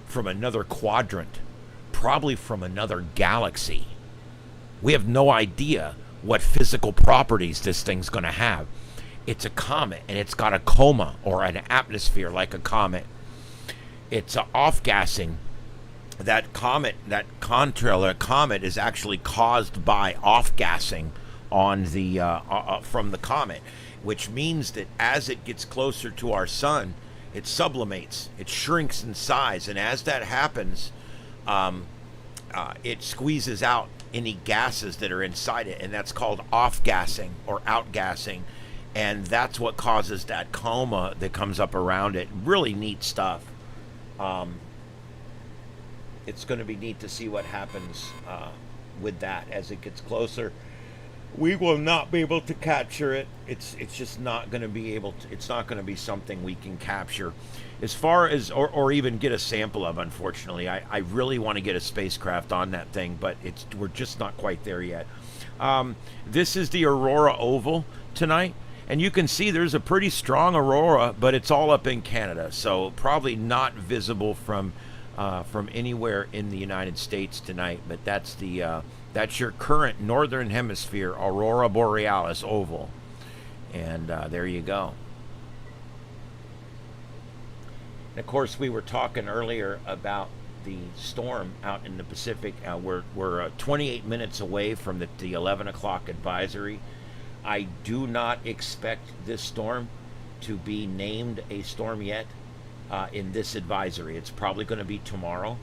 from another quadrant, probably from another galaxy. We have no idea what physical properties this thing's going to have. It's a comet, and it's got a coma or an atmosphere like a comet. It's off-gassing. That comet, that contrail, a comet is actually caused by off-gassing on the from the comet, which means that as it gets closer to our sun, it sublimates, it shrinks in size, and as that happens, it squeezes out any gases that are inside it, and that's called off-gassing or out-gassing, and that's what causes that coma that comes up around it. Really neat stuff. It's going to be neat to see what happens with that as it gets closer. we will not be able to capture it. It's just not going to be able to. It's not going to be something we can capture, as far as or even get a sample of. Unfortunately, I really want to get a spacecraft on that thing, but we're just not quite there yet. This is the aurora oval tonight, and you can see there's a pretty strong aurora, but it's all up in Canada, so probably not visible from anywhere in the United States tonight. But that's your current northern hemisphere aurora borealis oval, and there you go. And of course, we were talking earlier about the storm out in the Pacific. We're 28 minutes away from the 11 o'clock advisory. I do not expect this storm to be named a storm yet in this advisory. It's probably going to be tomorrow,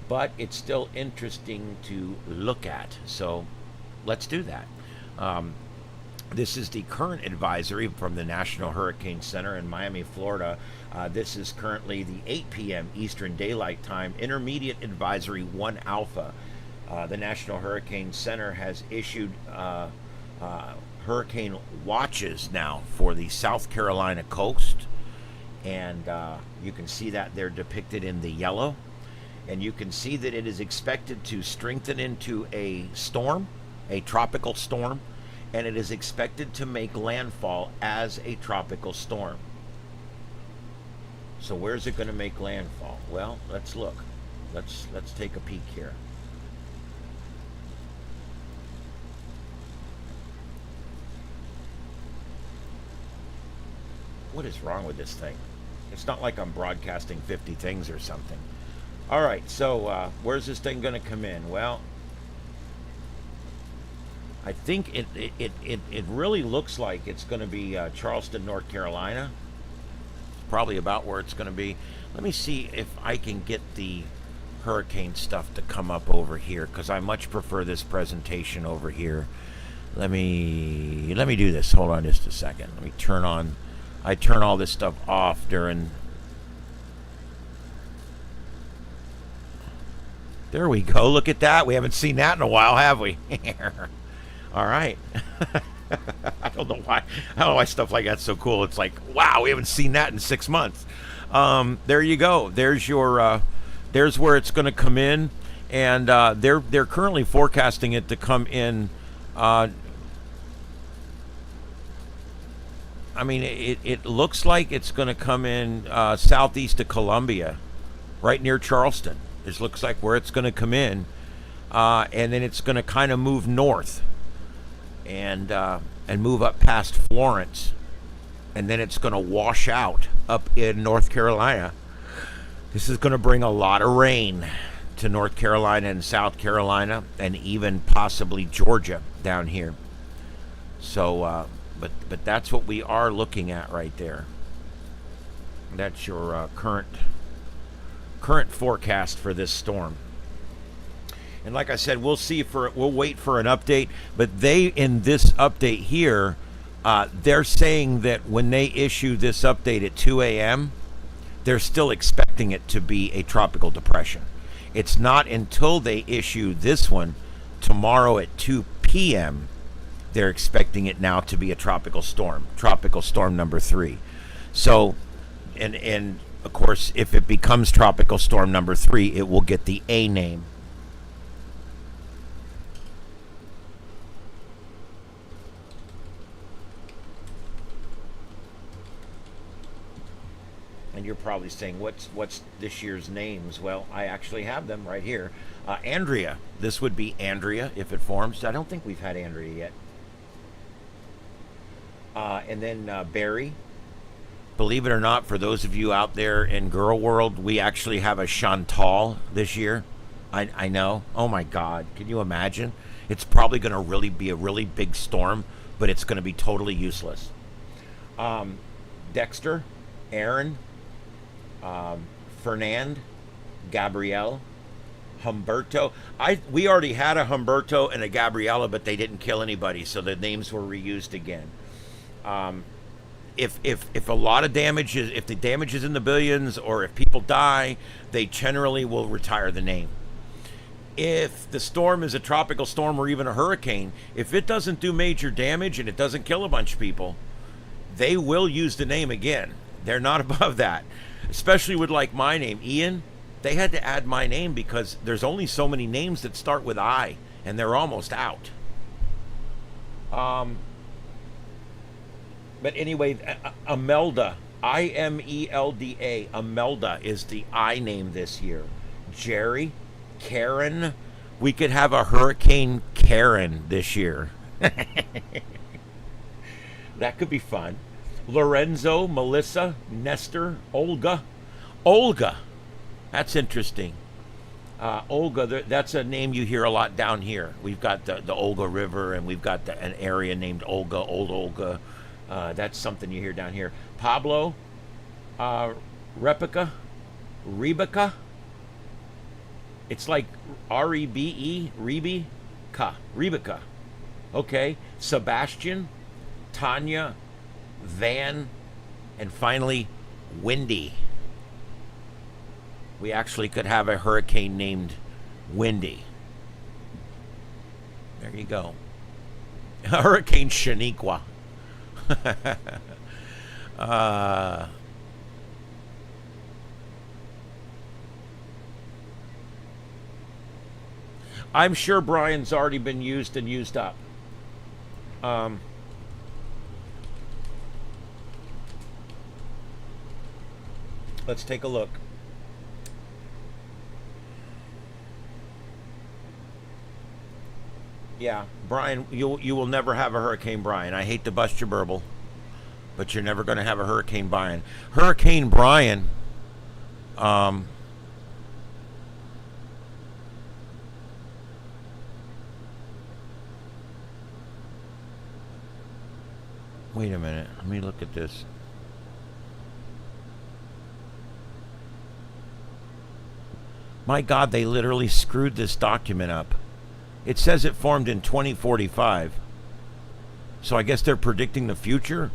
but it's still interesting to look at. So let's do that. This is the current advisory from the National Hurricane Center in Miami, Florida. This is currently the 8 p.m. Eastern Daylight Time Intermediate Advisory 1 Alpha. The National Hurricane Center has issued hurricane watches now for the South Carolina coast. And you can see that they're depicted in the yellow. And you can see that it is expected to strengthen into a storm, a tropical storm. And it is expected to make landfall as a tropical storm. So where's it going to make landfall? Well, let's look. Let's take a peek here. What is wrong with this thing? It's not like I'm broadcasting 50 things or something. All right, so where's this thing going to come in? Well, I think it really looks like it's going to be Charleston, North Carolina. It's probably about where it's going to be. Let me see if I can get the hurricane stuff to come up over here, because I much prefer this presentation over here. Let me do this. Hold on just a second. Let me turn on. I turn all this stuff off during. There we go. Look at that. We haven't seen that in a while, have we? All right. I don't know why stuff like that's so cool. It's like, wow, we haven't seen that in 6 months. There you go. There's your there's where it's going to come in, and they're currently forecasting it to come in. I mean, it looks like it's going to come in southeast of Columbia, right near Charleston. It looks like where it's going to come in, and then it's going to kind of move north. And move up past Florence, and then it's going to wash out up in North Carolina. This is going to bring a lot of rain to North Carolina and South Carolina, and even possibly Georgia down here. So, but that's what we are looking at right there. That's your current forecast for this storm. And like I said, we'll wait for an update. But they, in this update here, they're saying that when they issue this update at 2 a.m., they're still expecting it to be a tropical depression. It's not until they issue this one tomorrow at 2 p.m. they're expecting it now to be a tropical storm number 3. So, and of course, if it becomes tropical storm number 3, it will get the A name. And you're probably saying, what's this year's names? Well, I actually have them right here. Andrea. This would be Andrea if it forms. I don't think we've had Andrea yet. And then Barry. Believe it or not, for those of you out there in girl world, we actually have a Chantal this year. I know. Oh my God. Can you imagine? It's probably going to really be a really big storm, but it's going to be totally useless. Dexter, Aaron, Fernand, Gabrielle, Humberto. We already had a Humberto and a Gabriella, but they didn't kill anybody, so the names were reused again. If a lot of damage is, if the damage is in the billions, or if people die, they generally will retire the name. if the storm is a tropical storm or even a hurricane, if it doesn't do major damage and it doesn't kill a bunch of people, they will use the name again. They're not above that. Especially with like my name, Ian. They had to add my name because there's only so many names that start with I, and they're almost out. But anyway, Imelda, Imelda, Imelda is the I name this year. Jerry, Karen, we could have a Hurricane Karen this year. That could be fun. Lorenzo, Melissa, Nestor, Olga. Olga, that's interesting. Olga, that's a name you hear a lot down here. We've got the Olga River, and we've got an area named Olga, Old Olga. That's something you hear down here. Pablo, Rebecca. It's like R-E-B-E, Rebecca. Okay. Sebastian, Tanya, Van, and finally, Wendy. We actually could have a hurricane named Wendy. There you go. Hurricane Shaniqua. I'm sure Brian's already been used and used up. Let's take a look. Yeah, Brian, you will never have a Hurricane Brian. I hate to bust your burble, but you're never going to have a Hurricane Brian. Hurricane Brian, wait a minute. Let me look at this. My God, they literally screwed this document up. It says it formed in 2045. So I guess they're predicting the future?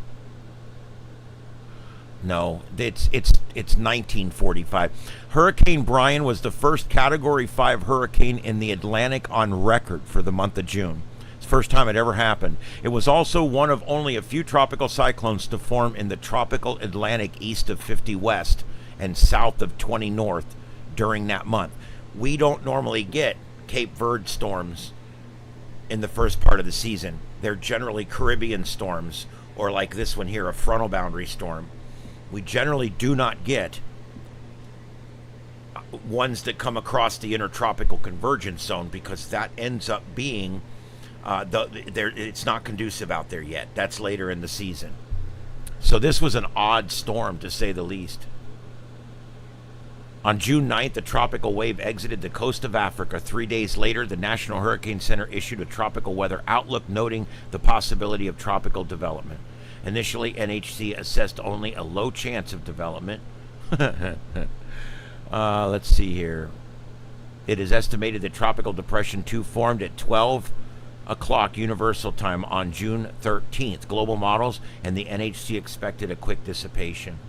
No, it's 1945. Hurricane Brian was the first Category 5 hurricane in the Atlantic on record for the month of June. It's the first time it ever happened. It was also one of only a few tropical cyclones to form in the tropical Atlantic east of 50 west and south of 20 north during that month. We don't normally get Cape Verde storms in the first part of the season. They're generally Caribbean storms, or like this one here, a frontal boundary storm. We generally do not get ones that come across the intertropical convergence zone because that ends up being it's not conducive out there yet. That's later in the season. So this was an odd storm, to say the least. On June 9th, a tropical wave exited the coast of Africa. 3 days later, the National Hurricane Center issued a tropical weather outlook noting the possibility of tropical development. Initially, NHC assessed only a low chance of development. Let's see here. It is estimated that Tropical Depression 2 formed at 12 o'clock Universal Time on June 13th. Global models and the NHC expected a quick dissipation.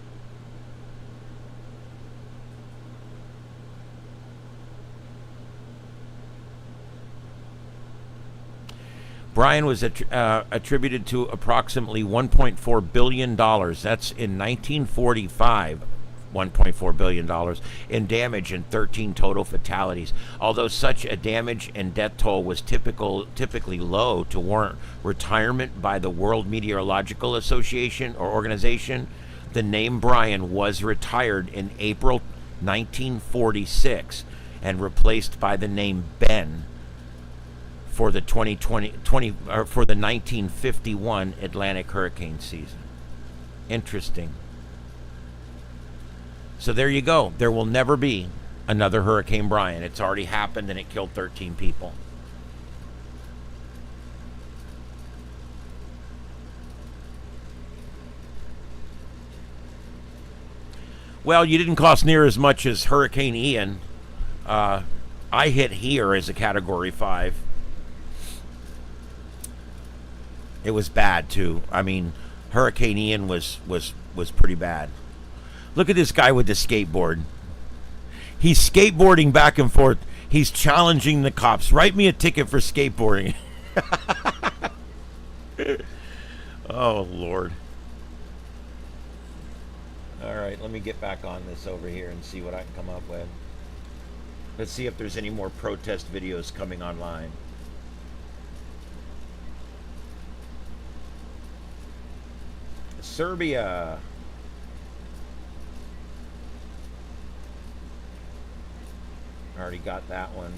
Brian was attributed to approximately $1.4 billion. That's in 1945, $1.4 billion in damage and 13 total fatalities. Although such a damage and death toll was typically low to warrant retirement by the World Meteorological Association or organization, the name Brian was retired in April 1946 and replaced by the name Ben for the 1951 Atlantic hurricane season. Interesting. So there you go. There will never be another Hurricane Brian. It's already happened and it killed 13 people. Well, you didn't cost near as much as Hurricane Ian. I hit here as a Category 5. It was bad too. I mean, Hurricane Ian was pretty bad. Look at this guy with the skateboard. He's skateboarding back and forth. He's challenging the cops. Write me a ticket for skateboarding. Oh, Lord. All right, let me get back on this over here and see what I can come up with. Let's see if there's any more protest videos coming online. Serbia. Already got that one.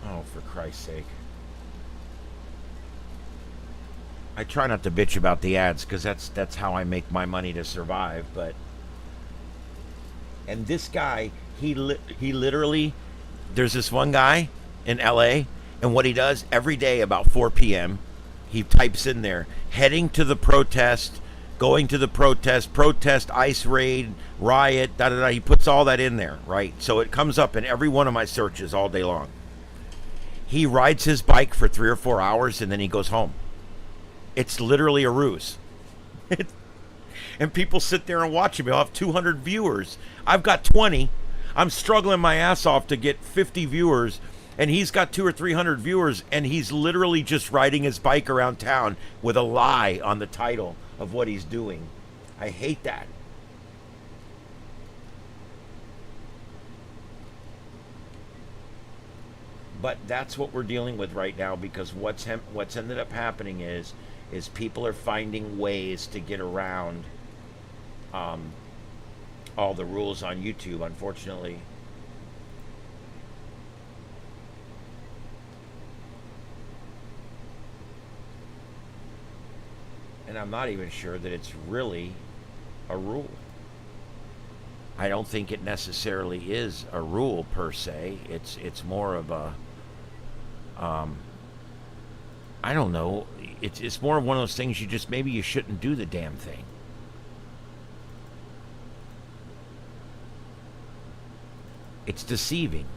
Oh, for Christ's sake. I try not to bitch about the ads because that's how I make my money to survive, but and this guy, he literally, there's this one guy in LA, and what he does every day about 4 p.m., he types in there, heading to the protest, going to the protest, ICE raid, riot, da-da-da. He puts all that in there, right? So it comes up in every one of my searches all day long. He rides his bike for 3 or 4 hours, and then he goes home. It's literally a ruse. And people sit there and watch him. He'll have 200 viewers. I've got 20. I'm struggling my ass off to get 50 viewers, and he's got 200 or 300 viewers, and he's literally just riding his bike around town with a lie on the title of what he's doing. I hate that. But that's what we're dealing with right now, because what's ended up happening is people are finding ways to get around all the rules on YouTube, unfortunately. And I'm not even sure that it's really a rule. I don't think it necessarily is a rule per se. It's more of a I don't know. It's more of one of those things maybe you shouldn't do the damn thing. It's deceiving.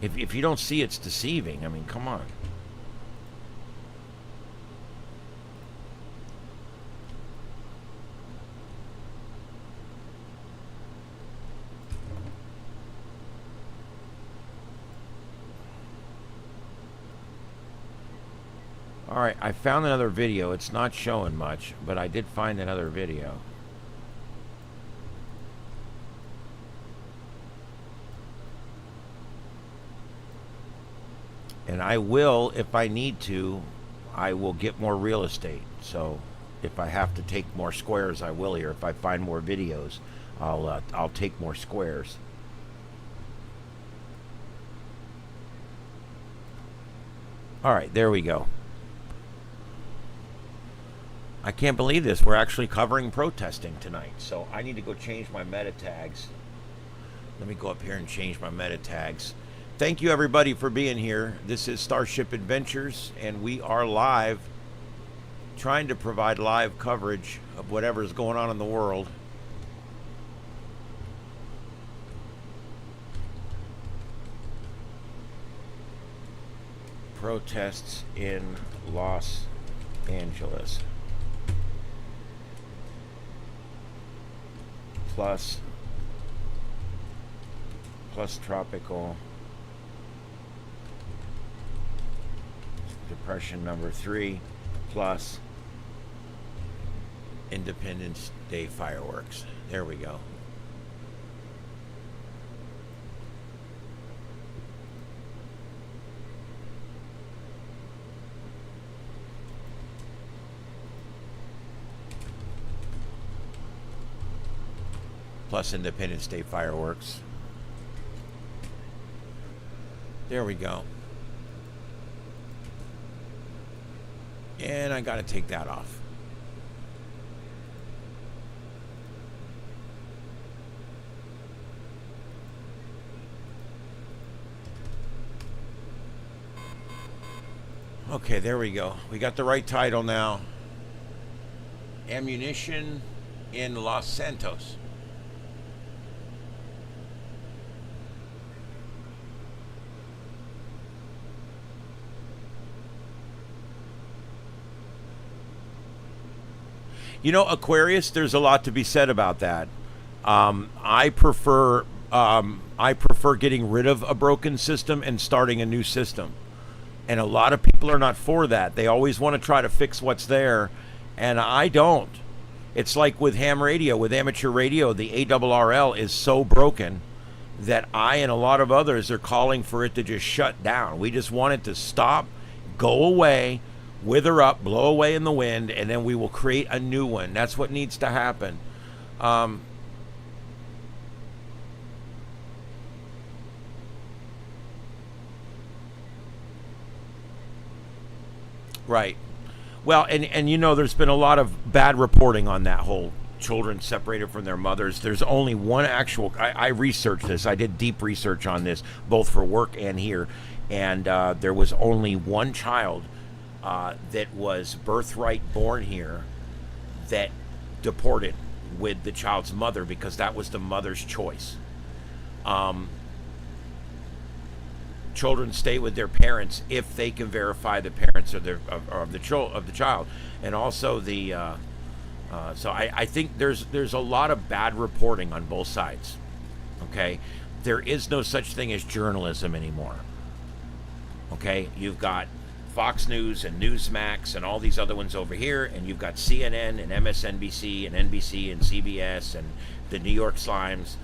If you don't see it's deceiving, I mean, come on. Alright, I found another video. It's not showing much, but I did find another video. And I will, if I need to, I will get more real estate. So if I have to take more squares, I will here. If I find more videos, I'll take more squares. Alright, there we go. I can't believe this. We're actually covering protesting tonight. So I need to go change my meta tags. Let me go up here and change my meta tags. Thank you, everybody, for being here. This is Starship Adventures, and we are live, trying to provide live coverage of whatever's going on in the world. Protests in Los Angeles. Plus tropical depression number 3 plus Independence Day fireworks. There we go. Plus Independence Day fireworks. There we go. And I gotta take that off. Okay, there we go. We got the right title now. Ammunition in Los Santos. You know, Aquarius, there's a lot to be said about that. I prefer getting rid of a broken system and starting a new system. And a lot of people are not for that. They always want to try to fix what's there, and I don't. It's like with ham radio, with amateur radio, the ARRL is so broken that I and a lot of others are calling for it to just shut down. We just want it to stop, go away, wither up, blow away in the wind, and then we will create a new one. That's what needs to happen. Right. Well, and you know, there's been a lot of bad reporting on that whole children separated from their mothers. There's only one actual, I researched this. I did deep research on this, both for work and here. And there was only one child that was birthright born here that deported with the child's mother because that was the mother's choice. Children stay with their parents if they can verify the parents of the child, and also the. So I think there's a lot of bad reporting on both sides. Okay, there is no such thing as journalism anymore. Okay, you've got Fox News and Newsmax and all these other ones over here, and you've got CNN and MSNBC and NBC and CBS and the New York Slimes.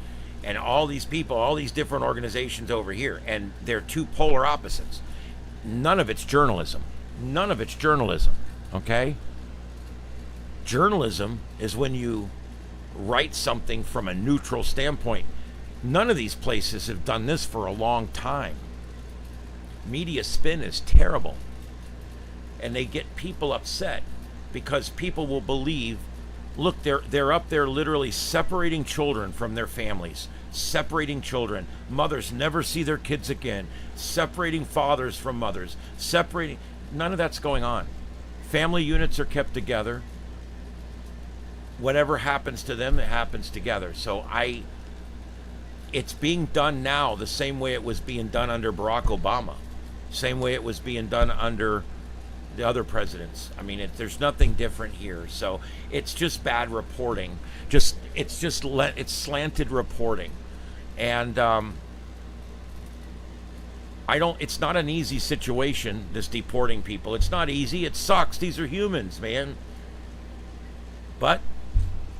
And all these people, all these different organizations over here, and they're two polar opposites. None of it's journalism. None of it's journalism, okay? Journalism is when you write something from a neutral standpoint. None of these places have done this for a long time. Media spin is terrible. And they get people upset because people will believe, look, they're up there literally separating children from their families, separating children. Mothers never see their kids again, separating fathers from mothers, separating. None of that's going on. Family units are kept together. Whatever happens to them, it happens together. So it's being done now the same way it was being done under Barack Obama, same way it was being done under the other presidents. I mean, there's nothing different here. So it's just bad reporting. It's slanted reporting, and it's not an easy situation, this deporting people. It's not easy. It sucks. These are humans, man. But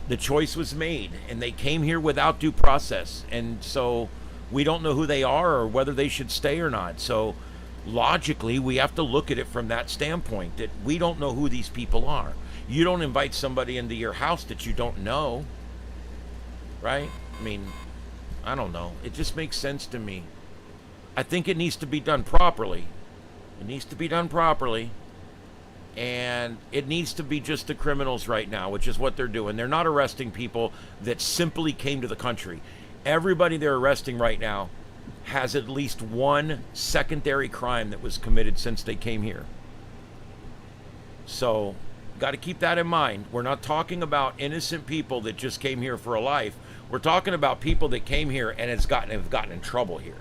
the choice was made, and they came here without due process, and so we don't know who they are or whether they should stay or not. So logically, we have to look at it from that standpoint, that we don't know who these people are. You don't invite somebody into your house that you don't know, right? I mean, I don't know. It just makes sense to me. I think it needs to be done properly. It needs to be done properly. And it needs to be just the criminals right now, which is what they're doing. They're not arresting people that simply came to the country. Everybody they're arresting right now has at least one secondary crime that was committed since they came here. So, got to keep that in mind. We're not talking about innocent people that just came here for a life. We're talking about people that came here and have gotten in trouble here.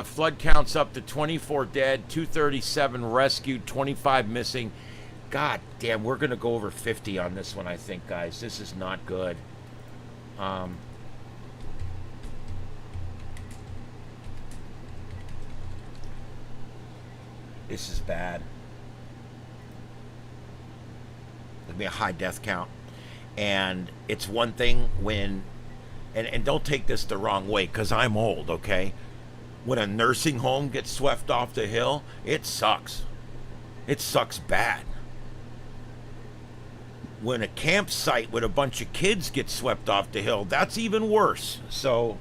Flood counts up to 24 dead, 237 rescued, 25 missing. God damn, we're going to go over 50 on this one, I think, guys. This is not good. This is bad. There'll be a high death count. And it's one thing when, and don't take this the wrong way, because I'm old, okay? When a nursing home gets swept off the hill, it sucks. It sucks bad. When a campsite with a bunch of kids gets swept off the hill, that's even worse. So,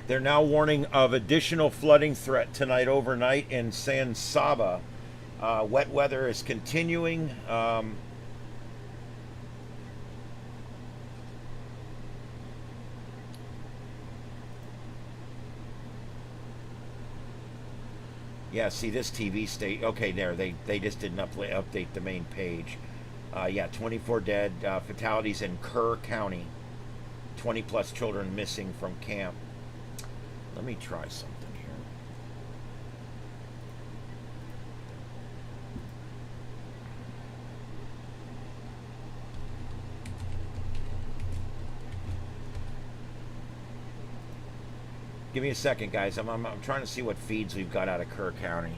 they're now warning of additional flooding threat tonight overnight in San Saba. Wet weather is continuing. Yeah, see this TV state. Okay, there they just didn't update the main page. Yeah, 24 dead, fatalities in Kerr County. 20 plus children missing from camp. Let me try something here. Give me a second, guys. I'm trying to see what feeds we've got out of Kerr County.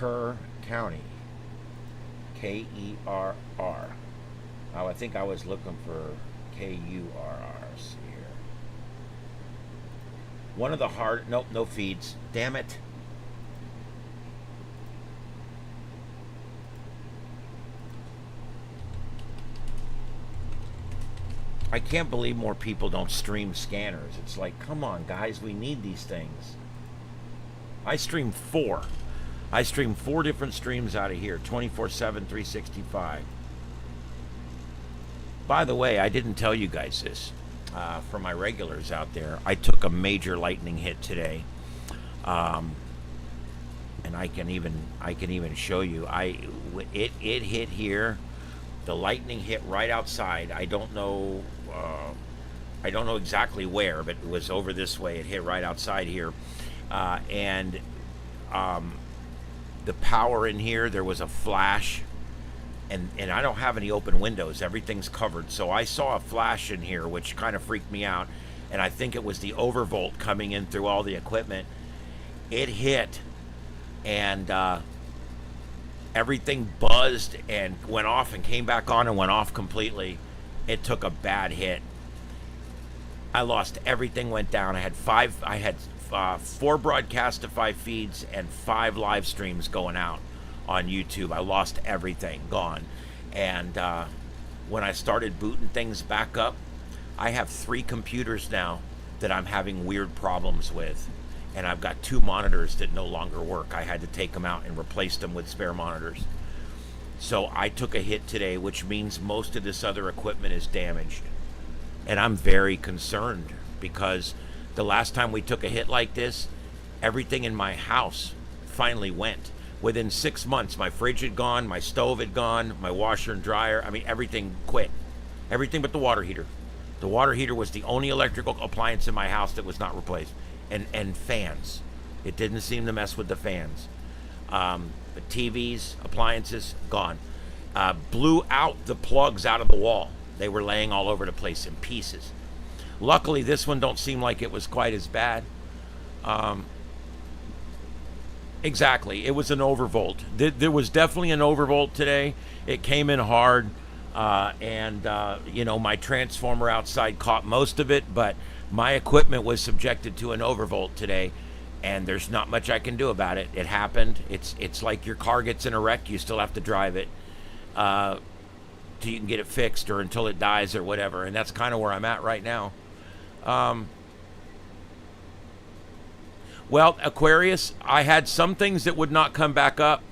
Kerr County. Kerr. Oh, I think I was looking for KURRs here. One of the hard... Nope, no feeds. Damn it. I can't believe more people don't stream scanners. It's like, come on, guys, we need these things. I stream 4. I stream 4 different streams out of here, 24/7, 365. By the way, I didn't tell you guys this. For my regulars out there, I took a major lightning hit today, and I can even show you. It hit here. The lightning hit right outside. I don't know exactly where, but it was over this way. It hit right outside here, and the power in here, there was a flash, and I don't have any open windows. Everything's covered. So I saw a flash in here, which kind of freaked me out, and I think it was the overvolt coming in through all the equipment. It hit, and everything buzzed and went off and came back on and went off completely. It took a bad hit. I lost everything, went down. I had 4 broadcastify feeds and 5 live streams going out on YouTube. I lost everything, gone. And when I started booting things back up, I have 3 computers now that I'm having weird problems with. And I've got 2 monitors that no longer work. I had to take them out and replace them with spare monitors. So I took a hit today, which means most of this other equipment is damaged. And I'm very concerned because the last time we took a hit like this, everything in my house finally went. Within 6 months, my fridge had gone, my stove had gone, my washer and dryer. I mean, everything quit. Everything but the water heater. The water heater was the only electrical appliance in my house that was not replaced. And fans. It didn't seem to mess with the fans. The TVs, appliances, gone. Blew out the plugs out of the wall. They were laying all over the place in pieces. Luckily, this one don't seem like it was quite as bad. Exactly. It was an overvolt. There was definitely an overvolt today. It came in hard. My transformer outside caught most of it, but my equipment was subjected to an overvolt today, and there's not much I can do about it. It happened. It's like your car gets in a wreck. You still have to drive it till you can get it fixed or until it dies or whatever, and that's kind of where I'm at right now. Well, Aquarius, I had some things that would not come back up,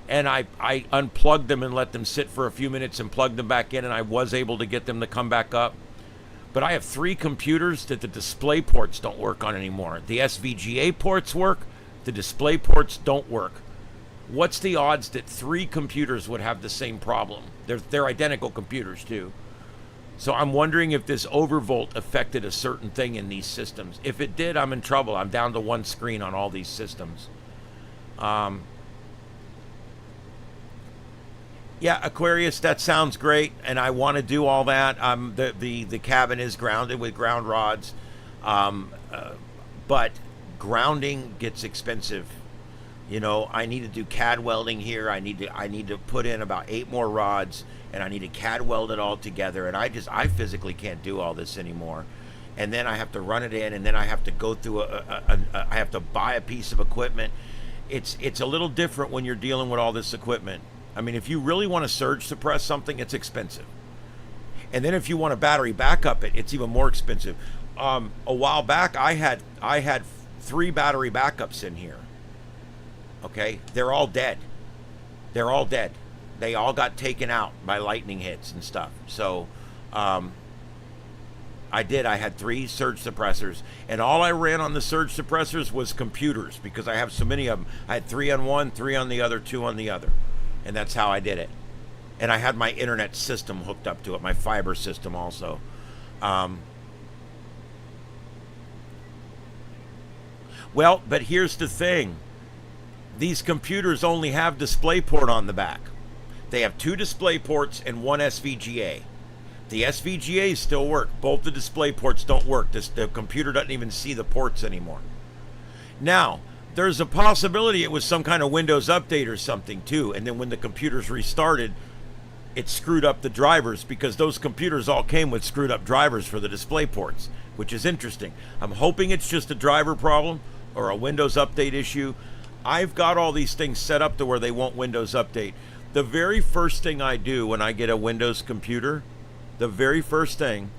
and I unplugged them and let them sit for a few minutes and plugged them back in, and I was able to get them to come back up. But I have 3 computers that the display ports don't work on anymore. The SVGA ports work, the display ports don't work. What's the odds that 3 computers would have the same problem? They're identical computers too. So I'm wondering if this overvolt affected a certain thing in these systems. If it did, I'm in trouble. I'm down to 1 screen on all these systems. Yeah, Aquarius, that sounds great, and I want to do all that. The cabin is grounded with ground rods, but grounding gets expensive. You know, I need to do CAD welding here. I need to put in about 8 more rods, and I need to CAD weld it all together. And I physically can't do all this anymore. And then I have to run it in, and then I have to go through I have to buy a piece of equipment, it's a little different when you're dealing with all this equipment. I mean, if you really want to surge suppress something, it's expensive. And then if you want a battery backup, it's even more expensive. A while back, I had 3 battery backups in here. Okay, they're all dead. They're all dead. They all got taken out by lightning hits and stuff. So, I had 3 surge suppressors, and all I ran on the surge suppressors was computers because I have so many of them. I had 3 on one, 3 on the other, 2 on the other, and that's how I did it. And I had my internet system hooked up to it, my fiber system also. Well, but here's the thing. These computers only have DisplayPort on the back. They have 2 DisplayPorts and 1 SVGA. The SVGAs still work. Both the DisplayPorts don't work. The computer doesn't even see the ports anymore. Now, there's a possibility it was some kind of Windows update or something too, and then when the computers restarted, it screwed up the drivers because those computers all came with screwed up drivers for the DisplayPorts, which is interesting. I'm hoping it's just a driver problem or a Windows update issue. I've got all these things set up to where they won't Windows update. The very first thing I do when I get a Windows computer, the very first thing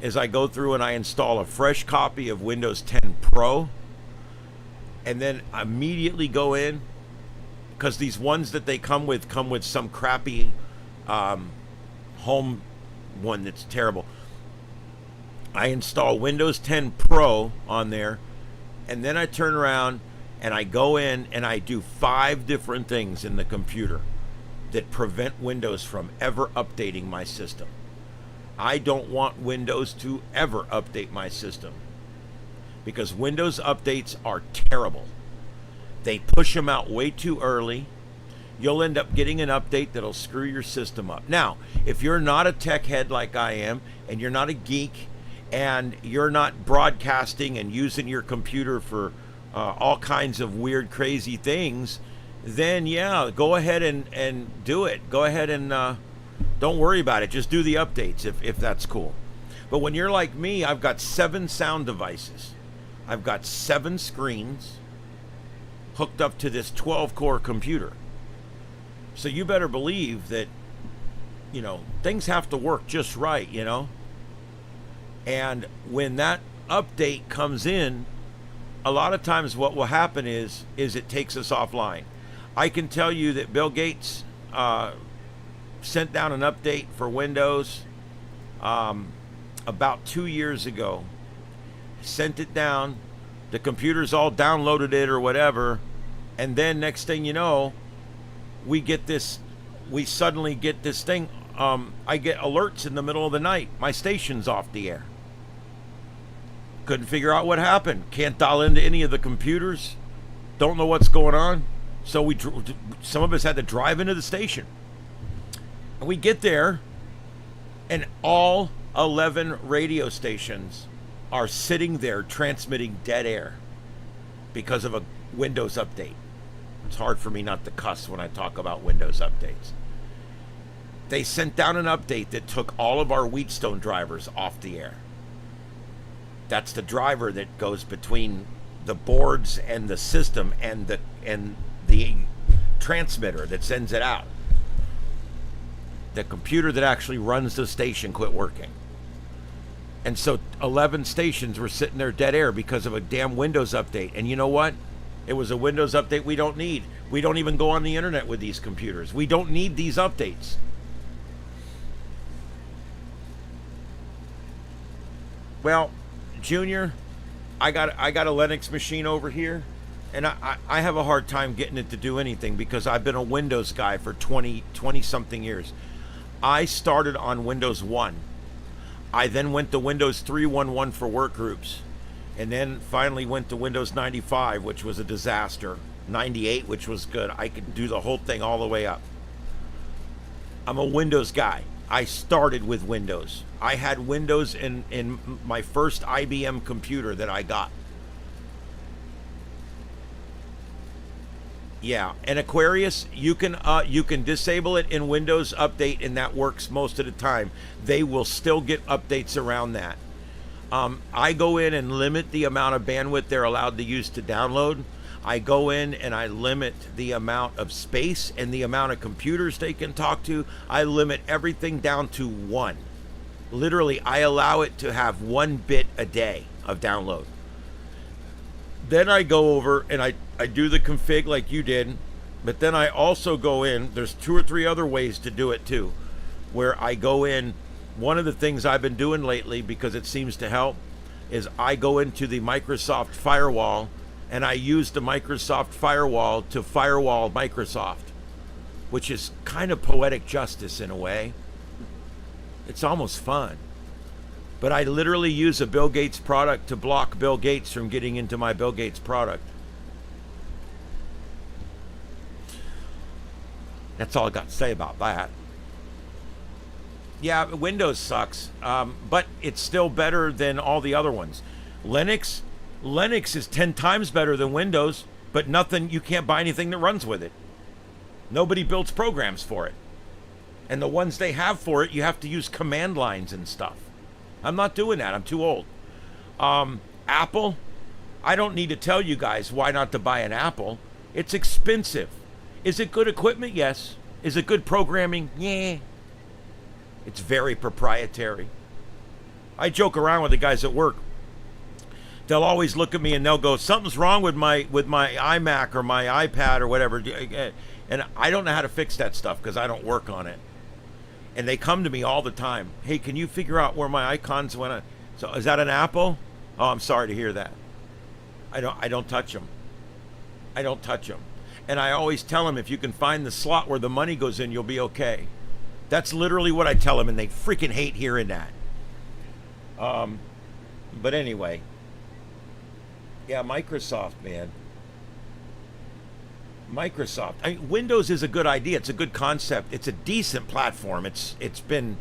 is I go through and I install a fresh copy of Windows 10 Pro, and then immediately go in, because these ones that they come with some crappy home one that's terrible. I install Windows 10 Pro on there, and then I turn around and I go in and I do 5 different things in the computer that prevent Windows from ever updating my system. I don't want Windows to ever update my system because Windows updates are terrible. They push them out way too early. You'll end up getting an update that'll screw your system up. Now, if you're not a tech head like I am, and you're not a geek, and you're not broadcasting and using your computer for all kinds of weird, crazy things, then yeah, go ahead and do it. Go ahead and don't worry about it. Just do the updates if that's cool. But when you're like me, I've got 7 sound devices. I've got 7 screens hooked up to this 12-core computer. So you better believe that, things have to work just right, And when that update comes in, a lot of times what will happen is it takes us offline. I can tell you that Bill Gates sent down an update for Windows about 2 years ago. He sent it down. The computers all downloaded it or whatever. And then next thing you know, we suddenly get this thing. I get alerts in the middle of the night. My station's off the air. Couldn't figure out what happened. Can't dial into any of the computers. Don't know what's going on. So some of us had to drive into the station. And we get there, and all 11 radio stations are sitting there transmitting dead air because of a Windows update. It's hard for me not to cuss when I talk about Windows updates. They sent down an update that took all of our Wheatstone drivers off the air. That's the driver that goes between the boards and the system and the transmitter that sends it out. The computer that actually runs the station quit working. And so 11 stations were sitting there dead air because of a damn Windows update. And you know what? It was a Windows update we don't need. We don't even go on the internet with these computers. We don't need these updates. Well, Junior, I got a Linux machine over here, and I have a hard time getting it to do anything because I've been a Windows guy for 20 something years. I started on Windows 1. I then went to Windows 3.1.1 for work groups, and then finally went to Windows 95, which was a disaster. 98, which was good. I could do the whole thing all the way up. I'm a Windows guy. I started with Windows. I had Windows in my first IBM computer that I got. Yeah, and Aquarius, you can disable it in Windows Update, and that works most of the time. They will still get updates around that. I go in and limit the amount of bandwidth they're allowed to use to download. I go in and I limit the amount of space and the amount of computers they can talk to. I limit everything down to one. Literally, I allow it to have 1 bit a day of download. Then I go over and I do the config like you did, but then I also go in, there's 2 or 3 other ways to do it too, where I go in. One of the things I've been doing lately, because it seems to help, is I go into the Microsoft firewall and I use the Microsoft firewall to firewall Microsoft, which is kind of poetic justice in a way. It's almost fun. But I literally use a Bill Gates product to block Bill Gates from getting into my Bill Gates product. That's all I got to say about that. Yeah, Windows sucks, but it's still better than all the other ones. Linux is 10 times better than Windows, but you can't buy anything that runs with it. Nobody builds programs for it. And the ones they have for it, you have to use command lines and stuff. I'm not doing that. I'm too old. Apple, I don't need to tell you guys why not to buy an Apple. It's expensive. Is it good equipment? Yes. Is it good programming? Yeah. It's very proprietary. I joke around with the guys at work. They'll always look at me and they'll go, something's wrong with my iMac or my iPad or whatever. And I don't know how to fix that stuff because I don't work on it. And they come to me all the time. Hey, can you figure out where my icons went? So is that an Apple? Oh, I'm sorry to hear that. I don't touch them. I don't touch them. And I always tell them, if you can find the slot where the money goes in, you'll be okay. That's literally what I tell them, and they freaking hate hearing that. But anyway. Yeah, Microsoft, man. Microsoft. Windows is a good idea. It's a good concept. It's a decent platform. It's been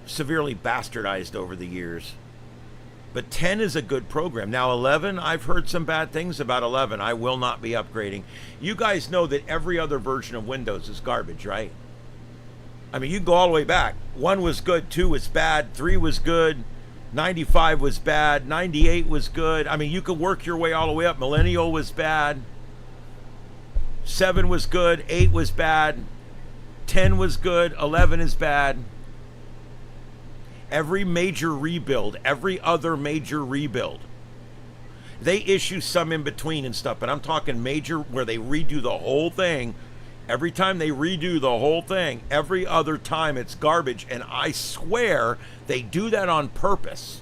severely bastardized over the years. But 10 is a good program. Now 11, I've heard some bad things about 11. I will not be upgrading. You guys know that every other version of Windows is garbage, right? I mean, you can go all the way back. 1 was good, 2 was bad, 3 was good, 95 was bad, 98 was good. I mean, you could work your way all the way up. Millennial was bad. 7 was good, 8 was bad, 10 was good, 11 is bad. Every major rebuild, every other major rebuild, they issue some in between and stuff, but I'm talking major where they redo the whole thing. Every time they redo the whole thing, every other time it's garbage, and I swear they do that on purpose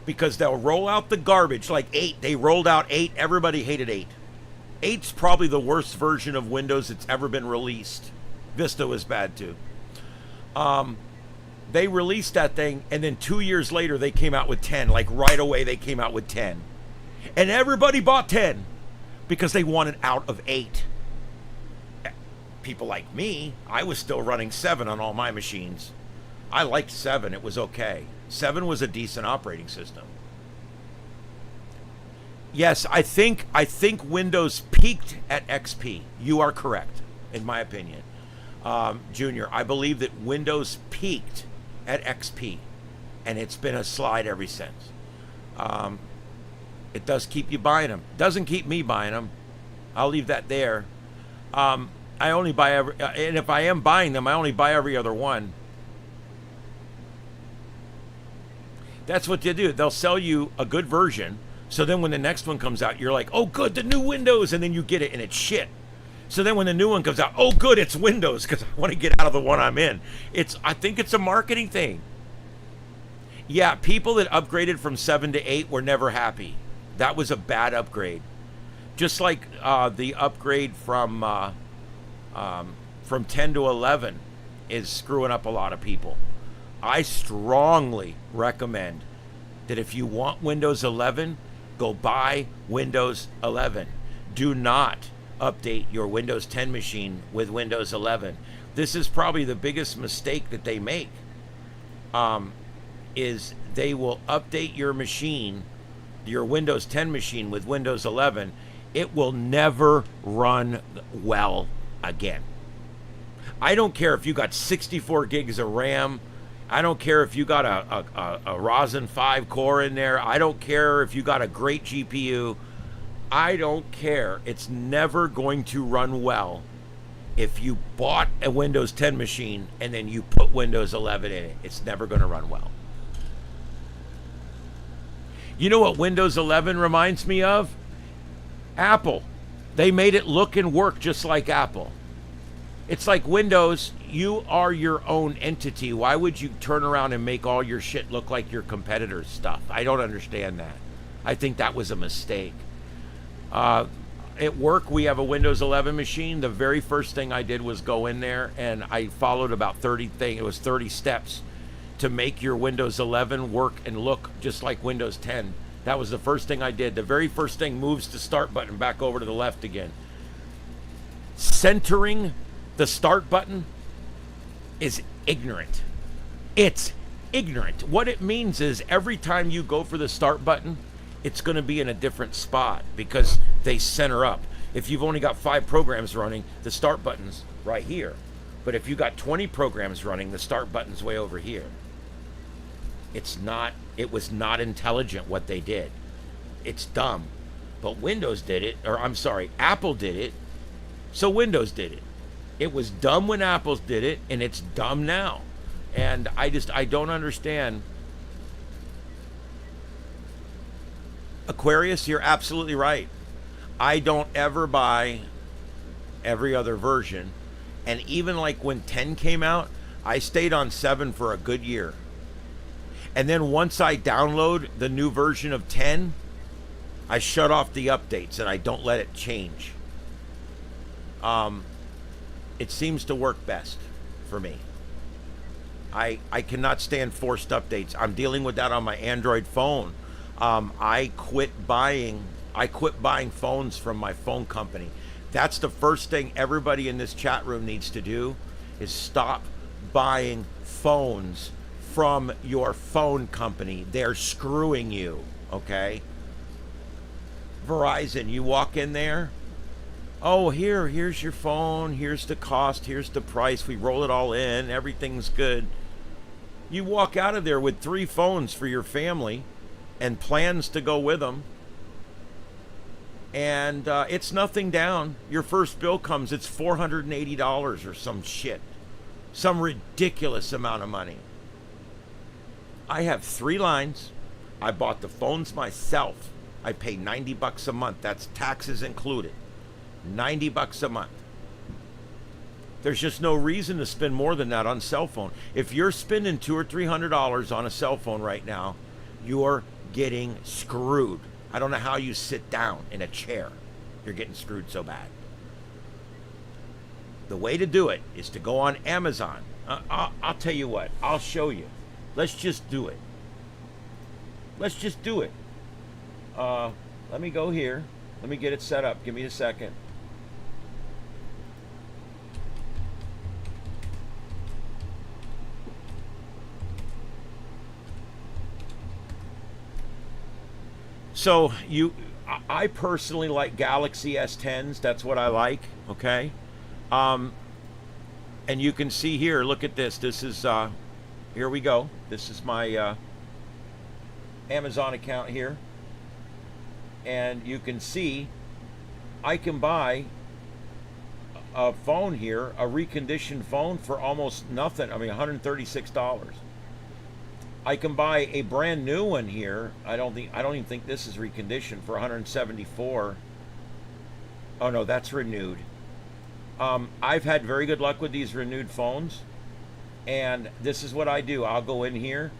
because they'll roll out the garbage. Like 8, they rolled out 8, everybody hated 8. 8's probably the worst version of Windows that's ever been released. Vista was bad too. They released that thing, and then 2 years later they came out with 10. Like right away they came out with 10. And everybody bought 10 because they wanted out of 8. People like me, I was still running 7 on all my machines. I liked 7. It was okay. 7 was a decent operating system. Yes, I think Windows peaked at XP. You are correct, in my opinion. Junior, I believe that Windows peaked at XP, and it's been a slide ever since. It does keep you buying them. Doesn't keep me buying them. I'll leave that there. I only buy and if I am buying them, I only buy every other one. That's what they do. They'll sell you a good version, so then when the next one comes out, you're like, oh good, the new Windows, and then you get it and it's shit. So then when the new one comes out, oh good, it's Windows, because I want to get out of the one I'm in. I think it's a marketing thing. Yeah, people that upgraded from 7 to 8 were never happy. That was a bad upgrade. Just like the upgrade from 10 to 11 is screwing up a lot of people. I strongly recommend that if you want Windows 11, go buy Windows 11. Do not update your Windows 10 machine with Windows 11. This is probably the biggest mistake that they make. Is they will update your machine, your Windows 10 machine with Windows 11. It will never run well again. I don't care if you got 64 gigs of RAM. I don't care if you got a Ryzen 5 core in there. I don't care if you got a great GPU. I don't care. It's never going to run well if you bought a Windows 10 machine and then you put Windows 11 in it. It's never going to run well. You know what Windows 11 reminds me of? Apple. They made it look and work just like Apple. It's like Windows, you are your own entity. Why would you turn around and make all your shit look like your competitors' stuff? I don't understand that. I think that was a mistake. At work, we have a Windows 11 machine. The very first thing I did was go in there and I followed about 30 steps to make your Windows 11 work and look just like Windows 10. That was the first thing I did. The very first thing moves the start button back over to the left again. Centering the start button is ignorant. It's ignorant. What it means is every time you go for the start button, it's going to be in a different spot because they center up. If you've only got 5 programs running, the start button's right here. But if you got 20 programs running, the start button's way over here. It was not intelligent what they did. It's dumb. But Windows did it, or I'm sorry, Apple did it, so Windows did it. It was dumb when Apple did it, and it's dumb now. And I don't understand. Aquarius, you're absolutely right. I don't ever buy every other version. And even like when 10 came out, I stayed on 7 for a good year. And then once I download the new version of 10, I shut off the updates and I don't let it change. It seems to work best for me. I cannot stand forced updates. I'm dealing with that on my Android phone. I quit buying phones from my phone company. That's the first thing everybody in this chat room needs to do is stop buying phones from your phone company. They're screwing you, okay? Verizon, you walk in there, oh, here's your phone, here's the cost, here's the price, we roll it all in, everything's good. You walk out of there with 3 phones for your family and plans to go with them, and it's nothing down. Your first bill comes, it's $480 or some shit. Some ridiculous amount of money. I have 3 lines. I bought the phones myself. I pay $90 a month. That's taxes included. $90 a month. There's just no reason to spend more than that on cell phone. If you're spending $200 or $300 on a cell phone right now, you're getting screwed. I don't know how you sit down in a chair. You're getting screwed so bad. The way to do it is to go on Amazon. I'll tell you what. I'll show you. Let's just do it. Let's just do it. Let me go here. Let me get it set up. Give me a second. So I personally like Galaxy S10s. That's what I like. Okay. And you can see here. Look at this. This is here we go. This is my Amazon account here. And you can see I can buy a phone here, a reconditioned phone for almost nothing. I mean, $136. I can buy a brand new one here. I don't even think this is reconditioned for $174. Oh no, that's renewed. I've had very good luck with these renewed phones. And this is what I do. I'll go in here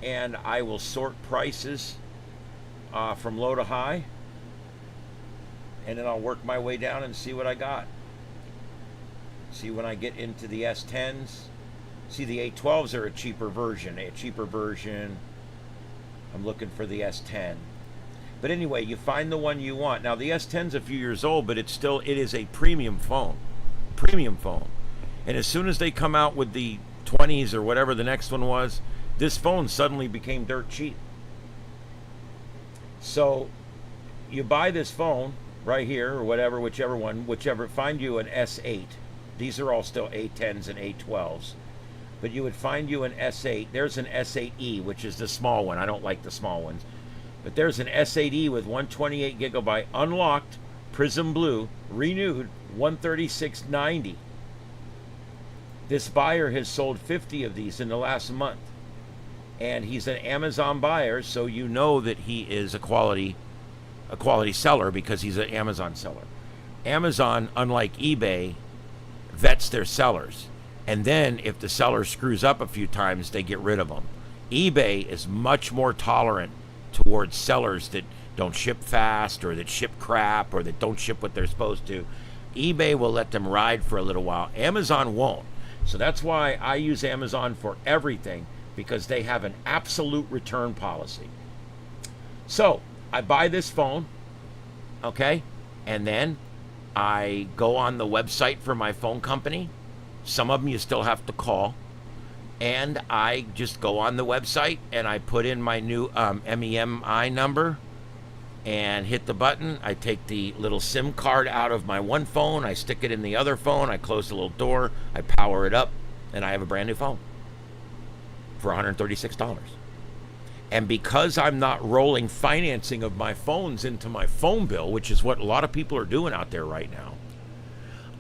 and I will sort prices from low to high. And then I'll work my way down and see what I got. See, when I get into the S10s, see, the A12s are a cheaper version. I'm looking for the S10. But anyway, you find the one you want. Now, the S10's a few years old, but it is a premium phone. And as soon as they come out with the 20s or whatever the next one was, this phone suddenly became dirt cheap. So you buy this phone right here or whatever, whichever, find you an S8. These are all still A10s and A12s. But you would find you an S8. There's an S8E, which is the small one. I don't like the small ones. But there's an S8E with 128 gigabyte, unlocked, Prism Blue, renewed, $136.90. This buyer has sold 50 of these in the last month. And he's an Amazon buyer, so you know that he is a quality seller because he's an Amazon seller. Amazon, unlike eBay, vets their sellers. And then if the seller screws up a few times, they get rid of them. eBay is much more tolerant towards sellers that don't ship fast or that ship crap or that don't ship what they're supposed to. eBay will let them ride for a little while. Amazon won't. So that's why I use Amazon for everything, because they have an absolute return policy. So I buy this phone, okay, and then I go on the website for my phone company. Some of them you still have to call. And I just go on the website and I put in my new MEMI number and hit the button. I take the little SIM card out of my one phone. I stick it in the other phone. I close the little door. I power it up. And I have a brand new phone for $136. And because I'm not rolling financing of my phones into my phone bill, which is what a lot of people are doing out there right now,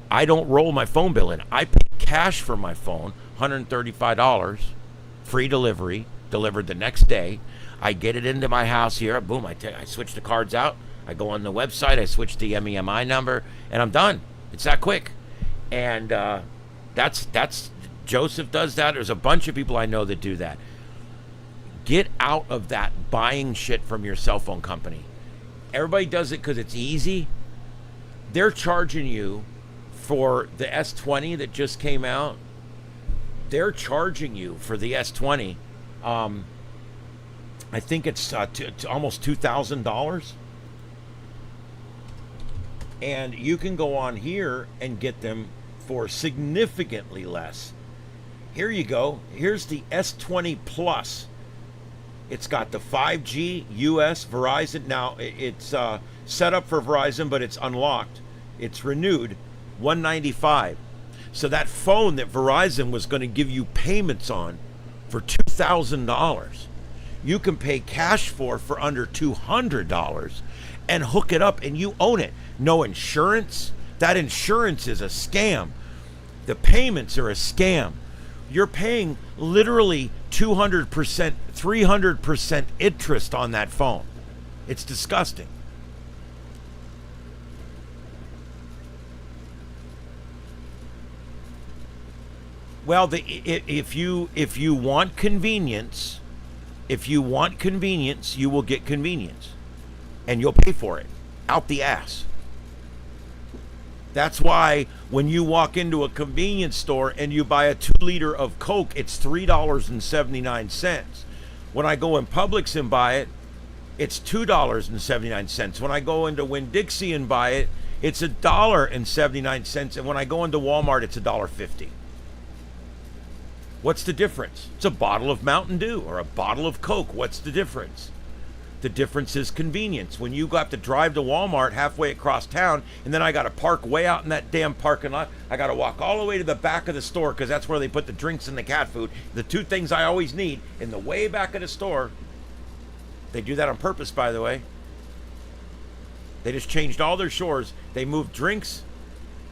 I don't roll my phone bill in. I pay cash for my phone, $135, free delivery, delivered the next day. I get it into my house here. Boom, I switch the cards out. I go on the website. I switch the MEMI number, and I'm done. It's that quick. And that's Joseph does that. There's a bunch of people I know that do that. Get out of that buying shit from your cell phone company. Everybody does it because it's easy. They're charging you for the S20 that just came out. They're charging you for the S20. I think it's almost $2,000. And you can go on here and get them for significantly less. Here you go. Here's the S20 Plus. It's got the 5G U.S. Verizon. Now, it's set up for Verizon, but it's unlocked. It's renewed. $195. So that phone that Verizon was going to give you payments on for $2,000, you can pay cash for under $200 and hook it up and you own it. No insurance. That insurance is a scam. The payments are a scam. You're paying literally 200%, 300% interest on that phone. It's disgusting. Well, if you want convenience, you will get convenience, and you'll pay for it out the ass. That's why when you walk into a convenience store and you buy a 2-liter of Coke, it's $3.79. When I go in Publix and buy it, it's $2.79. When I go into Winn-Dixie and buy it, it's $1.79. And when I go into Walmart, it's $1.50. What's the difference? It's a bottle of Mountain Dew or a bottle of Coke. What's the difference? The difference is convenience. When you got to drive to Walmart halfway across town, and then I got to park way out in that damn parking lot, I got to walk all the way to the back of the store because that's where they put the drinks and the cat food, the two things I always need, in the way back of the store. They do that on purpose, by the way. They just changed all their stores. They moved drinks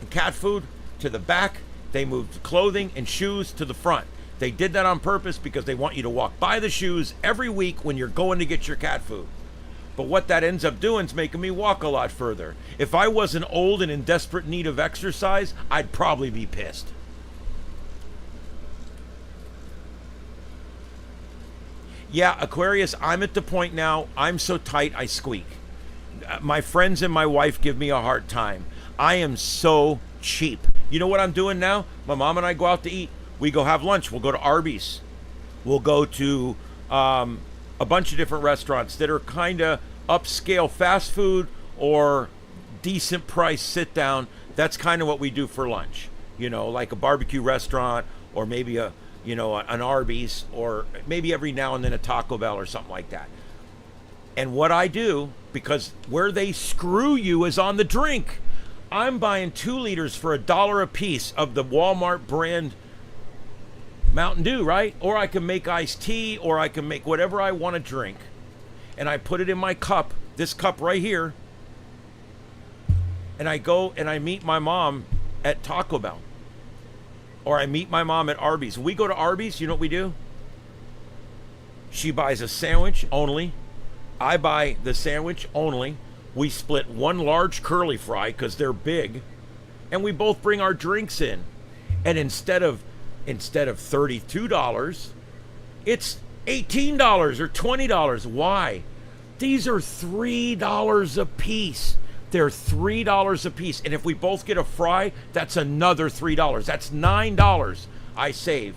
and cat food to the back. They moved clothing and shoes to the front. They did that on purpose because they want you to walk by the shoes every week when you're going to get your cat food. But what that ends up doing is making me walk a lot further. If I wasn't old and in desperate need of exercise, I'd probably be pissed. Yeah, Aquarius, I'm at the point now, I'm so tight I squeak. My friends and my wife give me a hard time. I am so cheap. You know what I'm doing now? My mom and I go out to eat. We go have lunch. We'll go to Arby's. We'll go to a bunch of different restaurants that are kind of upscale fast food or decent price sit down. That's kind of what we do for lunch. You know, like a barbecue restaurant or maybe an Arby's or maybe every now and then a Taco Bell or something like that. And what I do, because where they screw you is on the drink. I'm buying 2 liters for $1 a piece of the Walmart brand Mountain Dew, right? Or I can make iced tea, or I can make whatever I want to drink. and I put it in my cup, this cup right here, and I go and I meet my mom at Taco Bell. Or I meet my mom at Arby's. When we go to Arby's, you know what we do? She buys a sandwich only. I buy the sandwich only. We split one large curly fry because they're big. And we both bring our drinks in. And instead of $32, it's $18 or $20. Why? These are $3 a piece. They're $3 a piece. And if we both get a fry, that's another $3. That's $9 I save.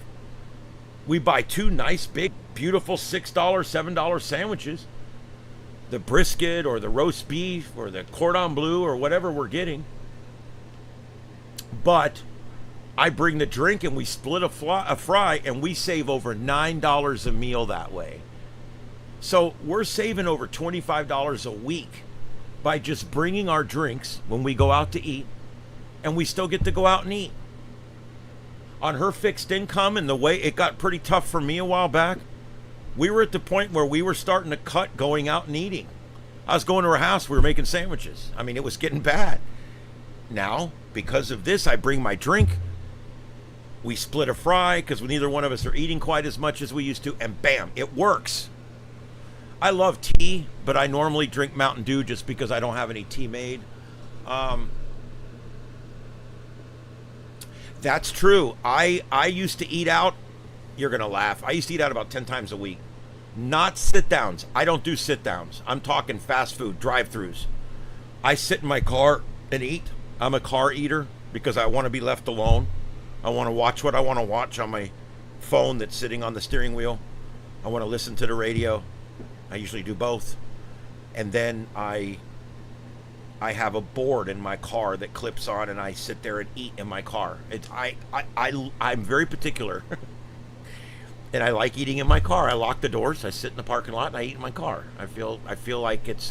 We buy two nice, big, beautiful $6, $7 sandwiches. The brisket or the roast beef or the cordon bleu or whatever we're getting. But I bring the drink and we split a fry and we save over $9 a meal that way. So we're saving over $25 a week by just bringing our drinks when we go out to eat, and we still get to go out and eat. On her fixed income and the way it got pretty tough for me a while back, we were at the point where we were starting to cut going out and eating. I was going to her house, we were making sandwiches. I mean, it was getting bad. Now, because of this, I bring my drink, we split a fry because neither one of us are eating quite as much as we used to, and bam, it works. I love tea, but I normally drink Mountain Dew just because I don't have any tea made. That's true. I used to eat out. You're going to laugh. I used to eat out about 10 times a week. Not sit-downs. I don't do sit-downs. I'm talking fast food, drive-thrus. I sit in my car and eat. I'm a car eater because I want to be left alone. I want to watch what I want to watch on my phone that's sitting on the steering wheel. I want to listen to the radio. I usually do both. And then I have a board in my car that clips on, and I sit there and eat in my car. I'm very particular. And I like eating in my car. I lock the doors, I sit in the parking lot, and I eat in my car. I feel like it's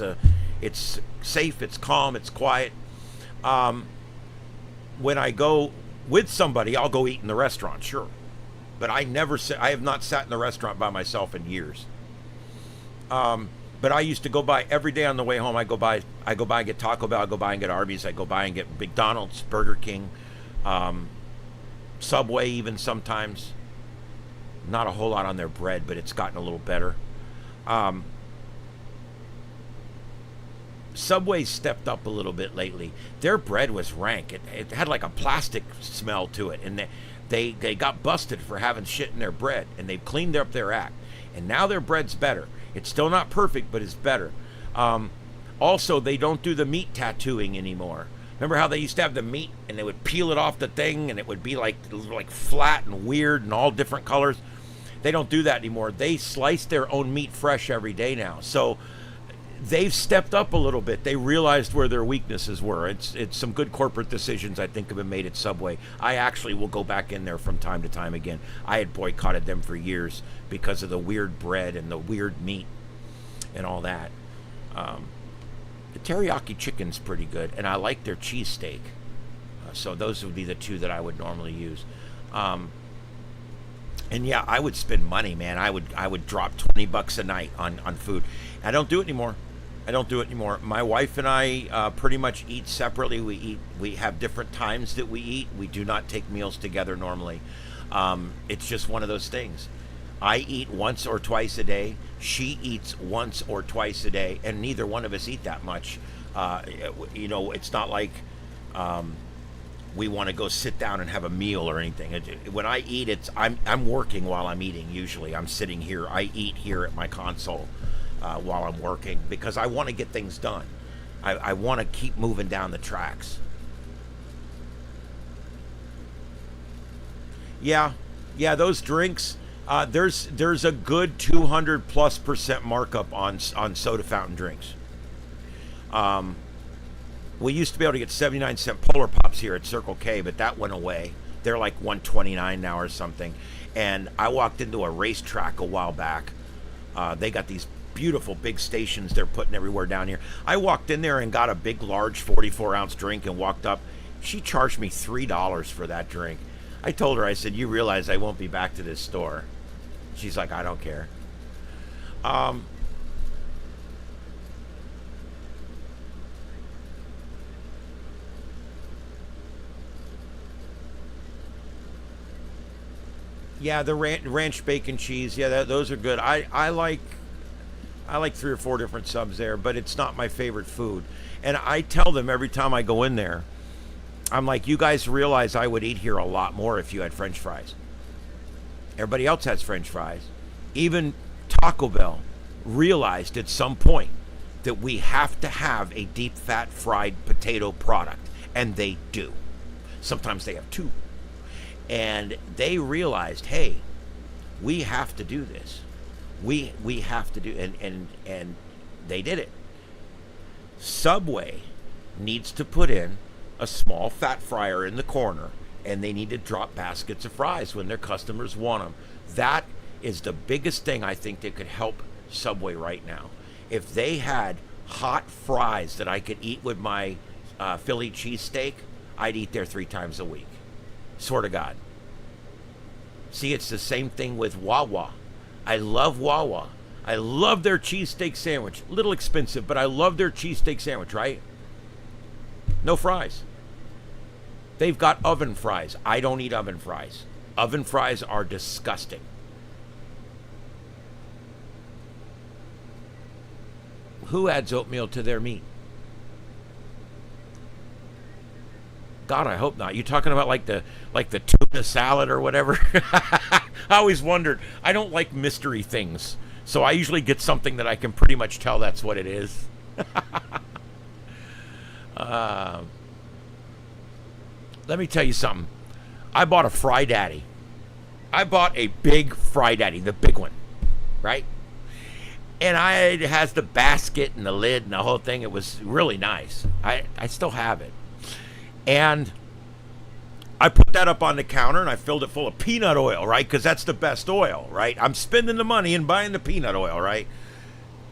safe, it's calm, it's quiet. When I go with somebody, I'll go eat in the restaurant, sure. But I have not sat in the restaurant by myself in years. But I used to go by every day on the way home. I go by and get Taco Bell. I go by and get Arby's. I go by and get McDonald's, Burger King, Subway even sometimes. Not a whole lot on their bread, but it's gotten a little better. Subway's stepped up a little bit lately. Their bread was rank. It had like a plastic smell to it, and they got busted for having shit in their bread, and they've cleaned up their act. And now their bread's better. It's still not perfect, but it's better. Also, they don't do the meat tattooing anymore. Remember how they used to have the meat and they would peel it off the thing and it would be like flat and weird and all different colors? They don't do that anymore. They slice their own meat fresh every day now. So they've stepped up a little bit. They realized where their weaknesses were. It's some good corporate decisions I think have been made at Subway. I actually will go back in there from time to time again. I had boycotted them for years because of the weird bread and the weird meat and all that. The teriyaki chicken's pretty good, and I like their cheesesteak. So those would be the two that I would normally use. And yeah, I would spend money, man. I would drop $20 a night on food. I don't do it anymore. My wife and I pretty much eat separately. We have different times that we eat. We do not take meals together normally. It's just one of those things. I eat once or twice a day. She eats once or twice a day, and neither one of us eat that much. It's not like we want to go sit down and have a meal or anything. When I eat, I'm working while I'm eating. Usually, I'm sitting here. I eat here at my console while I'm working because I want to get things done. I want to keep moving down the tracks. Yeah, those drinks. There's a good 200+% markup on soda fountain drinks. We used to be able to get 79-cent Polar Pops here at Circle K, but that went away. They're like $1.29 now or something. And I walked into a racetrack a while back. They got these beautiful big stations they're putting everywhere down here. I walked in there and got a big, large 44-ounce drink and walked up. She charged me $3 for that drink. I told her, I said, you realize I won't be back to this store. She's like, I don't care. Yeah, the ranch bacon cheese. Yeah, those are good. I like 3 or 4 different subs there, but it's not my favorite food. And I tell them every time I go in there, I'm like, you guys realize I would eat here a lot more if you had French fries. Everybody else has French fries. Even Taco Bell realized at some point that we have to have a deep fat fried potato product, and they do. Sometimes they have 2. And they realized, hey, we have to do this. We have to do, and they did it. Subway needs to put in a small fat fryer in the corner, and they need to drop baskets of fries when their customers want them. That is the biggest thing I think that could help Subway right now. If they had hot fries that I could eat with my Philly cheesesteak, I'd eat there 3 times a week. Swear to God. See, it's the same thing with Wawa. I love Wawa. I love their cheesesteak sandwich. A little expensive, but I love their cheesesteak sandwich, right? No fries. They've got oven fries. I don't eat oven fries. Oven fries are disgusting. Who adds oatmeal to their meat? God, I hope not. You talking about like the tuna salad or whatever? I always wondered. I don't like mystery things, so I usually get something that I can pretty much tell that's what it is. Let me tell you something. I bought a Fry Daddy. I bought a big Fry Daddy, the big one, right? And it has the basket and the lid and the whole thing. It was really nice. I still have it. And I put that up on the counter and I filled it full of peanut oil, right? Because that's the best oil, right? I'm spending the money and buying the peanut oil, right?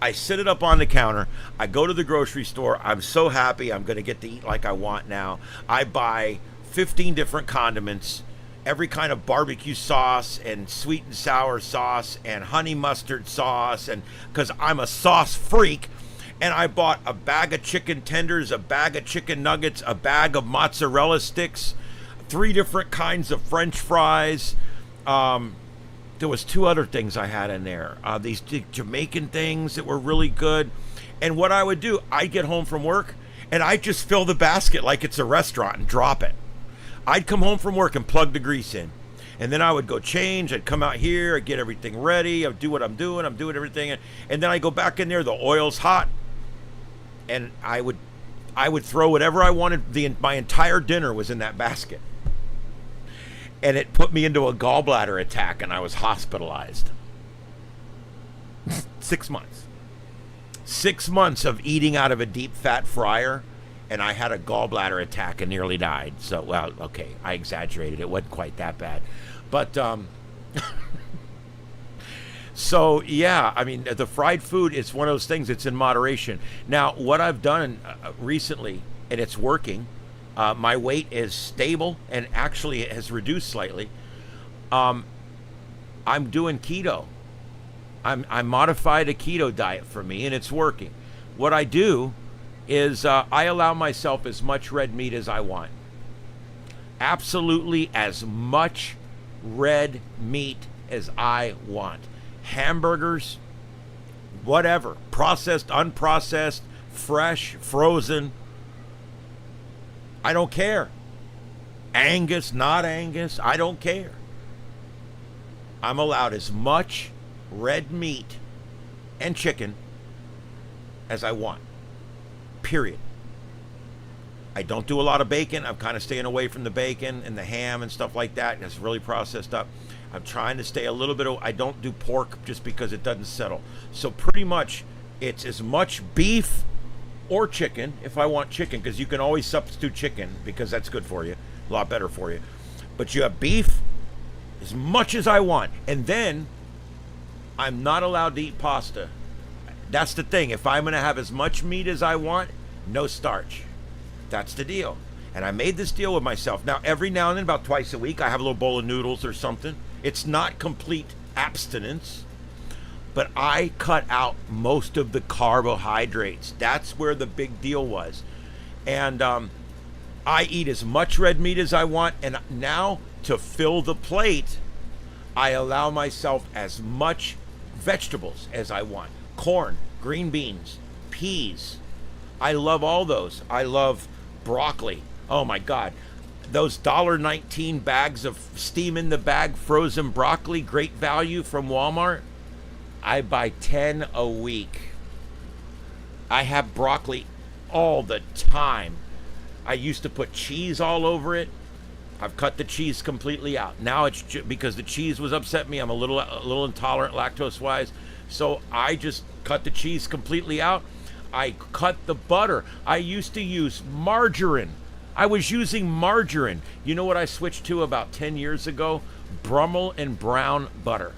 I sit it up on the counter. I go to the grocery store. I'm so happy. I'm going to get to eat like I want now. I buy 15 different condiments, every kind of barbecue sauce and sweet and sour sauce and honey mustard sauce, and because I'm a sauce freak. And I bought a bag of chicken tenders, a bag of chicken nuggets, a bag of mozzarella sticks, 3 different kinds of French fries. There was 2 other things I had in there. These Jamaican things that were really good. And what I would do, I'd get home from work and I'd just fill the basket like it's a restaurant and drop it. I'd come home from work and plug the grease in. And then I would go change. I'd come out here. I'd get everything ready. I'd do what I'm doing. I'm doing everything. And then I go back in there. The oil's hot. And I would throw whatever I wanted. My entire dinner was in that basket. And it put me into a gallbladder attack, and I was hospitalized. 6 months. 6 months of eating out of a deep fat fryer, and I had a gallbladder attack and nearly died. So, well, okay, I exaggerated. It wasn't quite that bad. But, so, yeah, I mean, the fried food is one of those things that's in moderation. Now, what I've done recently, and it's working, my weight is stable and actually it has reduced slightly. I'm doing keto. I modified a keto diet for me, and it's working. What I do is I allow myself as much red meat as I want. Absolutely as much red meat as I want. Hamburgers, whatever, processed, unprocessed, fresh, frozen, I don't care. Angus, not Angus, I don't care. I'm allowed as much red meat and chicken as I want, period. I don't do a lot of bacon. I'm kind of staying away from the bacon and the ham and stuff like that. It's really processed up. I'm trying to stay a little bit I don't do pork just because it doesn't settle. So pretty much it's as much beef or chicken if I want chicken, because you can always substitute chicken because that's good for you, a lot better for you. But you have beef as much as I want. And then I'm not allowed to eat pasta. That's the thing. If I'm going to have as much meat as I want, no starch. That's the deal. And I made this deal with myself. Now, every now and then, about twice a week, I have a little bowl of noodles or something. It's not complete abstinence, but I cut out most of the carbohydrates. That's where the big deal was. And I eat as much red meat as I want. And now, to fill the plate, I allow myself as much vegetables as I want. Corn, green beans, peas. I love all those. I love broccoli. Oh my God. Those $1.19 bags of steam in the bag frozen broccoli, great value from Walmart. I buy 10 a week. I have broccoli all the time. I used to put cheese all over it. I've cut the cheese completely out. Now it's because the cheese was upset me. I'm a little intolerant lactose wise. So I just cut the cheese completely out. I cut the butter. I used to use margarine. I was using margarine. You know what I switched to about 10 years ago? Brummel and Brown butter.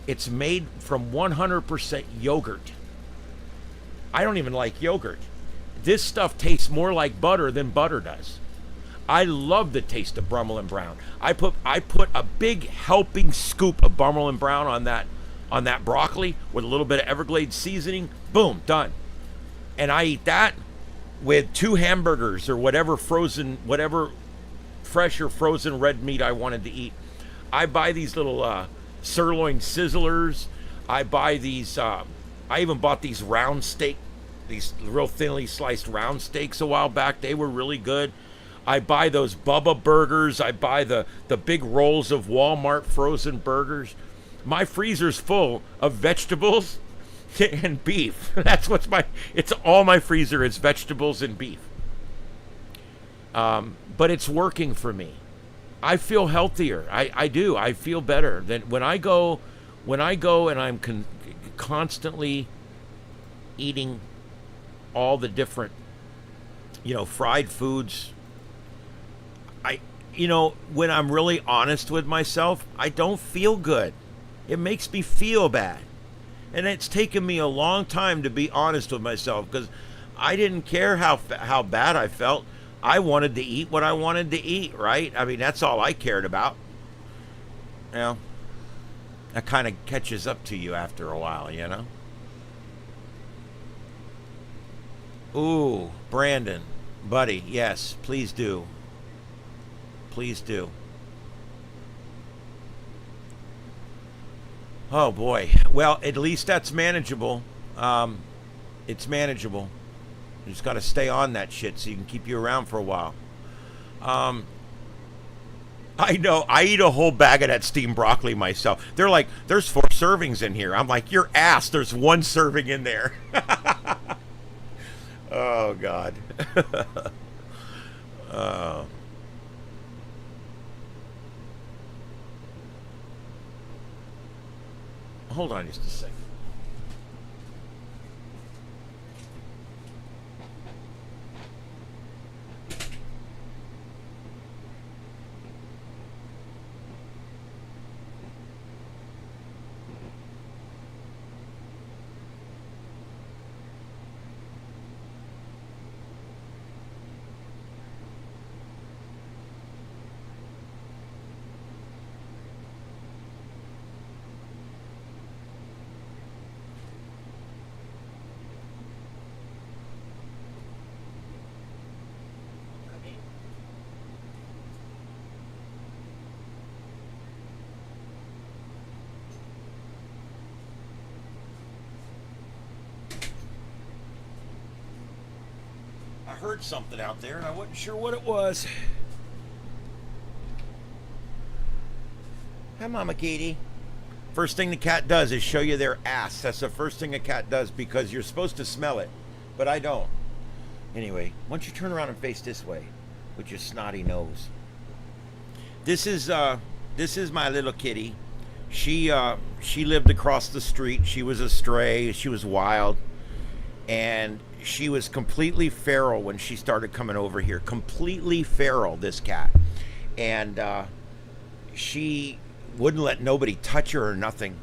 It's made from 100% yogurt. I don't even like yogurt. This stuff tastes more like butter than butter does. I love the taste of Brummel and Brown. I put a big helping scoop of Brummel and Brown on that broccoli with a little bit of Everglades seasoning. Boom, done. And I eat that with 2 hamburgers or whatever fresh or frozen red meat I wanted to eat. I buy these little sirloin sizzlers. I buy these. I even bought these round steak, these real thinly sliced round steaks a while back. They were really good. I buy those Bubba burgers. I buy the big rolls of Walmart frozen burgers. My freezer's full of vegetables and beef. It's all my freezer is vegetables and beef. But it's working for me. I feel healthier. I do. I feel better than when I go and I'm constantly eating all the different, fried foods. When I'm really honest with myself, I don't feel good. It makes me feel bad. And it's taken me a long time to be honest with myself because I didn't care how bad I felt. I wanted to eat what I wanted to eat, right? I mean, that's all I cared about. That kind of catches up to you after a while, Ooh, Brandon, buddy, yes, please do. Please do. Oh boy. Well, at least that's manageable. It's manageable. You just got to stay on that shit so you can keep you around for a while. I know. I eat a whole bag of that steamed broccoli myself. They're like, there's 4 servings in here. I'm like, your ass. There's 1 serving in there. Oh God. Hold on just a second. I heard something out there and I wasn't sure what it was. Hi, Mama Katie. First thing the cat does is show you their ass. That's the first thing a cat does because you're supposed to smell it, but I don't. Anyway, why don't you turn around and face this way with your snotty nose. This is my little kitty. She lived across the street. She was a stray. She was wild. And she was completely feral when she started coming over here. Completely feral, this cat. And she wouldn't let nobody touch her or nothing.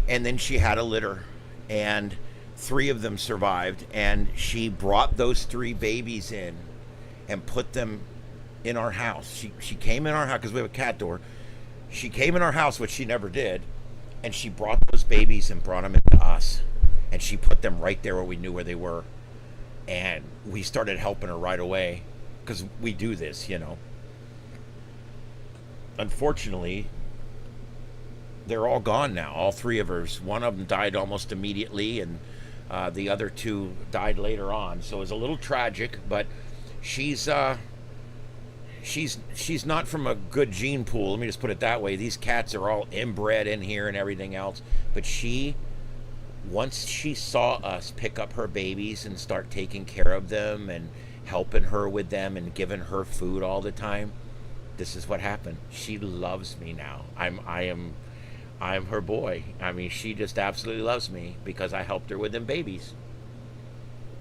And then she had a litter. And 3 of them survived. And she brought those 3 babies in and put them in our house. She came in our house because we have a cat door. She came in our house, which she never did. And she brought those babies and brought them into us. And she put them right there where we knew where they were. And we started helping her right away because we do this, Unfortunately, they're all gone now. All three of hers. One of them died almost immediately, and the other two died later on. So it was a little tragic, but she's not from a good gene pool. Let me just put it that way. These cats are all inbred in here and everything else. But once she saw us pick up her babies and start taking care of them and helping her with them and giving her food all the time, this is what happened. She loves me now. I'm her boy. I mean, she just absolutely loves me because I helped her with them babies.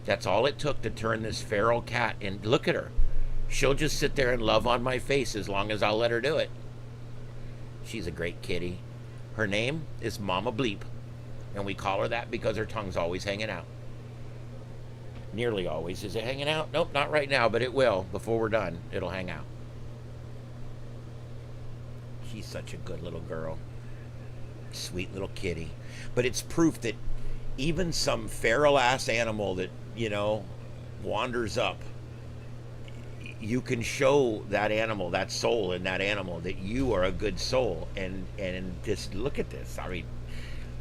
That's all it took to turn this feral cat. And look at her. She'll just sit there and love on my face as long as I'll let her do it. She's a great kitty. Her name is Mama Bleep. And we call her that because her tongue's always hanging out. Nearly always. Is it hanging out? Nope, not right now, but it will. Before we're done, it'll hang out. She's such a good little girl. Sweet little kitty. But it's proof that even some feral ass animal that, wanders up, you can show that animal, that soul in that animal, that you are a good soul. And just look at this. I mean,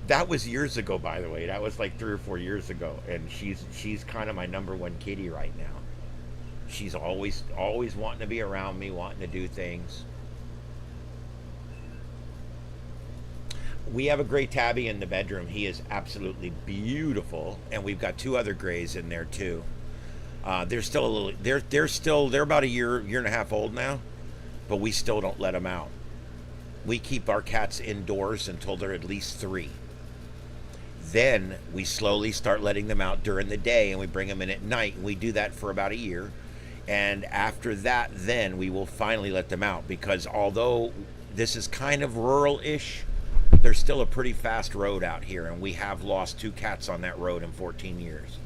that was years ago, by the way. That was like 3 or 4 years ago. And she's kind of my number one kitty right now. She's always wanting to be around me, wanting to do things. We have a gray tabby in the bedroom. He is absolutely beautiful. And we've got 2 other grays in there too. They're still a little, they're about a year and a half old now, but we still don't let them out. We keep our cats indoors until they're at least 3. Then we slowly start letting them out during the day, and we bring them in at night. And we do that for about a year. And after that, then we will finally let them out, because although this is kind of rural-ish, there's still a pretty fast road out here, and we have lost 2 cats on that road in 14 years.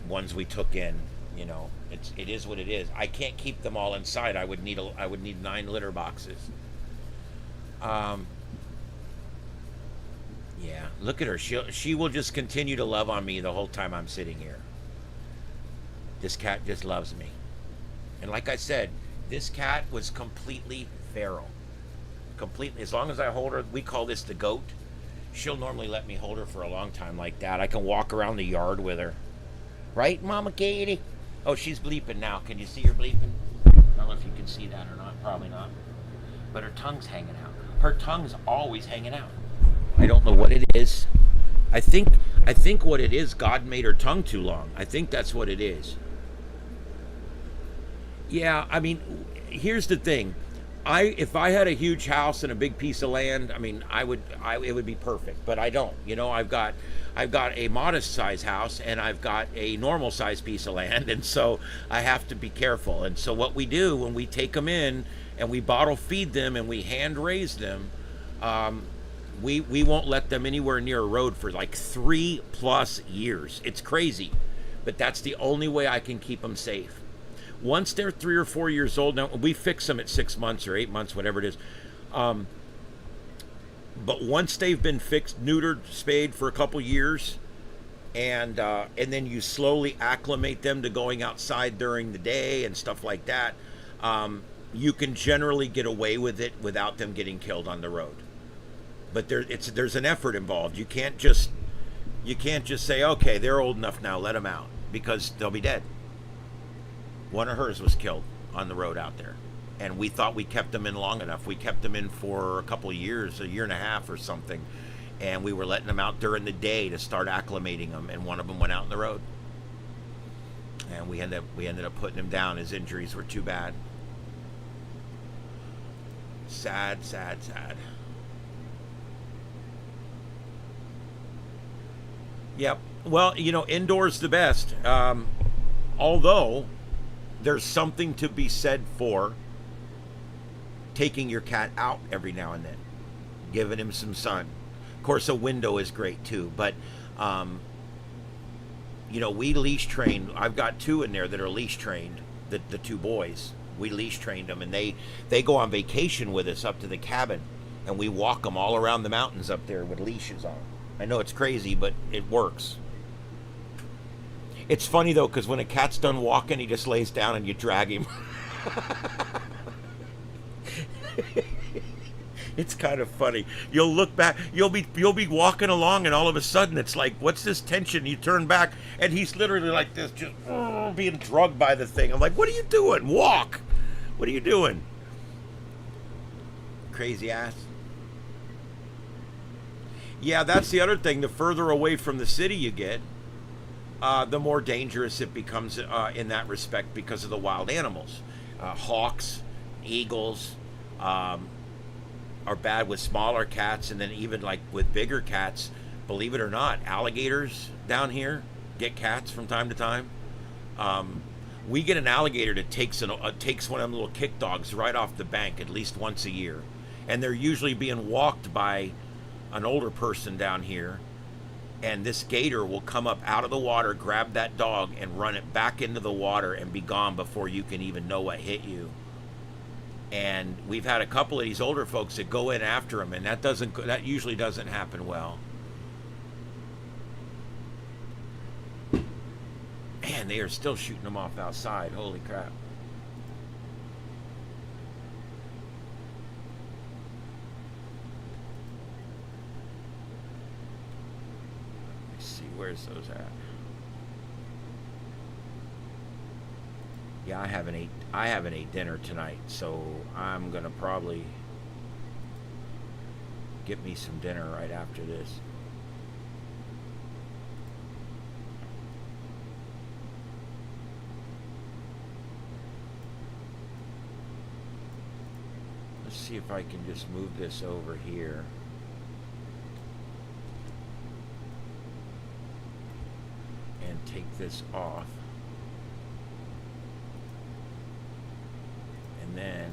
Ones we took in, it is what it is. I can't keep them all inside. I would need 9 litter boxes. Yeah, look at her. She will just continue to love on me the whole time I'm sitting here. This cat just loves me. And like I said, this cat was completely feral. Completely. As long as I hold her, we call this the goat. She'll normally let me hold her for a long time like that. I can walk around the yard with her. Right, Mama Katie? Oh, she's bleeping now. Can you see her bleeping? I don't know if you can see that or not. Probably not. But her tongue's hanging out. Her tongue's always hanging out. I don't know what it is. I think what it is, God made her tongue too long. I think that's what it is. Yeah, I mean, here's the thing. If I had a huge house and a big piece of land, I mean, it would be perfect, but I don't. I've got a modest size house and I've got a normal size piece of land, and so I have to be careful. And so what we do when we take them in and we bottle feed them and we hand raise them, we won't let them anywhere near a road for like 3+ years. It's crazy, but that's the only way I can keep them safe. Once they're 3 or 4 years old, now we fix them at 6 months or 8 months, whatever it is. But once they've been fixed, neutered, spayed for a couple years, and then you slowly acclimate them to going outside during the day and stuff like that, you can generally get away with it without them getting killed on the road. But there's an effort involved. You can't just say, okay, they're old enough now, let them out, because they'll be dead. One of hers was killed on the road out there, and we thought we kept them in long enough. We kept them in for a couple of years, 1.5 years or something, and we were letting them out during the day to start acclimating them, and one of them went out on the road, and we ended up putting him down. His injuries were too bad. Sad, sad, sad. Yep. Well, indoors the best. Although there's something to be said for taking your cat out every now and then, giving him some sun. Of course, a window is great too, but we leash train. I've got 2 in there that are leash trained. The 2 boys, we leash trained them, and they go on vacation with us up to the cabin, and we walk them all around the mountains up there with leashes on. I know it's crazy, but it works. It's funny though, because when a cat's done walking, he just lays down and you drag him. It's kind of funny. You'll look back, you'll be walking along, and all of a sudden it's like, what's this tension? You turn back, and he's literally like this, just being drugged by the thing. I'm like, what are you doing? Walk. What are you doing? Crazy ass. Yeah, that's the other thing. The further away from the city you get, the more dangerous it becomes in that respect because of the wild animals. Hawks, eagles, are bad with smaller cats, and then even like with bigger cats, believe it or not, alligators down here get cats from time to time. We get an alligator that takes one of them little kick dogs right off the bank at least once a year, and they're usually being walked by an older person down here, and this gator will come up out of the water, grab that dog, and run it back into the water and be gone before you can even know what hit you. And we've had a couple of these older folks that go in after him, and that usually doesn't happen well. Man, they are still shooting them off outside. Holy crap. Let's see, where's those at? Yeah, I haven't ate dinner tonight, so I'm gonna probably get me some dinner right after this. Let's see if I can just move this over here. And take this off. And then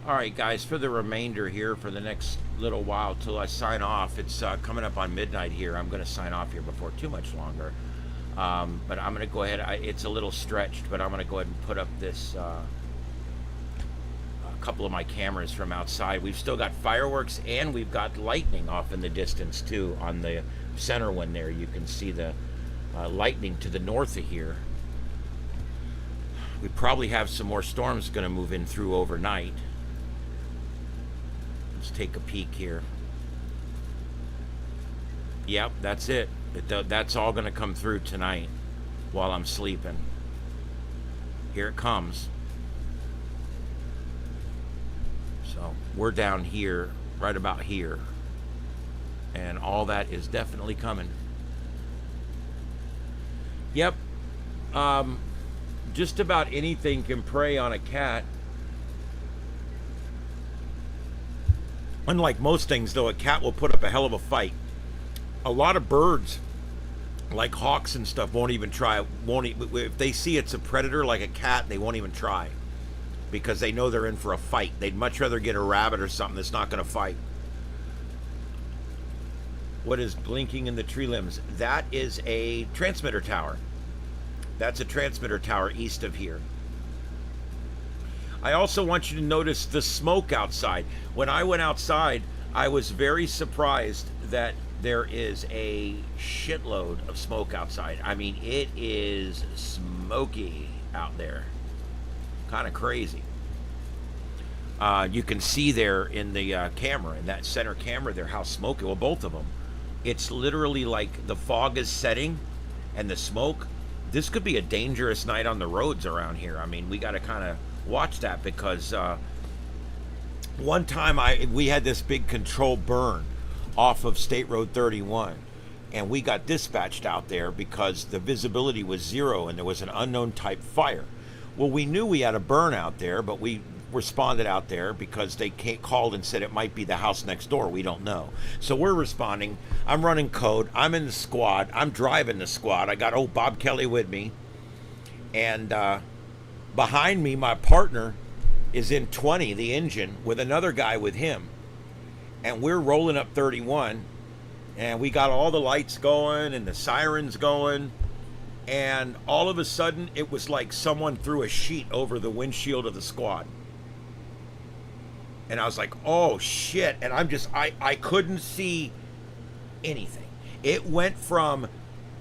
all right, guys, for the remainder here, for the next little while till I sign off, it's coming up on midnight here. I'm going to sign off here before too much longer. But I'm going to go ahead. It's a little stretched, but I'm going to go ahead and put up this a couple of my cameras from outside. We've still got fireworks, and we've got lightning off in the distance, too. On the center one there, you can see the lightning to the north of here. We probably have some more storms going to move in through overnight. Let's take a peek here. Yep, that's it. That's all going to come through tonight while I'm sleeping. Here it comes. So we're down here, right about here. And all that is definitely coming. Yep. Just about anything can prey on a cat. Unlike most things, though, a cat will put up a hell of a fight. A lot of birds, like hawks and stuff, won't even try. If they see it's a predator like a cat, they won't even try, because they know they're in for a fight. They'd much rather get a rabbit or something that's not going to fight. What is blinking in the tree limbs? That is a transmitter tower. That's a transmitter tower east of here. I also want you to notice the smoke outside. When I went outside, I was very surprised that there is a shitload of smoke outside. I mean, it is smoky out there. Kind of crazy. You can see there in the camera, in that center camera there, how smoky. Well, both of them. It's literally like the fog is setting and the smoke. This could be a dangerous night on the roads around here. I mean, we got to kind of watch that, because one time we had this big control burn off of State Road 31, and we got dispatched out there because the visibility was zero and there was an unknown type fire. Well, we knew we had a burn out there, but we responded out there because they called and said it might be the house next door. We don't know. So we're responding. I'm running code. I'm in the squad. I'm driving the squad. I got old Bob Kelly with me. And behind me, my partner is in 20, the engine, with another guy with him. and we're rolling up 31, and we got all the lights going and the sirens going, and all of a sudden it was like someone threw a sheet over the windshield of the squad. And I was like, oh shit. And I couldn't see anything. It went from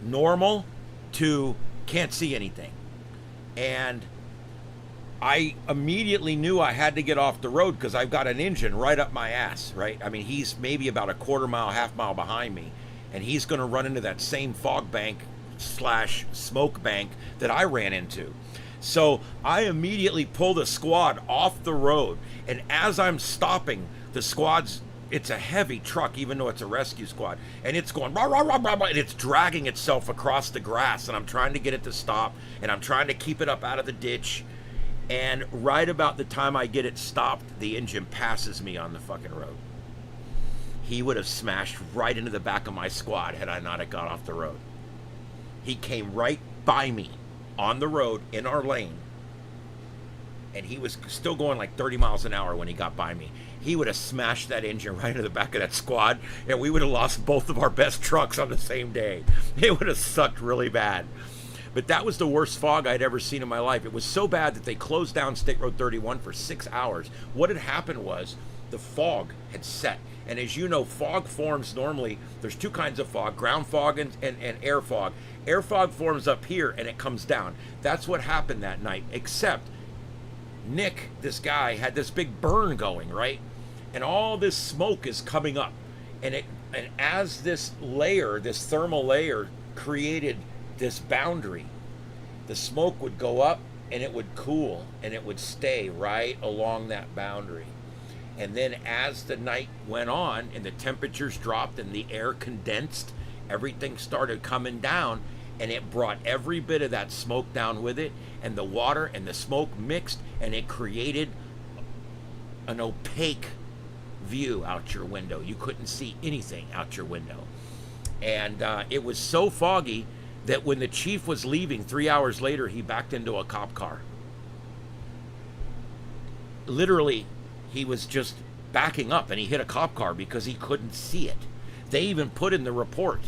normal to can't see anything. And I immediately knew I had to get off the road because I've got an engine right up my ass, right? I mean, he's maybe about a quarter mile, half mile behind me, and he's going to run into that same fog bank / smoke bank that I ran into. So I immediately pull the squad off the road, and as I'm stopping, the squad's, it's a heavy truck, even though it's a rescue squad, and it's going rah, rah, rah, rah, rah, and it's dragging itself across the grass, and I'm trying to get it to stop, and I'm trying to keep it up out of the ditch. And right about the time I get it stopped, the engine passes me on the fucking road. He would have smashed right into the back of my squad had I not have got off the road. He came right by me on the road in our lane, and he was still going like 30 miles an hour when he got by me. He would have smashed that engine right into the back of that squad, and we would have lost both of our best trucks on the same day. It would have sucked really bad. But that was the worst fog I'd ever seen in my life. It was so bad that they closed down State Road 31 for 6 hours. What had happened was the fog had set. And as you know, fog forms normally, there's two kinds of fog, ground fog and air fog. Air fog forms up here and it comes down. That's what happened that night, except Nick, this guy, had this big burn going, right? And all this smoke is coming up. And as this layer, this thermal layer created this boundary, the smoke would go up and it would cool and it would stay right along that boundary. And then as the night went on and the temperatures dropped and the air condensed, everything started coming down, and it brought every bit of that smoke down with it, and the water and the smoke mixed, and it created an opaque view out your window. You couldn't see anything out your window. And it was so foggy that when the chief was leaving 3 hours later, he backed into a cop car. Literally, he was just backing up and he hit a cop car because he couldn't see it. They even put in the report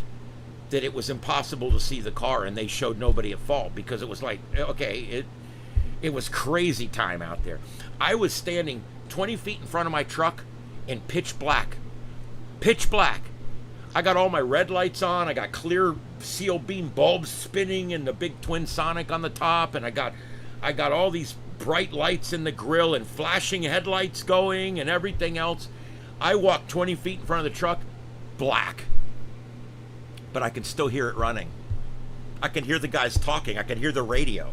that it was impossible to see the car, and they showed nobody at fault because it was like, okay, it was crazy time out there. I was standing 20 feet in front of my truck in pitch black. Pitch black. I got all my red lights on. I got clear seal beam bulbs spinning and the big twin sonic on the top, and I got all these bright lights in the grill and flashing headlights going and everything else. I walked 20 feet in front of the truck, black. But I can still hear it running. I can hear the guys talking. I can hear the radio.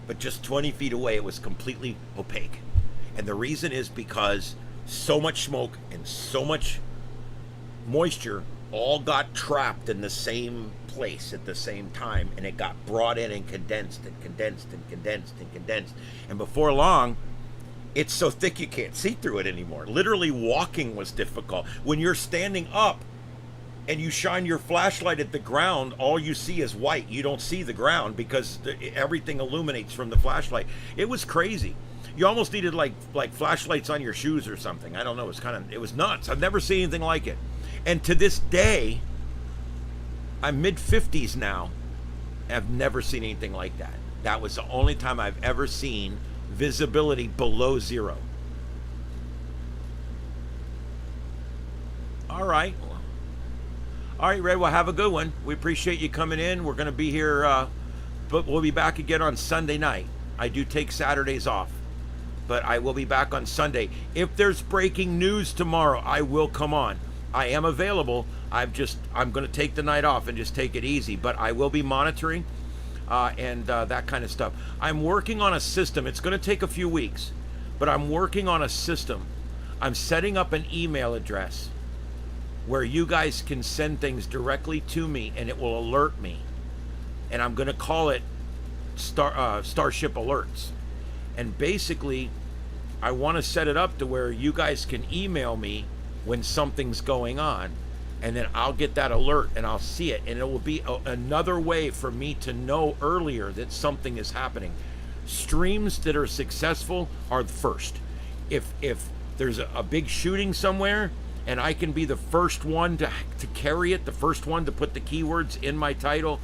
But just 20 feet away, it was completely opaque. And the reason is because so much smoke and so much moisture all got trapped in the same place at the same time, and it got brought in and condensed and condensed and condensed and condensed, and before long it's so thick you can't see through it anymore. Literally walking was difficult. When you're standing up and you shine your flashlight at the ground, all you see is white. You don't see the ground because everything illuminates from the flashlight. It was crazy. You almost needed like flashlights on your shoes or something. I don't know. It was nuts. I've never seen anything like it. And to this day, I'm mid-50s now. I've never seen anything like that. That was the only time I've ever seen visibility below zero. All right. All right, Red, well, have a good one. We appreciate you coming in. We're going to be here, but we'll be back again on Sunday night. I do take Saturdays off, but I will be back on Sunday. If there's breaking news tomorrow, I will come on. I am available. I'm going to take the night off and just take it easy, but I will be monitoring and that kind of stuff. I'm working on a system. It's going to take a few weeks, but I'm working on a system. I'm setting up an email address where you guys can send things directly to me and it will alert me. And I'm going to call it Starship Alerts. And basically, I want to set it up to where you guys can email me when something's going on, and then I'll get that alert and I'll see it, and it will be another way for me to know earlier that something is happening. Streams that are successful are first. If there's a big shooting somewhere and I can be the first one to carry it, the first one to put the keywords in my title,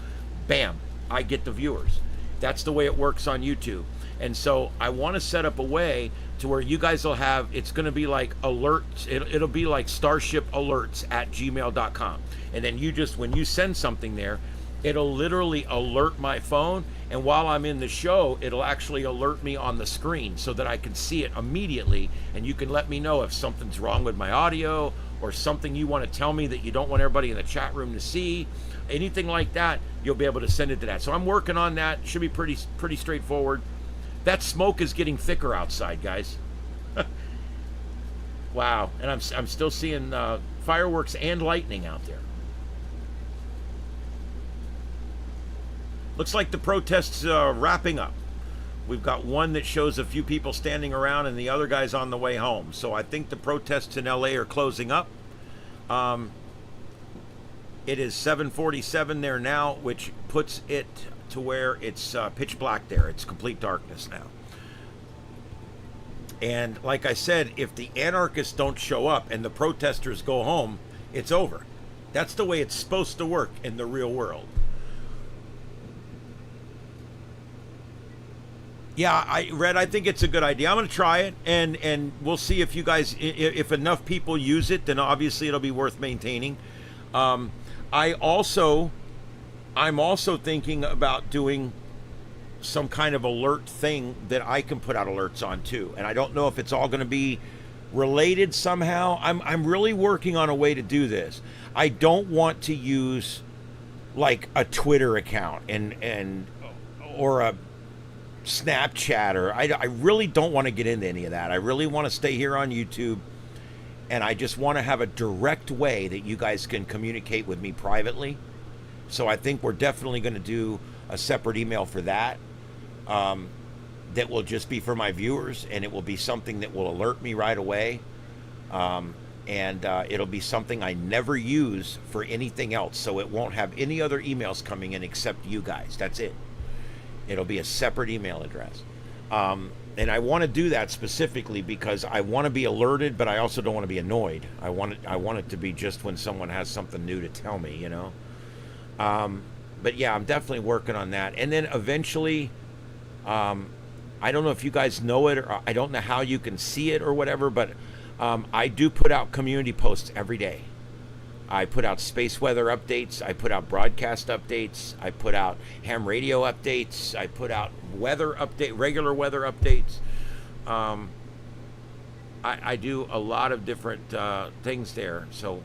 bam, I get the viewers. That's the way it works on YouTube. And so I want to set up a way to where you guys will have, it's going to be like alerts. It'll be like Starship alerts at gmail.com. And then you just, when you send something there, it'll literally alert my phone. And while I'm in the show, it'll actually alert me on the screen so that I can see it immediately. And you can let me know if something's wrong with my audio or something you want to tell me that you don't want everybody in the chat room to see. Anything like that, you'll be able to send it to that. So I'm working on that. Should be pretty straightforward. That smoke is getting thicker outside, guys. Wow. And I'm still seeing fireworks and lightning out there. Looks like the protest's wrapping up. We've got one that shows a few people standing around and the other guy's on the way home. So I think the protests in LA are closing up. It is 7:47 there now, which puts it to where it's pitch black there. It's complete darkness now. And like I said, if the anarchists don't show up and the protesters go home, it's over. That's the way it's supposed to work in the real world. Yeah, Red, I think it's a good idea. I'm going to try it, and we'll see if you guys, if enough people use it, then obviously it'll be worth maintaining. I'm also thinking about doing some kind of alert thing that I can put out alerts on too. And I don't know if it's all going to be related somehow. I'm really working on a way to do this. I don't want to use like a Twitter account or a Snapchat, or I really don't want to get into any of that. I really want to stay here on YouTube, and I just want to have a direct way that you guys can communicate with me privately. So I think we're definitely going to do a separate email for that, that will just be for my viewers, and it will be something that will alert me right away, and it'll be something I never use for anything else, so it won't have any other emails coming in except you guys. That's it. It'll be a separate email address. And I want to do that specifically because I want to be alerted, but I also don't want to be annoyed. I want it to be just when someone has something new to tell me, you know. But yeah, I'm definitely working on that. And then eventually, I don't know if you guys know it, or I don't know how you can see it or whatever, but I do put out community posts every day. I put out space weather updates. I put out broadcast updates. I put out ham radio updates. I put out regular weather updates. I do a lot of different things there. So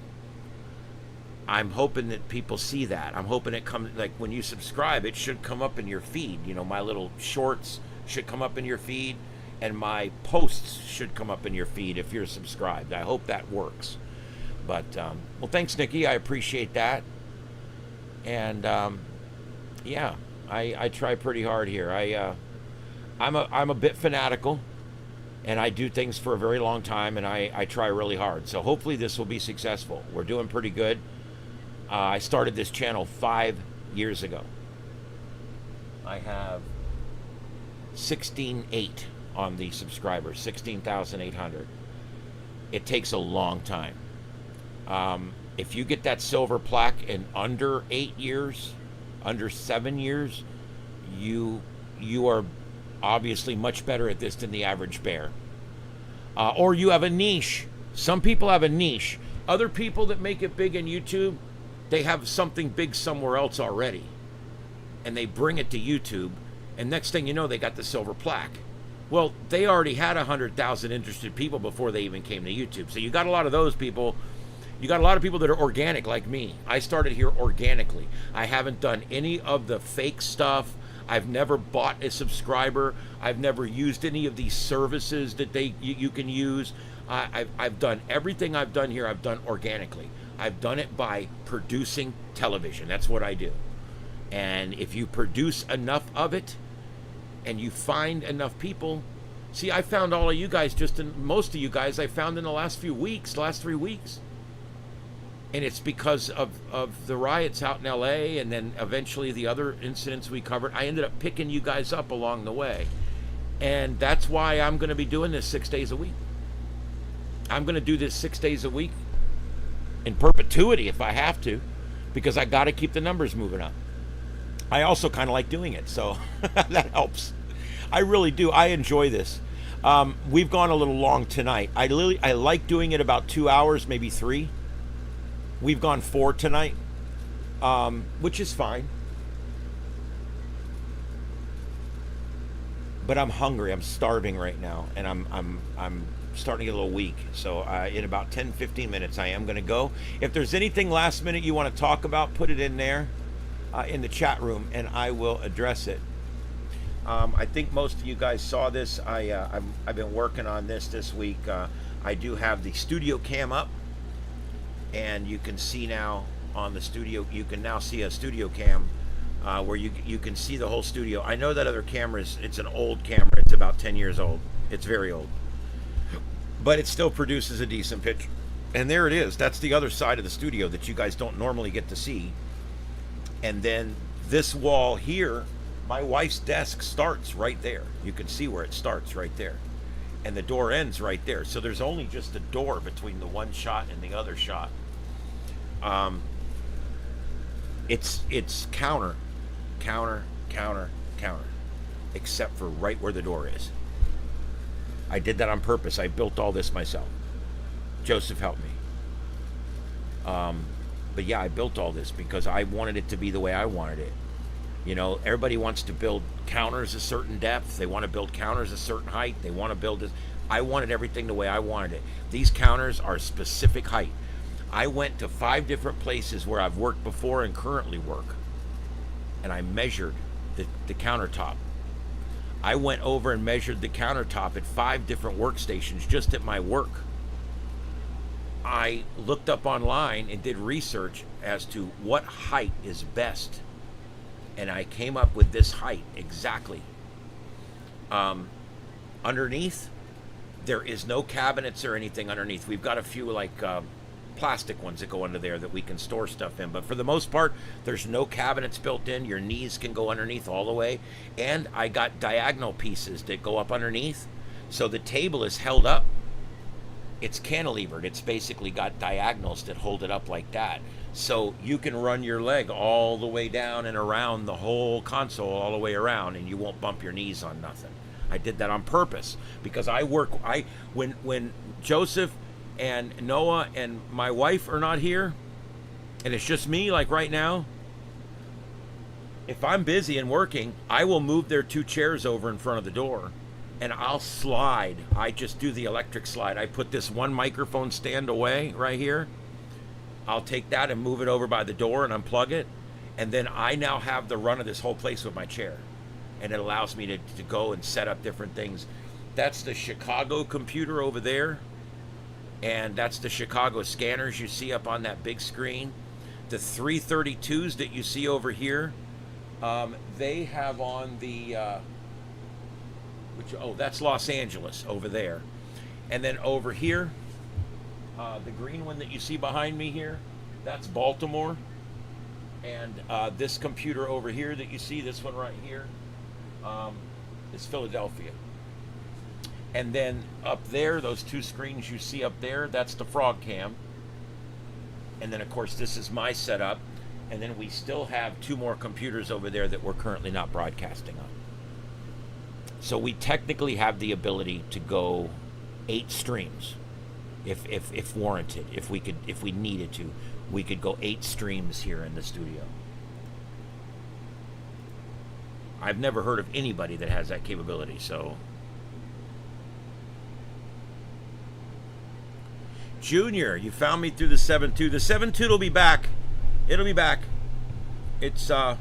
I'm hoping that people see that. I'm hoping it comes, like when you subscribe, it should come up in your feed. You know, my little shorts should come up in your feed, and my posts should come up in your feed if you're subscribed. I hope that works. But, well, thanks, Nikki. I appreciate that. And, yeah, I try pretty hard here. I'm a bit fanatical, and I do things for a very long time, and I try really hard. So hopefully this will be successful. We're doing pretty good. I started this channel 5 years ago. I have 16,800 on the subscribers, 16,800. It takes a long time. If you get that silver plaque in under 8 years, under 7 years, you are obviously much better at this than the average bear. Or you have a niche. Some people have a niche. Other people that make it big in YouTube, they have something big somewhere else already, and they bring it to YouTube, and next thing you know, they got the silver plaque. Well, they already had 100,000 interested people before they even came to YouTube. So you got a lot of those people. You got a lot of people that are organic like me. I started here organically. I haven't done any of the fake stuff. I've never bought a subscriber. I've never used any of these services that you can use. I've done everything I've done here. I've done organically. I've done it by producing television. That's what I do. And if you produce enough of it and you find enough people, see, I found all of you guys, most of you guys I found in the last 3 weeks. And it's because of the riots out in LA, and then eventually the other incidents we covered. I ended up picking you guys up along the way. And that's why I'm going to be doing this 6 days a week. I'm going to do this 6 days a week in perpetuity if I have to, because I got to keep the numbers moving up. I also kind of like doing it, so that helps. I really do. I enjoy this. We've gone a little long tonight. I like doing it about 2 hours, maybe 3. We've gone 4 tonight, which is fine. But I'm hungry. I'm starving right now, and I'm starting to get a little weak. So in about 10-15 minutes, I am going to go. If there's anything last minute you want to talk about, put it in there in the chat room, and I will address it. I think most of you guys saw this. I've been working on this week. I do have the studio cam up, and you can see now on the studio. You can now see a studio cam where you can see the whole studio. I know that other cameras. It's an old camera. It's about 10 years old. It's very old, but it still produces a decent picture. And there it is. That's the other side of the studio that you guys don't normally get to see. And then this wall here, my wife's desk starts right there. You can see where it starts right there. And the door ends right there. So there's only just a door between the one shot and the other shot. It's counter, except for right where the door is. I did that on purpose. I built all this myself. Joseph helped me. But yeah, I built all this because I wanted it to be the way I wanted it. You know, everybody wants to build counters a certain depth. They want to build counters a certain height. They want to build this. I wanted everything the way I wanted it. These counters are specific height. I went to 5 different places where I've worked before and currently work, and I measured the countertop. I went over and measured the countertop at 5 different workstations just at my work. I looked up online and did research as to what height is best, and I came up with this height exactly. Underneath, there is no cabinets or anything underneath. We've got a few like plastic ones that go under there that we can store stuff in, but for the most part, there's no cabinets built in. Your knees can go underneath all the way, and I got diagonal pieces that go up underneath, so the table is held up. It's cantilevered. It's basically got diagonals that hold it up like that. So you can run your leg all the way down and around the whole console, all the way around, and you won't bump your knees on nothing. I did that on purpose because when Joseph and Noah and my wife are not here, and it's just me, like right now, if I'm busy and working, I will move their 2 chairs over in front of the door, and I'll slide. I just do the electric slide. I put this one microphone stand away right here. I'll take that and move it over by the door and unplug it. And then I now have the run of this whole place with my chair. And it allows me to go and set up different things. That's the Chicago computer over there. And that's the Chicago scanners you see up on that big screen. The 332s that you see over here, they have on the... that's Los Angeles over there. And then over here, the green one that you see behind me here, that's Baltimore. And this computer over here that you see, this one right here, is Philadelphia. And then up there, those 2 screens you see up there, that's the Frog Cam. And then, of course, this is my setup. And then we still have 2 more computers over there that we're currently not broadcasting on. So we technically have the ability to go 8 streams, if warranted. If we needed to, we could go 8 streams here in the studio. I've never heard of anybody that has that capability. So, Junior, you found me through the 7.2. The 7.2 will be back. It'll be back. It's going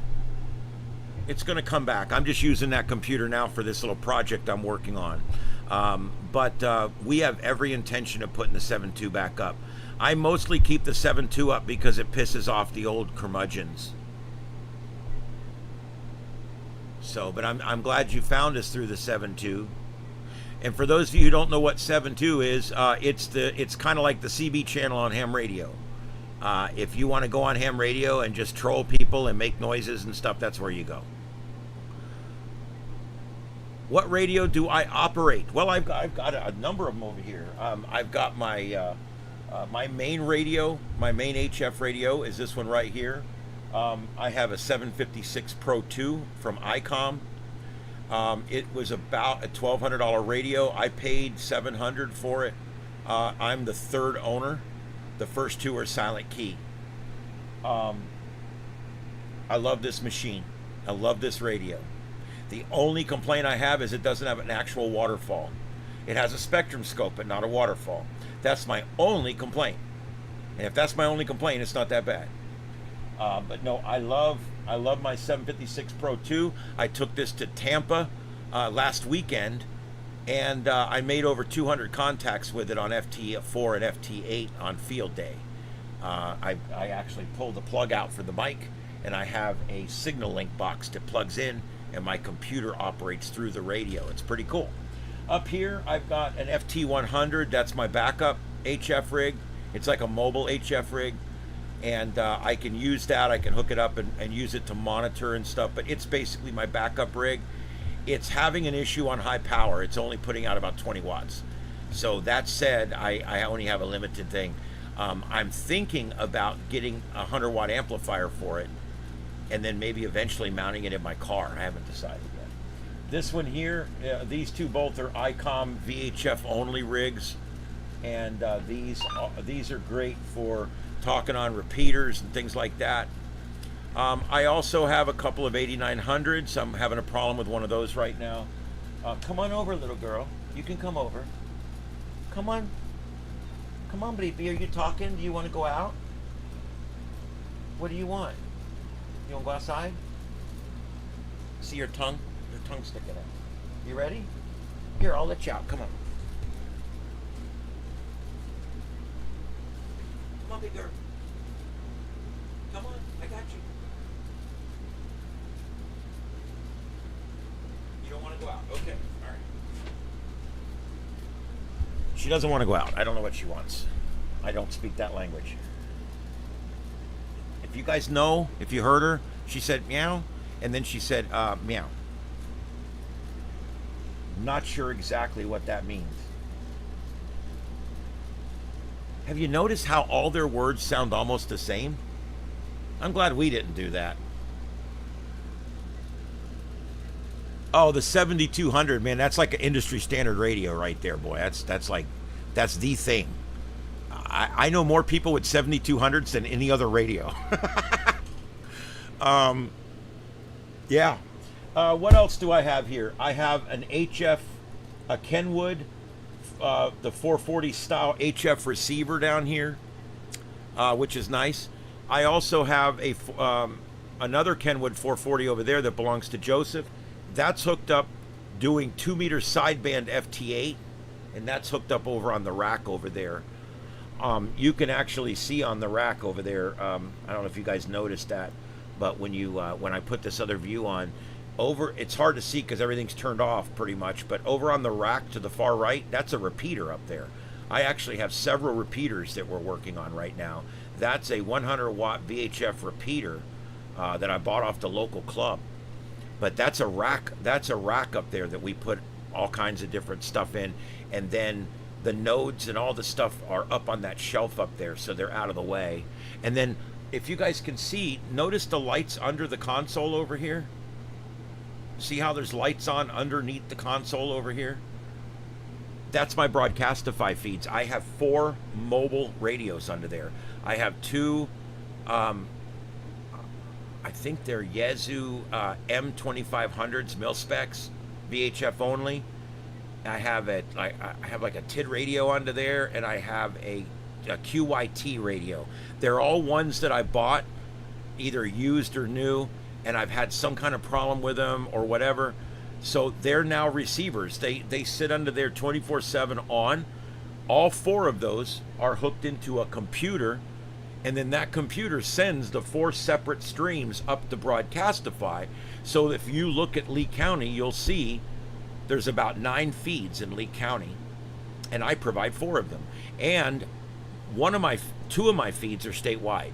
to come back. I'm just using that computer now for this little project I'm working on. But we have every intention of putting the 7.2 back up. I mostly keep the 7.2 up because it pisses off the old curmudgeons. So, but I'm glad you found us through the 7.2. And for those of you who don't know what 7.2 is, it's kind of like the CB channel on ham radio. If you want to go on ham radio and just troll people and make noises and stuff, that's where you go. What radio do I operate? Well, I've got a number of them over here. I've got my my main radio, my main HF radio is this one right here. I have a 756 Pro 2 from ICOM. It was about a $1,200 radio. I paid $700 for it. I'm the third owner. The first two are silent key. I love this machine. I love this radio. The only complaint I have is it doesn't have an actual waterfall. It has a spectrum scope, but not a waterfall. That's my only complaint. And if that's my only complaint, it's not that bad. But no, I love my 756 Pro 2. I took this to Tampa last weekend, and I made over 200 contacts with it on FT4 and FT8 on field day. I actually pulled the plug out for the mic, and I have a signal link box that plugs in, and my computer operates through the radio. It's pretty cool. Up here, I've got an FT100. That's my backup HF rig. It's like a mobile HF rig, and I can use that. I can hook it up and use it to monitor and stuff, but it's basically my backup rig. It's having an issue on high power. It's only putting out about 20 watts. So that said, I only have a limited thing. I'm thinking about getting a 100-watt amplifier for it, and then maybe eventually mounting it in my car. I haven't decided yet. This one here, these two both are ICOM VHF only rigs, and these are great for talking on repeaters and things like that. I also have a couple of 8900s. I'm having a problem with one of those right now. Come on over, little girl. You can come over. Come on. Come on, baby. Are you talking? Do you want to go out? What do you want? You want to go outside? See your tongue? Your tongue's sticking out. You ready? Here, I'll let you out. Come on. Come on, big girl. Come on. I got you. You don't want to go out. Okay. All right. She doesn't want to go out. I don't know what she wants. I don't speak that language. If you guys know, if you heard her, she said meow, and then she said meow. Not sure exactly what that means. Have you noticed how all their words sound almost the same? I'm glad we didn't do that. Oh, the 7200, man, that's like an industry standard radio right there, boy. That's the thing. I know more people with 7200s than any other radio. Yeah. What else do I have here? I have an HF, a Kenwood, the 440 style HF receiver down here, which is nice. I also have a another Kenwood 440 over there that belongs to Joseph. That's hooked up doing 2-meter sideband FT8, and that's hooked up over on the rack over there. You can actually see on the rack over there, I don't know if you guys noticed that, but when you when I put this other view on, it's hard to see because everything's turned off pretty much, but over on the rack to the far right, that's a repeater up there. I actually have several repeaters that we're working on right now. That's a 100-watt VHF repeater that I bought off the local club. But that's a rack up there that we put all kinds of different stuff in, and then the nodes and all the stuff are up on that shelf up there, so they're out of the way. And then if you guys can see, notice the lights under the console over here. See how there's lights on underneath the console over here? That's my Broadcastify feeds. I have 4 mobile radios under there. I have 2 I think they're Yaesu M2500s mil-specs, VHF only. I have like a TID radio under there, and I have a QYT radio. They're all ones that I bought, either used or new, and I've had some kind of problem with them or whatever. So they're now receivers. They sit under there 24/7 on. All 4 of those are hooked into a computer, and then that computer sends the 4 separate streams up to Broadcastify. So if you look at Lee County, you'll see there's about 9 feeds in Lee County, and I provide 4 of them. And 2 of my feeds are statewide.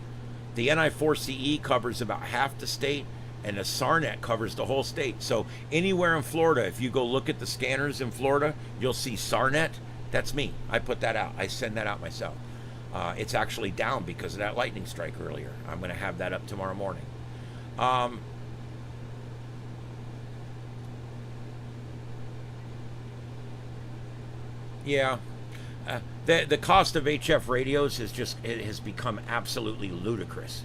The NI4CE covers about half the state, And the SARnet covers the whole state. So anywhere in Florida, if you go look at the scanners in Florida, you'll see SARnet. That's me. I put that out. I send that out myself. It's actually down because of that lightning strike earlier. I'm going to have that up tomorrow morning. Yeah. The cost of HF radios has become absolutely ludicrous.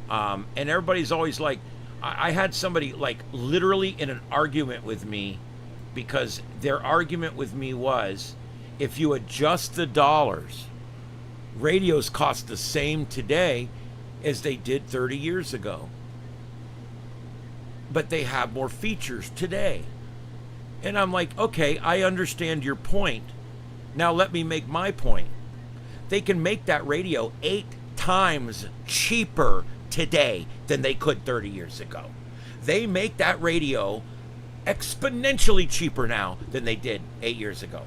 And everybody's always like, I had somebody like literally in an argument with me, because their argument with me was, if you adjust the dollars, radios cost the same today as they did 30 years ago. But they have more features today. And I'm like, okay, I understand your point. Now let me make my point. They can make that radio 8 times cheaper today than they could 30 years ago. They make that radio exponentially cheaper now than they did 8 years ago.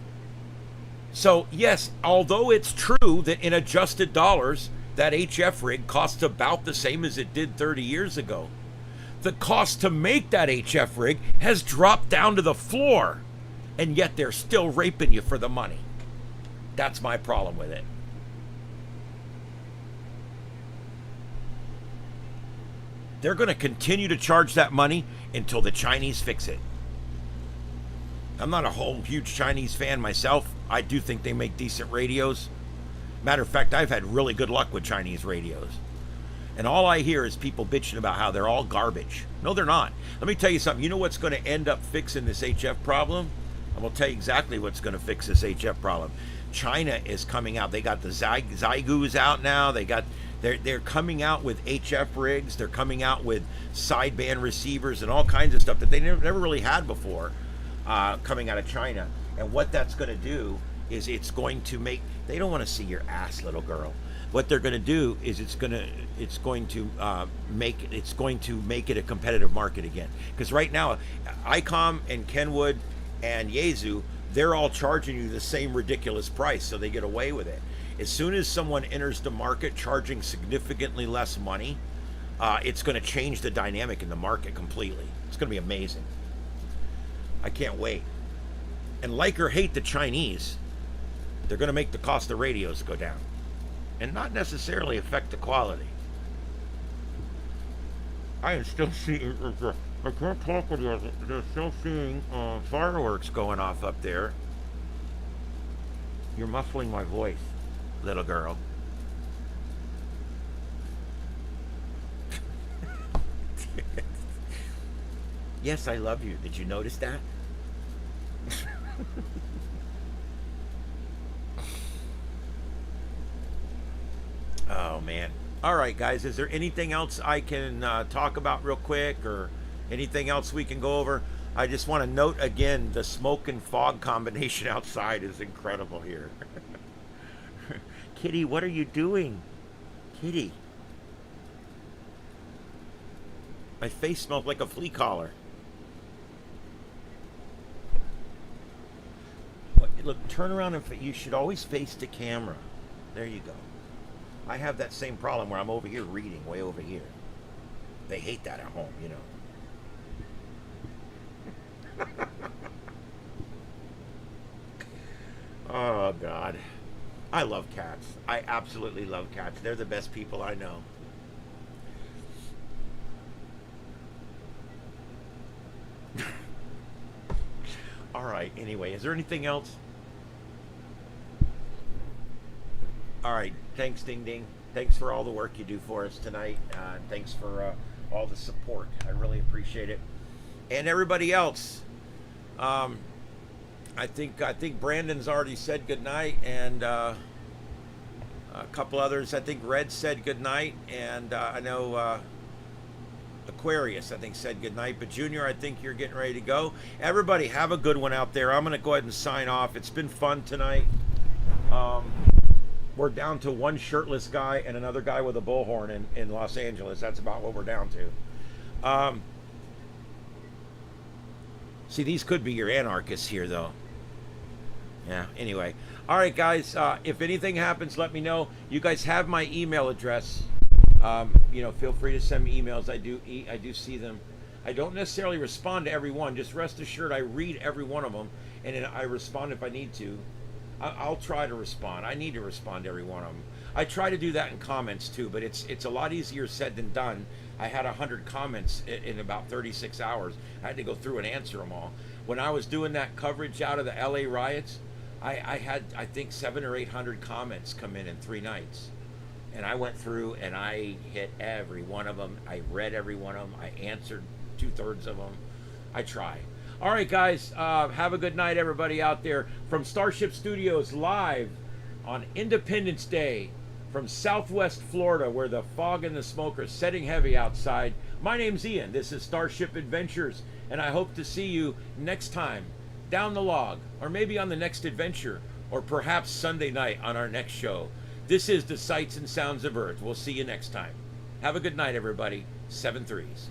So yes, although it's true that in adjusted dollars, that HF rig costs about the same as it did 30 years ago, the cost to make that HF rig has dropped down to the floor, and yet they're still raping you for the money. That's my problem with it. They're going to continue to charge that money until the Chinese fix it. I'm not a whole huge Chinese fan myself. I do think they make decent radios. Matter of fact, I've had really good luck with Chinese radios. And all I hear is people bitching about how they're all garbage. No, they're not. Let me tell you something. You know what's going to end up fixing this HF problem? I'm going to tell you exactly what's going to fix this HF problem. China is coming out. They got the Zygoos out now. They're coming out with HF rigs. They're coming out with sideband receivers and all kinds of stuff that they never really had before, coming out of China. And what that's going to do is it's going to make, they don't want to see your ass, little girl. What they're going to do is it's going to make it a competitive market again. Because right now, ICOM and Kenwood and Yaesu, they're all charging you the same ridiculous price, so they get away with it. As soon as someone enters the market charging significantly less money, it's going to change the dynamic in the market completely. It's going to be amazing. I can't wait. And like or hate the Chinese, they're going to make the cost of radios go down and not necessarily affect the quality. I am still seeing, I can't talk with you, they're still seeing fireworks going off up there. You're muffling my voice, little girl. Yes, I love you. Did you notice that? Oh, man. All right, guys. Is there anything else I can talk about real quick, or anything else we can go over? I just want to note again, the smoke and fog combination outside is incredible here. Kitty, what are you doing? Kitty. My face smells like a flea collar. Look, turn around and you should always face the camera. There you go. I have that same problem where I'm over here reading, way over here. They hate that at home, you know. Oh, God. I love cats. I absolutely love cats. They're the best people I know. All right, anyway, is there anything else? All right, thanks, Ding Ding. Thanks for all the work you do for us tonight. Thanks for all the support. I really appreciate it. And everybody else, I think Brandon's already said goodnight, and a couple others. I think Red said goodnight, and I know Aquarius, I think, said goodnight. But Junior, I think you're getting ready to go. Everybody, have a good one out there. I'm going to go ahead and sign off. It's been fun tonight. We're down to one shirtless guy and another guy with a bullhorn in Los Angeles. That's about what we're down to. See, these could be your anarchists here, though. Yeah, anyway. All right, guys, if anything happens, let me know. You guys have my email address. You know, feel free to send me emails. I do see them. I don't necessarily respond to every one. Just rest assured, I read every one of them, and then I respond if I need to. I'll try to respond. I need to respond to every one of them. I try to do that in comments too, but it's a lot easier said than done. I had 100 comments in about 36 hours. I had to go through and answer them all. When I was doing that coverage out of the LA riots, I had, I think, 700 or 800 comments come in 3 nights. And I went through and I hit every one of them. I read every one of them. I answered 2/3 of them. I try. All right, guys. Have a good night, everybody out there. From Starship Studios, live on Independence Day from Southwest Florida, where the fog and the smoke are setting heavy outside. My name's Ian. This is Starship Adventures, and I hope to see you next time down the log, or maybe on the next adventure, or perhaps Sunday night on our next show. This is the Sights and Sounds of Earth. We'll see you next time. Have a good night, everybody. 7 3s.